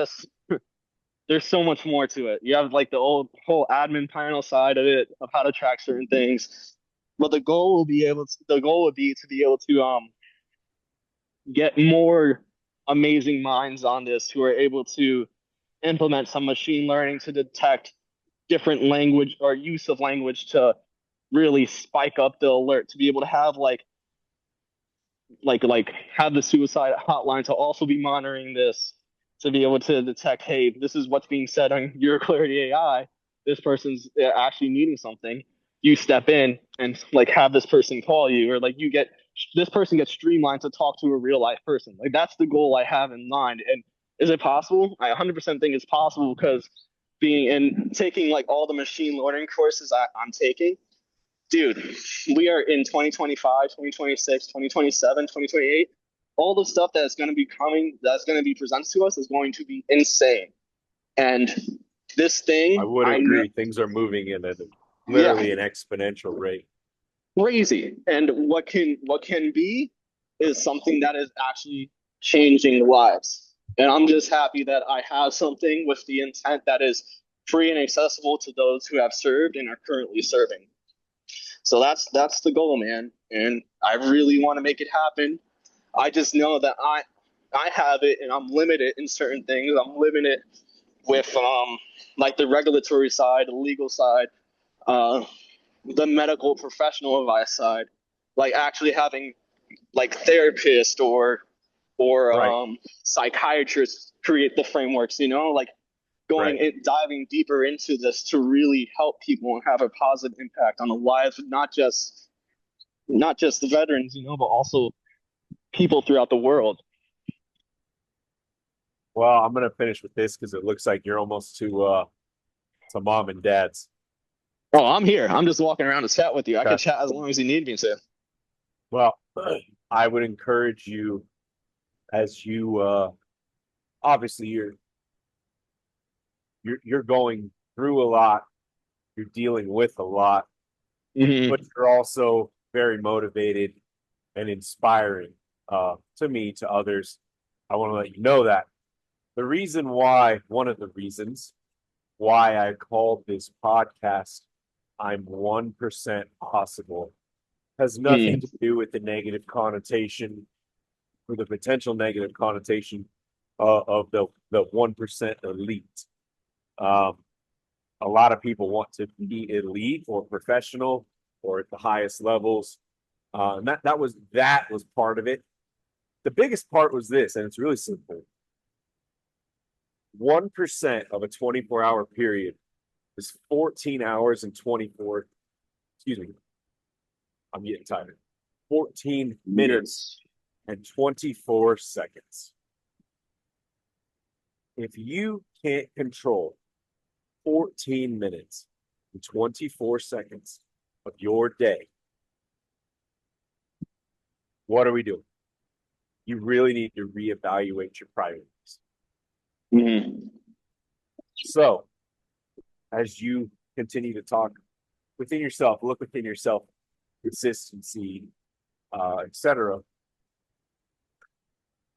so much more to it. You have like the old whole admin panel side of it of how to track certain things. But the goal would be to be able to get more amazing minds on this who are able to implement some machine learning to detect different language or use of language to really spike up the alert to be able to have like have the suicide hotline to also be monitoring this to be able to detect, hey, this is what's being said on your Clarity AI. This person's actually needing something. You step in and like have this person call you, or like you get this person gets streamlined to talk to a real life person. Like that's the goal I have in mind. And is it possible? I 100% think it's possible because being and taking like all the machine learning courses I'm taking, dude, we are in 2025, 2026, 2027, 2028. All the stuff that's going to be coming, that's going to be presented to us is going to be insane. And this I thing, would I know, agree. Things are moving in a yeah, literally an exponential rate. crazy. And what can be is something that is actually changing lives. And I'm just happy that I have something with the intent that is free and accessible to those who have served and are currently serving. So that's the goal, man. And I really want to make it happen. I just know that I have it and I'm limited in certain things. I'm limited with like the regulatory side, the legal side, uh the medical professional advice side, like actually having like therapists or Right. psychiatrists create the frameworks, like Right. diving deeper into this to really help people and have a positive impact on the lives of not just the veterans, but also people throughout the world. Well, I'm gonna finish with this because it looks like you're almost to mom and dad's. Oh, I'm here. I'm just walking around to chat with you. I could Okay. chat as long as you need me to. Well, I would encourage you as you obviously you're going through a lot, you're dealing with a lot, but Hmm. you're also very motivated and inspiring to me, to others. I want to let you know that one of the reasons why I called this podcast I'm 1% possible has nothing to do with the negative connotation or the potential negative connotation of the 1% elite. Um, a lot of people want to be elite or professional or at the highest levels. And that was part of it. The biggest part was this, and it's really simple. 1% of a 24-hour period is 14 hours and 24, excuse me, I'm getting tired. 14 minutes and 24 seconds. If you can't control 14 minutes and 24 seconds of your day, what are we doing? You really need to reevaluate your priorities. Hmm. So, as you continue to talk within yourself, look within yourself, consistency, etc.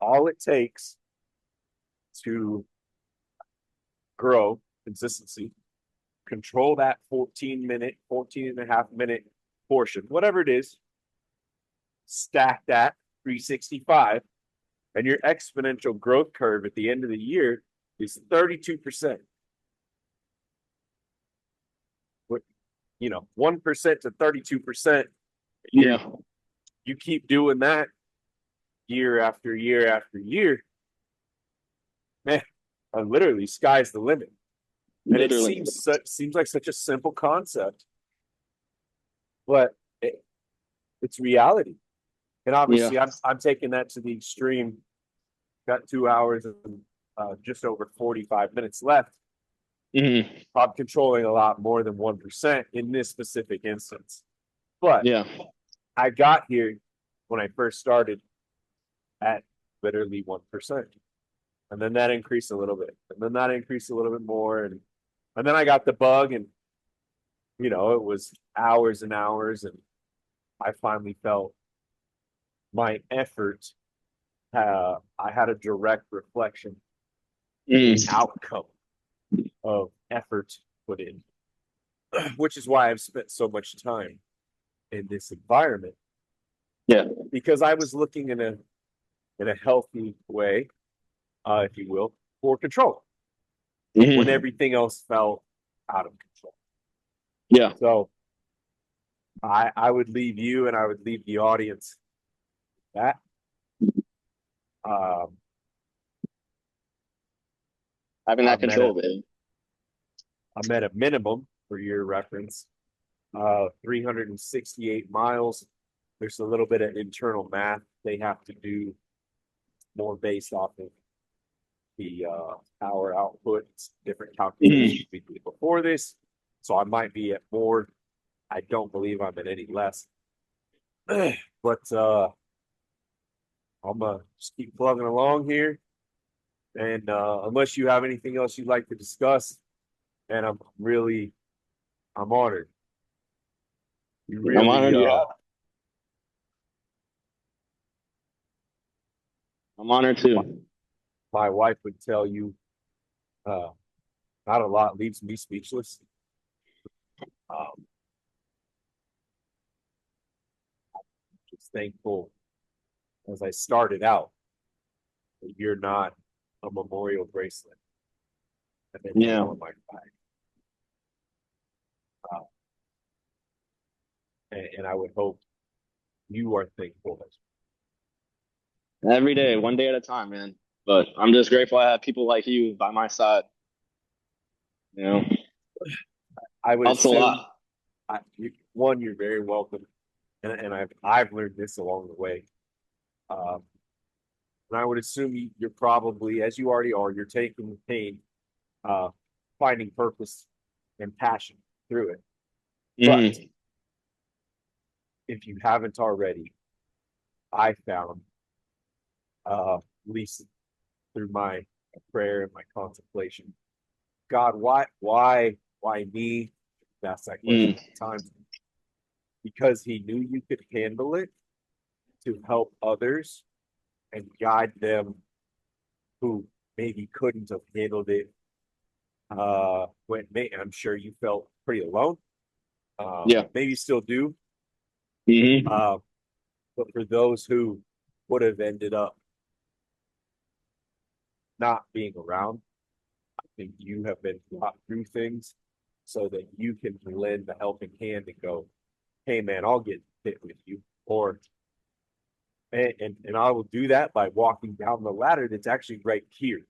All it takes to grow consistency, control that 14 and a half minute portion, whatever it is, stack that 365, and your exponential growth curve at the end of the year is 32%. 1% to 32%. Yeah. You keep doing that year after year after year, man, literally sky's the limit. And it Literally. seems like such a simple concept, but it's reality. And Yeah. obviously, I'm taking that to the extreme. Got 2 hours and just over 45 minutes left. Hmm. I'm controlling a lot more than 1% in this specific instance. But Yeah. I got here when I first started at literally 1%. And then that increased a little bit. And then that increased a little bit more. And then I got the bug, and it was hours and hours, and I finally felt my effort. I had a direct reflection in the Mm. outcome of effort put in, which is why I've spent so much time in this environment. Yeah. Because I was looking in a healthy way, if you will, for control when Mhm. everything else felt out of control. Yeah. So I would leave you and I would leave the audience that. Um, Having that I'm at a control, baby. I'm at a minimum for your reference, 368 miles. There's a little bit of internal math they have to do more based off of the power output, different calculations we did before this. So I might be at more. I don't believe I'm at any less. But I'm gonna just keep plugging along here. And unless you have anything else you'd like to discuss, and I'm honored. You I'm really honored you have. I'm honored too. my wife would tell you, uh, not a lot leaves me speechless. Um, just thankful as I started out that you're not a memorial bracelet and then Yeah. on my back. And I would hope you are thankful. Every day, one day at a time, man. But I'm just grateful I have people like you by my side. You know, I would helps a assume, lot. one, you're very welcome, and I've learned this along the way. Um, and I would assume you're probably, as you already are, you're taking the pain, uh, finding purpose and passion through it. But Mhm. if you haven't already, I found, at least through my prayer and my contemplation, God, why me? That's that question Mm. times because He knew you could handle it to help others and guide them who maybe couldn't have handled it. When I'm sure you felt pretty alone. Yeah. Maybe still do. Hmm. Uh, but for those who would have ended up not being around, I think you have been brought through things so that you can lend a helping hand and go, hey man, I'll get fit with you. Or and I will do that by walking down the ladder that's actually right here.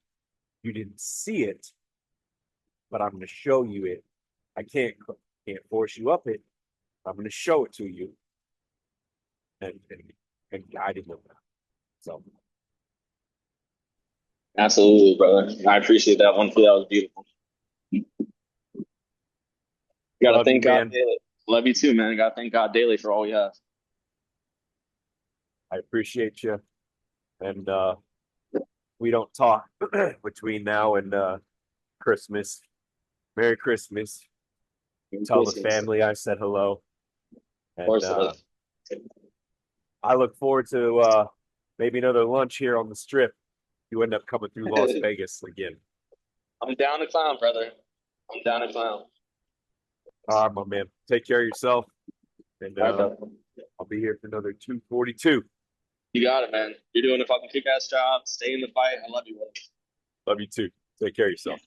You didn't see it, but I'm going to show you it. I can't force you up it. I'm going to show it to you and guide them. So Absolutely, brother. I appreciate that one too. That was beautiful. You gotta love you, thank God man. daily. Love you too, man. You gotta thank God daily for all we have. I appreciate you. And we don't talk between now and Christmas. Merry Christmas. Merry Tell the Christmas. family I said hello. Of And course, brother. I look forward to maybe another lunch here on the strip. You end up coming through Las Vegas again. I'm down to clown, brother. I'm down to clown. All right, my man. Take care of yourself. And All right, brother. I'll be here for another 242. You got it, man. You're doing a fucking kick-ass job. Stay in the fight. I love you, brother. Love you too. Take care of yourself.